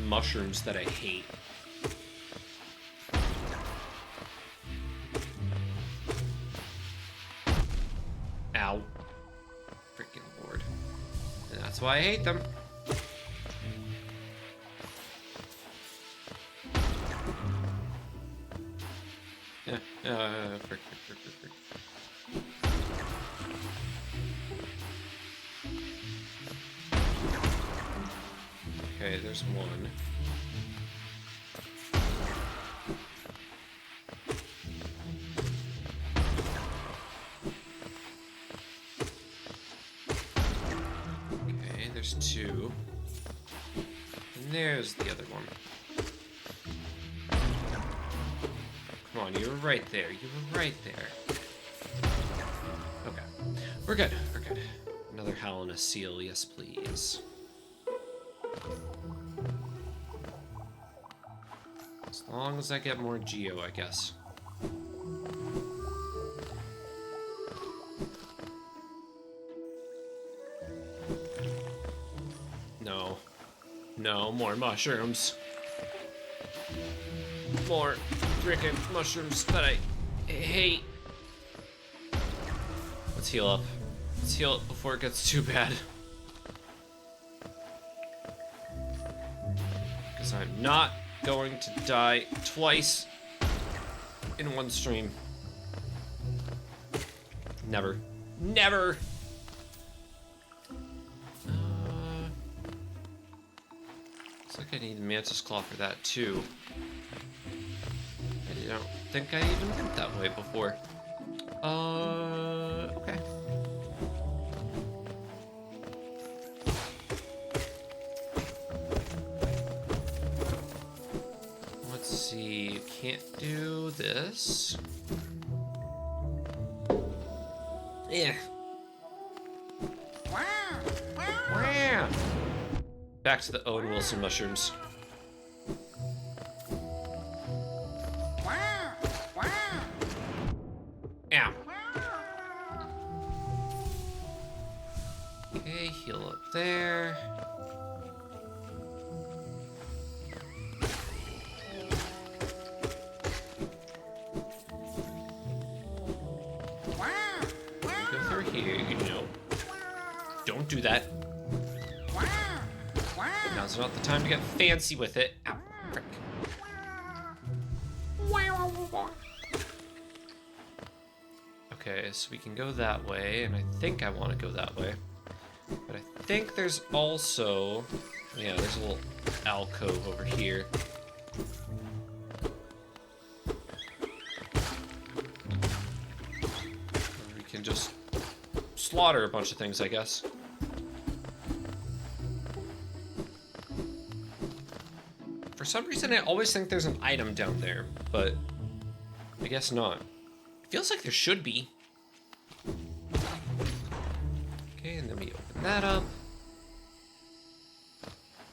mushrooms that I hate. Ow. Freaking Lord. And that's why I hate them. Yeah, frick. Okay, there's one. Okay, there's two. And There's the other one. Come on, you were right there. You were right there. Okay. We're good. We're good. Another howl and a seal. Yes, please. As long as I get more Geo, I guess. No. No, more mushrooms. More frickin' mushrooms that I hate. Let's heal up. Let's heal up before it gets too bad. Because I'm not going to die twice in one stream. Never. Never! Looks like I need Mantis Claw for that too. I don't think I even went that way before. Okay. Let's see, can't do this. Yeah. Wow. Back to the Owen Wilson mushrooms. Ow. Okay, heal up there. Go through here, you know. Don't do that. Now's not the time to get fancy with it. Ow, frick. Okay, so we can go that way, and I think I want to go that way. But I think there's also... Yeah, there's a little alcove over here. Where we can just slaughter a bunch of things, I guess. For some reason, I always think there's an item down there, but I guess not. It feels like there should be. Okay, and then we open that up.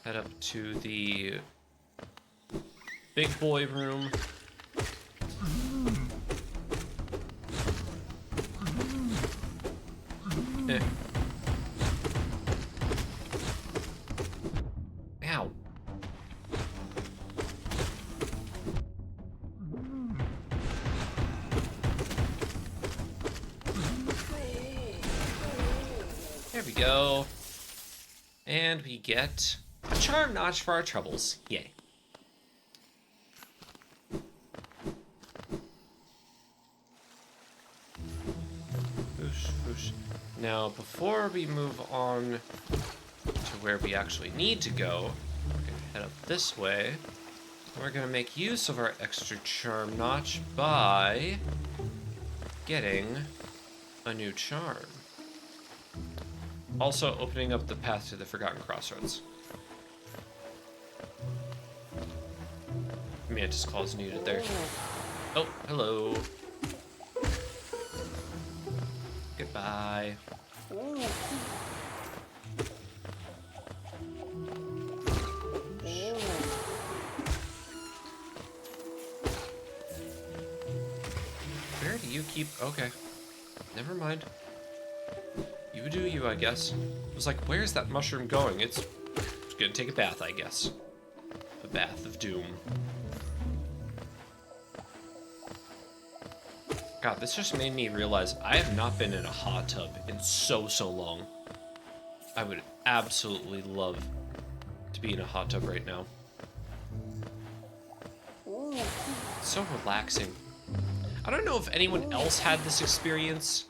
Head up to the big boy room. Eh. Ow. There we go. And we get a charm notch for our troubles. Yay. Whoosh, whoosh. Now, before we move on to where we actually need to go, we're going to head up this way. We're going to make use of our extra charm notch by getting a new charm. Also opening up the path to the Forgotten Crossroads. Mantis Claw's needed there. Oh, hello. Goodbye. Where do you keep... Okay. Never mind. You do you, I guess. I was like, where's that mushroom going? It's gonna take a bath, I guess. A bath of doom. God, this just made me realize I have not been in a hot tub in so long. I would absolutely love to be in a hot tub right now. It's so relaxing. I don't know if anyone else had this experience,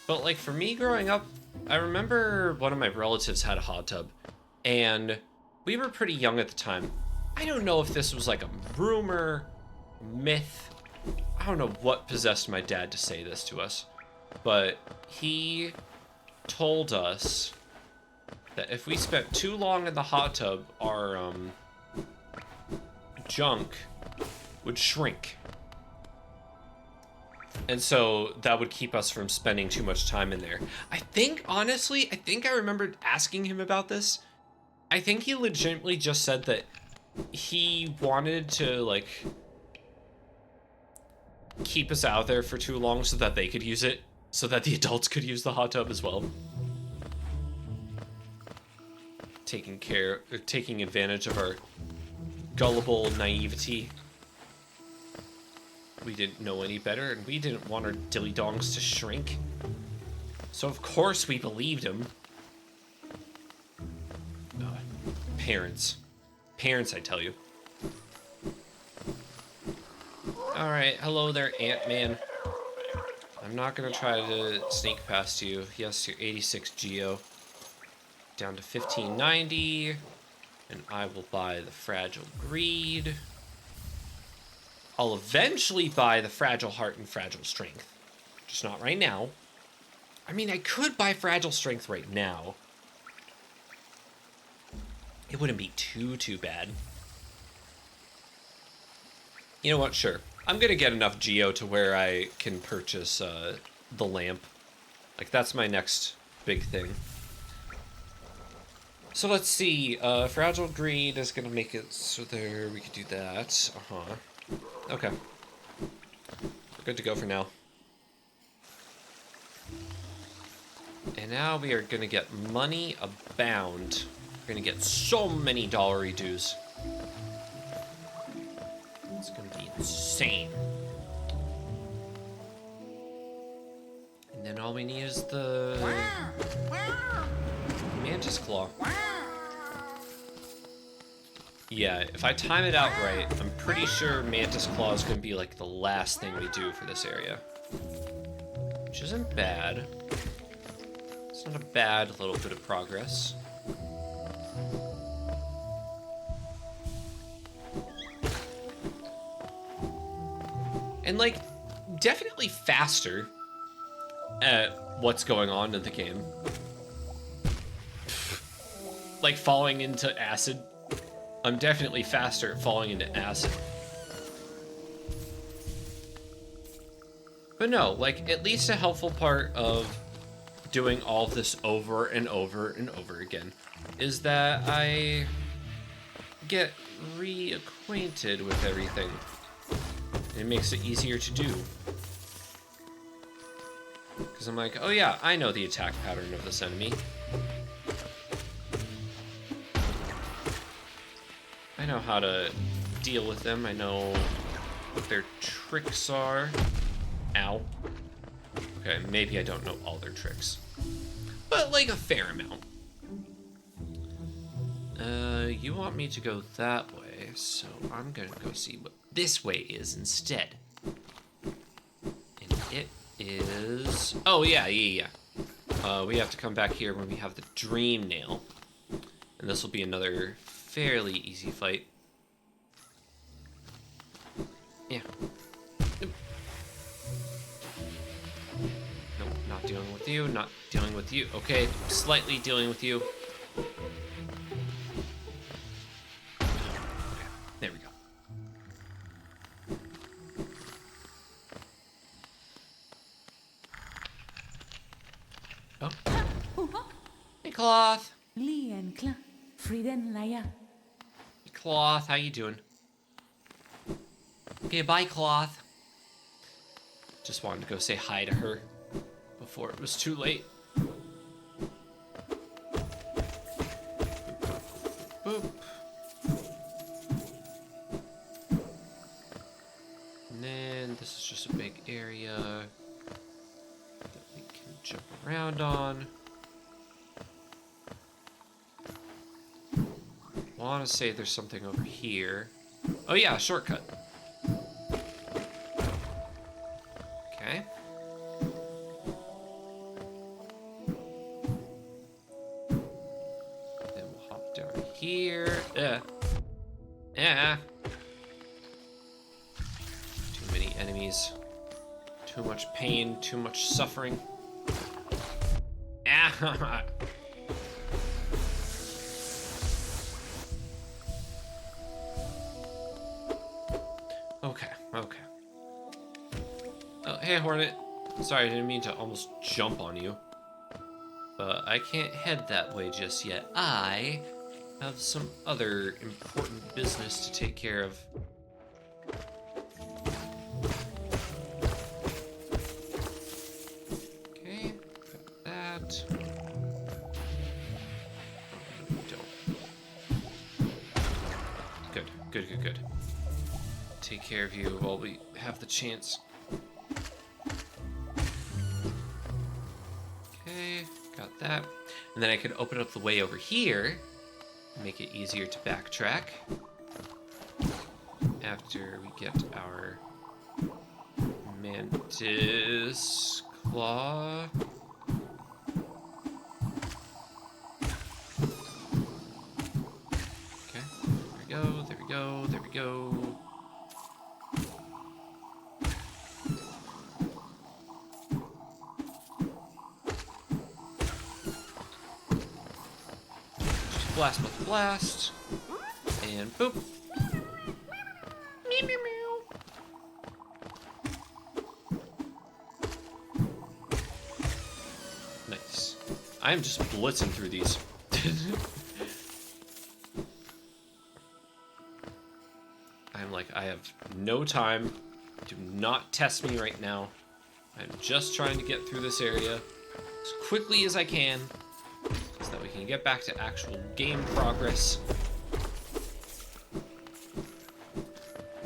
but like for me growing up, I remember one of my relatives had a hot tub, and we were pretty young at the time. I don't know if this was like a rumor, myth. I don't know what possessed my dad to say this to us, but he told us that if we spent too long in the hot tub, our junk would shrink. And so that would keep us from spending too much time in there. I think, honestly, I remembered asking him about this. I think he legitimately just said that he wanted to, like, keep us out there for too long so that they could use it, so that the adults could use the hot tub as well. Taking advantage of our gullible naivety. We didn't know any better, and we didn't want our dilly-dongs to shrink. So of course we believed him. Parents. Parents, I tell you. Alright, hello there, Ant-Man. I'm not gonna try to sneak past you. Yes, you're 86 Geo. Down to 1590. And I will buy the Fragile Greed. I'll eventually buy the Fragile Heart and Fragile Strength. Just not right now. I mean, I could buy Fragile Strength right now. It wouldn't be too bad. You know what? Sure. I'm gonna get enough Geo to where I can purchase the lamp. Like, that's my next big thing. So let's see. Fragile Greed is gonna make it so there we could do that. Okay. We're good to go for now. And now we are gonna get money abound. We're gonna get so many dollary dues. It's gonna be insane. And then all we need is the Mantis Claw. Yeah, if I time it out right, I'm pretty sure Mantis Claw is gonna be like the last thing we do for this area. Which isn't bad. It's not a bad little bit of progress. And, like, definitely faster at what's going on in the game. Like, falling into acid. I'm definitely faster at falling into acid. But no, like, at least a helpful part of doing all of this over and over and over again is that I get reacquainted with everything. It makes it easier to do. Because I'm like, oh yeah, I know the attack pattern of this enemy. I know how to deal with them. I know what their tricks are. Ow. Okay, maybe I don't know all their tricks. But, like, a fair amount. You want me to go that way, so I'm gonna go see what this way is instead. And it is... Oh, yeah. We have to come back here when we have the Dream Nail. And this will be another fairly easy fight. Yeah. Nope, not dealing with you, not dealing with you. Okay, slightly dealing with you. Okay, there we go. Oh. Hey, Cloth. Lian Kla, Friden Laya. Hey, Cloth, how you doing? Okay, bye, Cloth. Just wanted to go say hi to her before it was too late. Boop. And then this is just a big area that we can jump around on. I want to say there's something over here. Oh yeah, a shortcut. Okay. Then we'll hop down here. Yeah. Too many enemies. Too much pain, too much suffering. Ah. Hey, Hornet. Sorry, I didn't mean to almost jump on you. But I can't head that way just yet. I have some other important business to take care of. Okay, got that. Don't. Good. Take care of you while we have the chance. Okay, got that. And then I can open up the way over here, make it easier to backtrack. After we get our mantis claw. Okay, there we go. Blast with blast. And boop. Meow, meow, meow. Nice. I'm just blitzing through these. I'm like, I have no time. Do not test me right now. I'm just trying to get through this area as quickly as I can, so that we can get back to actual game progress.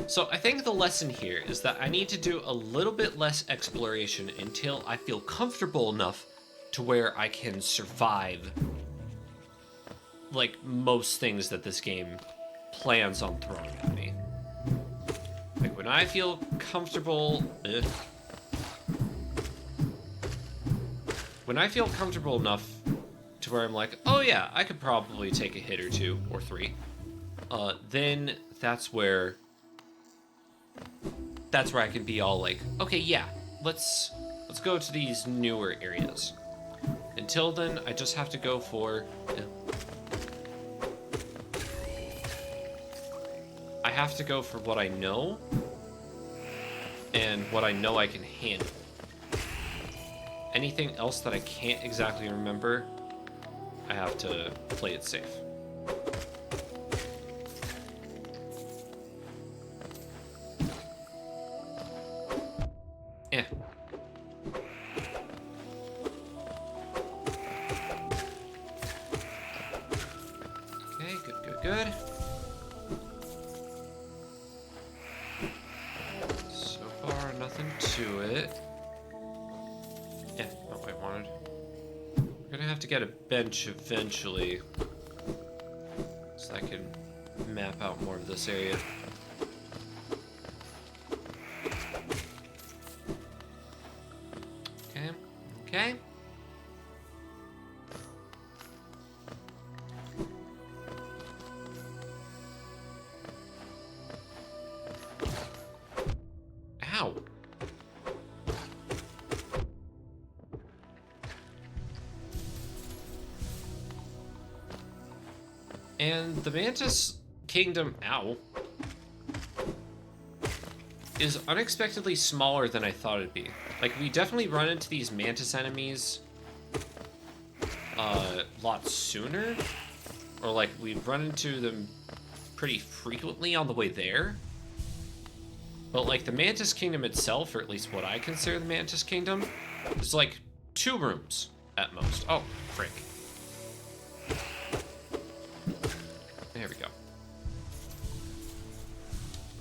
So I think the lesson here is that I need to do a little bit less exploration until I feel comfortable enough to where I can survive, like, most things that this game plans on throwing at me. Like, when I feel comfortable... When I feel comfortable enough to where I'm like, oh yeah, I could probably take a hit or two, or three, then that's where I can be all like, okay, yeah, let's go to these newer areas. Until then, I just have to go for... I have to go for what I know, and what I know I can handle. Anything else that I can't exactly remember, I have to play it safe. Yeah. Okay, good. So far, nothing to it. Yeah, not what I wanted. We're gonna have to get a bench eventually, so I can map out more of this area. Okay. Ow. And the Mantis Kingdom, ow, is unexpectedly smaller than I thought it'd be. Like, we definitely run into these Mantis enemies a lot sooner. Or, like, we've run into them pretty frequently on the way there. But, like, the Mantis Kingdom itself, or at least what I consider the Mantis Kingdom, is, like, 2 rooms at most. Oh, frick. There we go.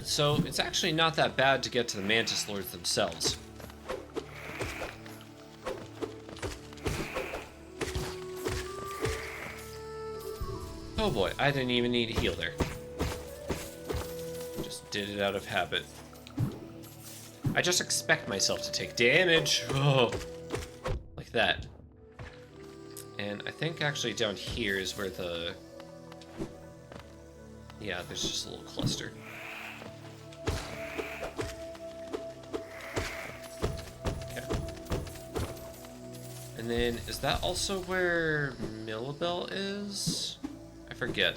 So, it's actually not that bad to get to the Mantis Lords themselves. Oh boy, I didn't even need to heal there. Just did it out of habit. I just expect myself to take damage. Oh, like that. And I think actually down here is where the... Yeah, there's just a little cluster. Okay. And then, is that also where Millabelle is? I forget.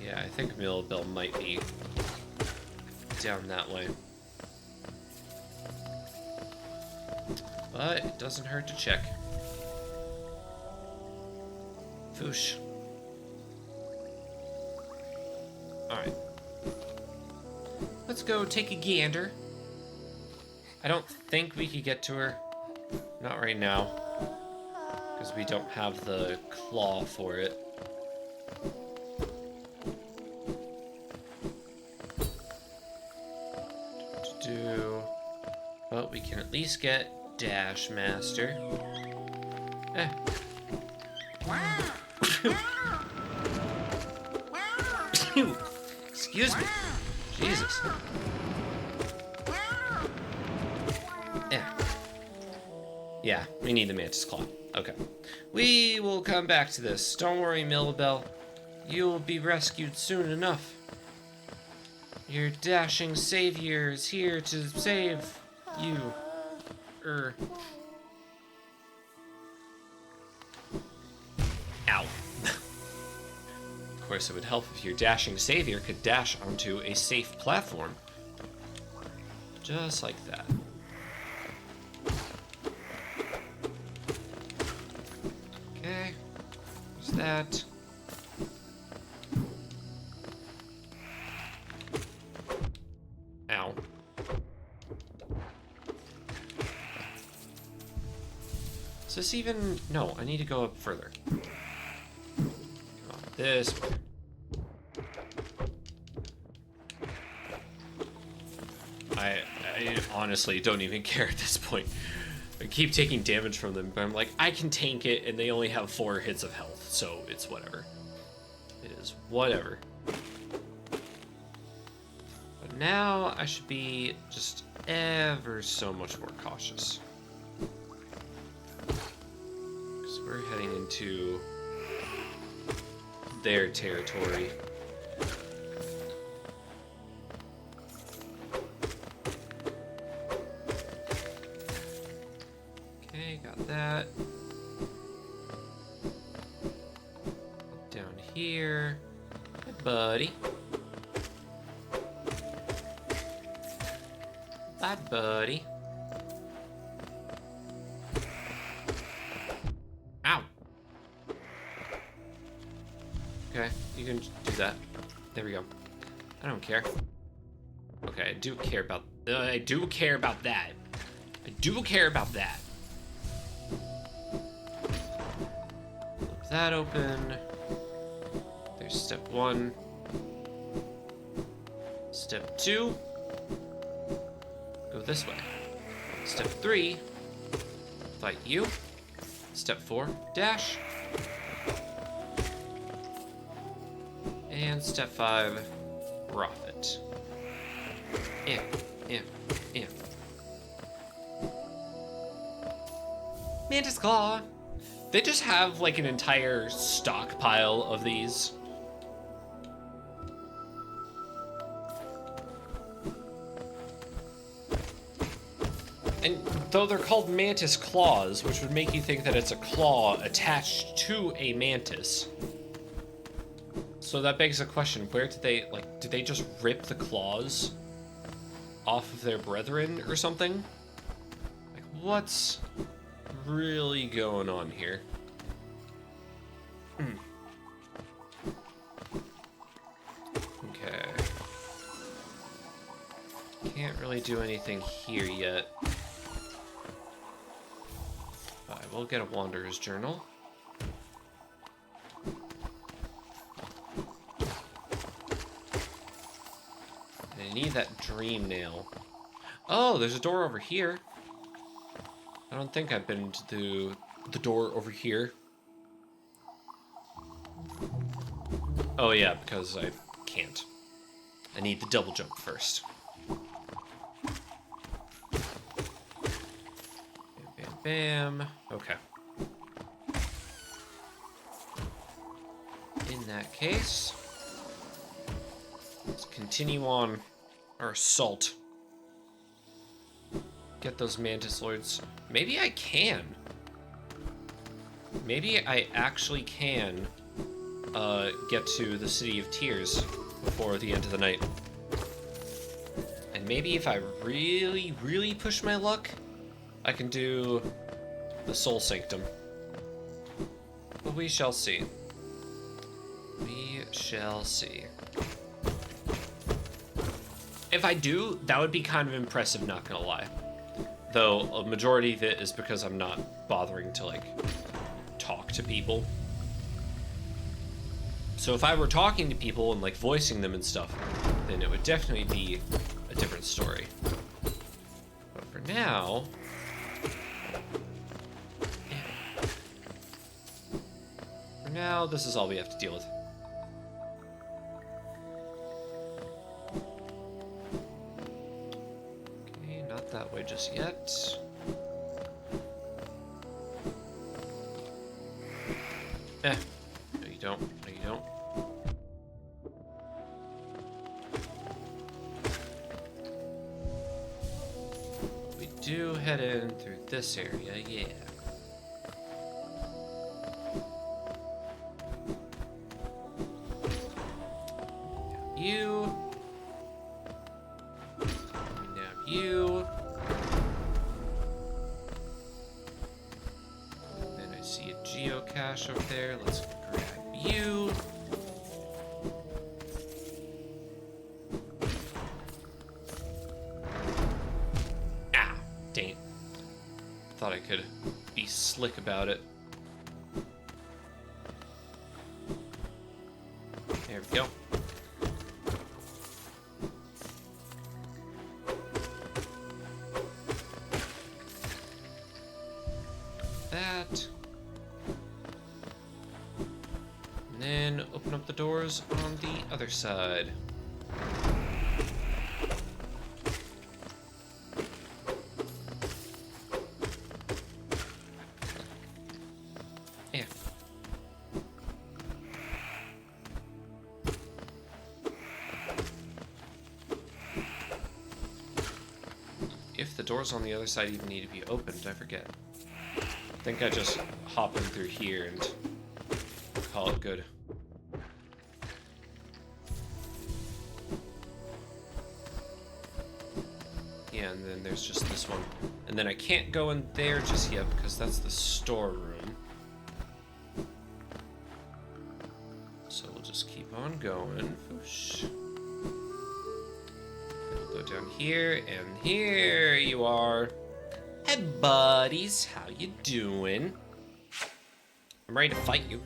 Yeah, I think Millabelle might be down that way. But it doesn't hurt to check. Foosh. Alright. Let's go take a gander. I don't think we could get to her. Not right now. Because we don't have the claw for it. But we can at least get Dash Master. Eh. Excuse me. Jesus. Yeah, we need the Mantis Claw. Okay. We will come back to this. Don't worry, Millabelle. You'll be rescued soon enough. Your dashing savior is here to save you. Ow. Of course, it would help if your dashing savior could dash onto a safe platform. Just like that. Okay. There's that. Ow. Is this even... No, I need to go up further. Come on, this way. I honestly don't even care at this point. I keep taking damage from them, but I'm like, I can tank it, and they only have 4 hits of health, so it's whatever. It is whatever. But now I should be just ever so much more cautious. Because we're heading into their territory. Okay, got that. Down here. Hey, buddy. Bye, buddy. Ow. Okay, you can do that. There we go. I don't care. Okay, I do care about that. I do care about that. Flip that open. There's step 1. Step 2. Go this way. Step 3. Fight you. Step 4. Dash. And step 5. Profit. Yeah. Mantis Claw. They just have like an entire stockpile of these. And though they're called Mantis Claws, which would make you think that it's a claw attached to a mantis. So that begs the question, where did they, like, did they just rip the claws off of their brethren or something? Like, what's really going on here? Okay. Can't really do anything here yet. But I will get a Wanderer's Journal. I need that dream nail. Oh, there's a door over here. I don't think I've been to the door over here. Oh yeah, because I can't. I need the double jump first. Bam, bam, bam. Okay. In that case, let's continue on our assault. Get those Mantis Lords. Maybe I can. Maybe I actually can get to the City of Tears before the end of the night. maybe if I really, really push my luck, I can do the Soul Sanctum. But we shall see. We shall see. If I do, that would be kind of impressive, not gonna lie. Though a majority of it is because I'm not bothering to, like, talk to people. So if I were talking to people and, like, voicing them and stuff, then it would definitely be a different story. But for now... For now, this is all we have to deal with. Not that way just yet. No, you don't. No, you don't. We do head in through this area, yeah. You. You. Then I see a geocache over there. Let's grab you. Ah, dang it. Thought I could be slick about it. There we go. That. And then open up the doors on the other side. Yeah. If the doors on the other side even need to be opened, I forget. I think I just hop in through here and call it good. Yeah, and then there's just this one. And then I can't go in there just yet because that's the storeroom. So we'll just keep on going. Whoosh. Then we'll go down here, and here you are. Hey buddies, how you doing? I'm ready to fight you.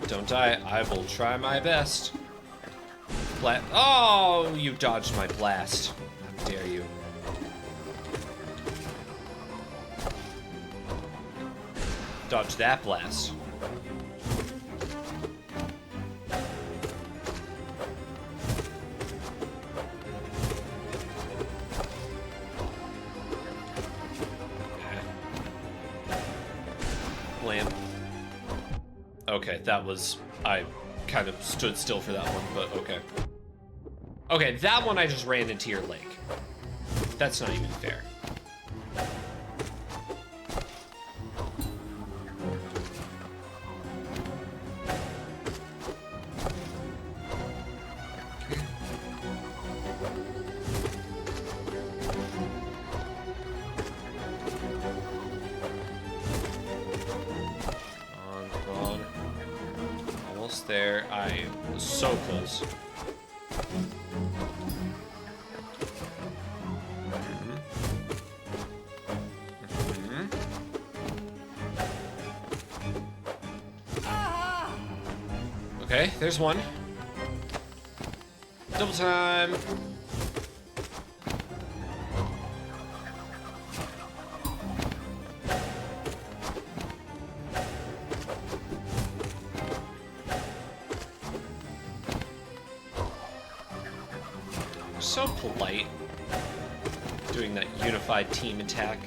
Don't die, I will try my best. Oh, you dodged my blast. How dare you. Dodge that blast. Lamp. Okay, that was... I kind of stood still for that one, but okay. Okay, that one I just ran into your lake. That's not even fair. There, I was so close. Okay, there's one. Double time. So polite doing that unified team attack.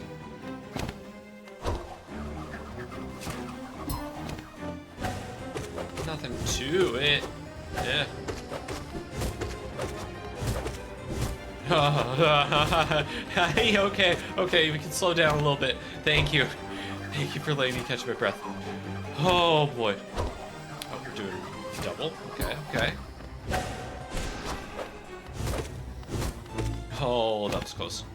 Nothing to it. Yeah. Okay, we can slow down a little bit. Thank you. Thank you for letting me catch my breath. Oh boy. Oh, we're doing double. Okay, okay. Oh, that was close.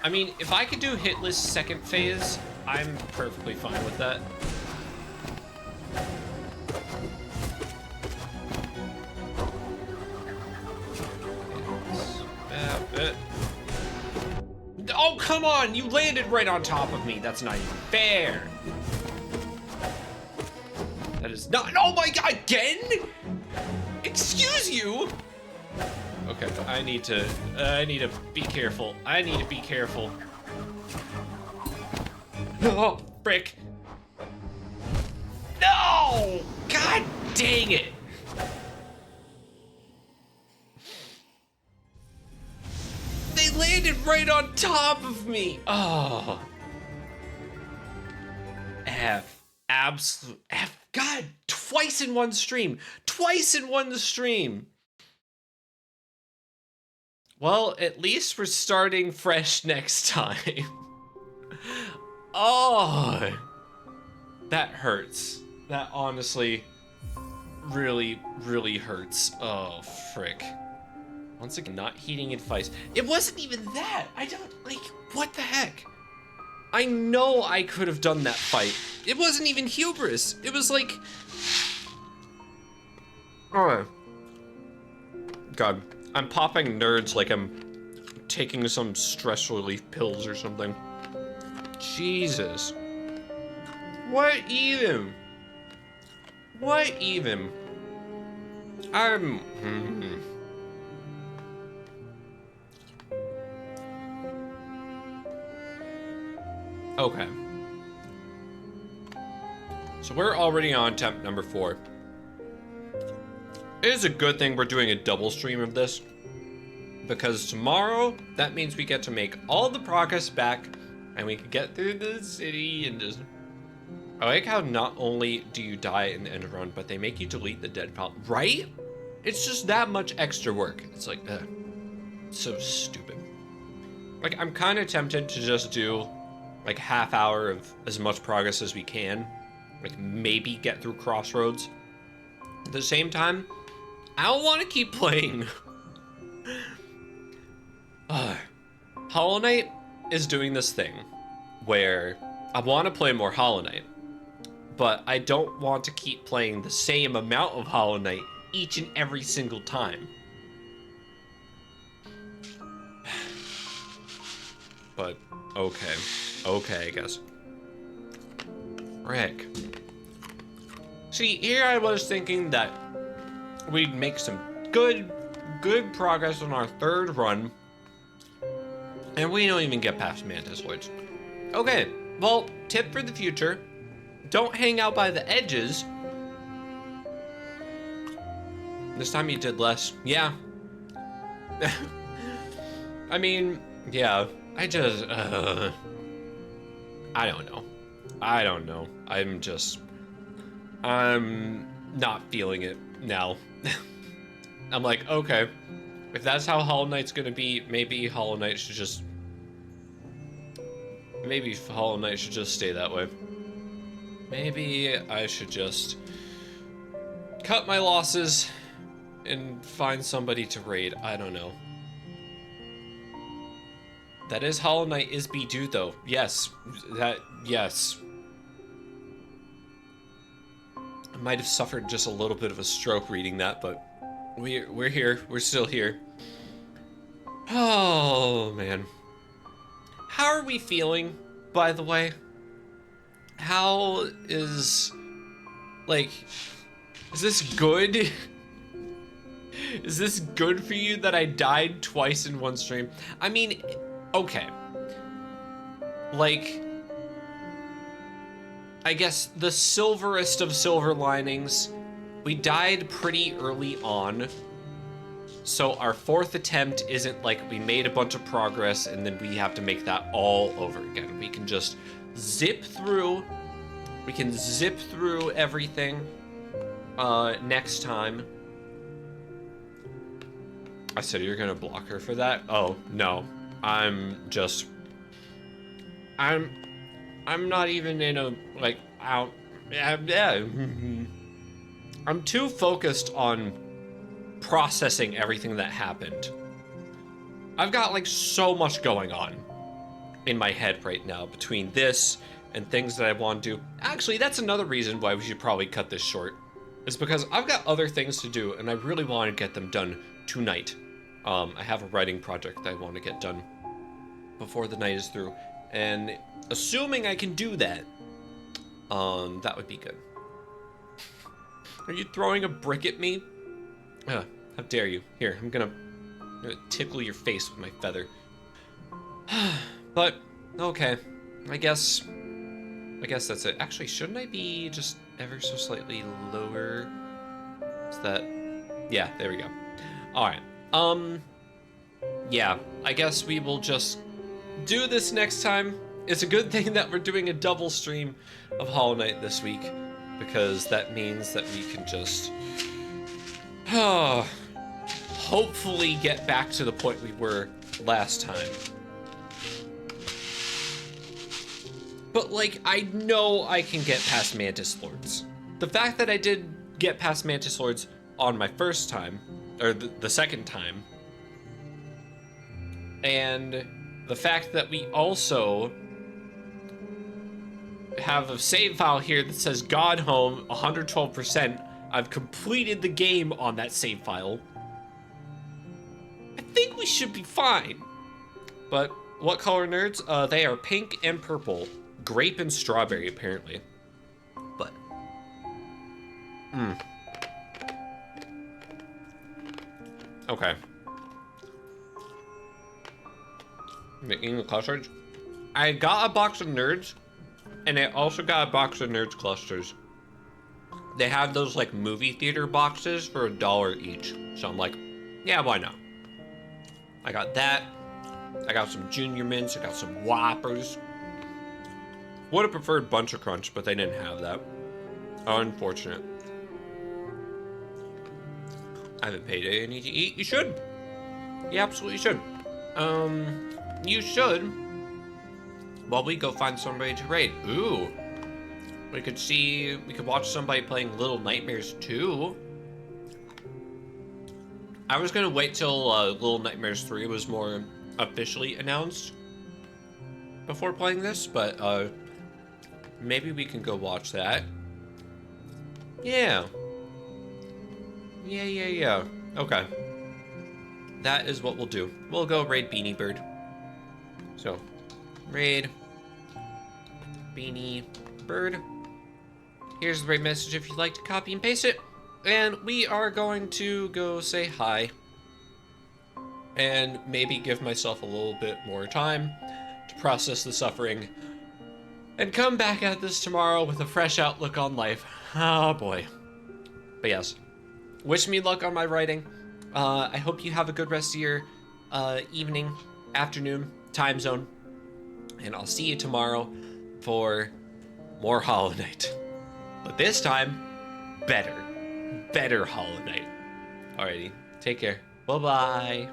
I mean, if I could do hitless second phase, I'm perfectly fine with that. Oh, come on! You landed right on top of me. That's not even fair. That is not. Oh my god! Again? Excuse you. Okay, I need to be careful. I need to be careful. Oh, frick. No! God dang it. They landed right on top of me. Oh. F. Absolute F. God, twice in one stream. Twice in one stream. Well, at least we're starting fresh next time. Oh. That hurts. That honestly really, really hurts. Oh, frick. Once again, not heating advice. It wasn't even that. I don't, like, what the heck? I know I could have done that fight. It wasn't even hubris. It was like... Oh. God, I'm popping nerds like I'm taking some stress relief pills or something. Jesus. What even? What even? I'm... Okay. So we're already on attempt number 4. It is a good thing we're doing a double stream of this, because tomorrow, that means we get to make all the progress back, and we can get through the city and just... I like how not only do you die in the end run, but they make you delete the dead file, right? It's just that much extra work. It's like, so stupid. Like, I'm kind of tempted to just do like half hour of as much progress as we can, like maybe get through Crossroads. At the same time, I don't want to keep playing. Hollow Knight is doing this thing where I want to play more Hollow Knight, but I don't want to keep playing the same amount of Hollow Knight each and every single time. But okay. Okay, I guess. Frick. See, here I was thinking that we'd make some good progress on our 3rd run, and we don't even get past Mantis Lords. Okay, well, tip for the future, don't hang out by the edges. This time you did less. Yeah. I mean, yeah, I just, I don't know. I don't know. I'm not feeling it now. I'm like, okay, if that's how Hollow Knight's gonna be, maybe Hollow Knight should just stay that way. Maybe I should just cut my losses and find somebody to raid. I don't know. That is Hollow Knight is Bidoof though. Yes. Yes. I might have suffered just a little bit of a stroke reading that, but we're here. We're still here. Oh, man. How are we feeling, by the way? How is... like... is this good? Is this good for you that I died twice in one stream? I mean... okay. Like, I guess the silverest of silver linings, we died pretty early on, so our 4th attempt isn't like we made a bunch of progress and then we have to make that all over again. We can just zip through, everything next time. I said you're gonna block her for that? Oh, no. I'm not even in a, like, out. Yeah. I'm too focused on processing everything that happened. I've got, like, so much going on in my head right now between this and things that I want to do. Actually, that's another reason why we should probably cut this short. Is because I've got other things to do, and I really want to get them done tonight. I have a writing project that I want to get done before the night is through. And assuming I can do that, that would be good. Are you throwing a brick at me? How dare you. Here, I'm gonna tickle your face with my feather. But, okay. I guess that's it. Actually, shouldn't I be just ever so slightly lower? Is that... Yeah, there we go. Alright. Yeah, I guess we will just do this next time. It's a good thing that we're doing a double stream of Hollow Knight this week, because that means that we can just hopefully get back to the point we were last time. But, like, I know I can get past Mantis Lords. The fact that I did get past Mantis Lords on my first time, or the second time, and the fact that we also have a save file here that says God Home 112%. I've completed the game on that save file. I think we should be fine. But what color nerds? They are pink and purple. Grape and strawberry, apparently. But, okay. Making the clusters. I got a box of nerds, and I also got a box of nerds clusters. They have those, like, movie theater boxes for $1 each. So I'm like, yeah, why not? I got that. I got some Junior Mints. I got some Whoppers. Would have preferred Bunch of Crunch, but they didn't have that. Unfortunate. I haven't paid any to eat. You should. You absolutely should. You should. While we go find somebody to raid. Ooh. We could watch somebody playing Little Nightmares 2. I was gonna wait till Little Nightmares 3 was more officially announced before playing this, but maybe we can go watch that. Yeah. Yeah. Okay. That is what we'll do. We'll go raid Beanie Bird. So, raid Beanie Bird. Here's the raid message if you'd like to copy and paste it. And we are going to go say hi. And maybe give myself a little bit more time to process the suffering. And come back at this tomorrow with a fresh outlook on life. Oh boy. But yes. Wish me luck on my writing. I hope you have a good rest of your evening, afternoon, time zone. And I'll see you tomorrow for more Hollow Knight. But this time, better Hollow Knight. Alrighty, take care. Bye-bye.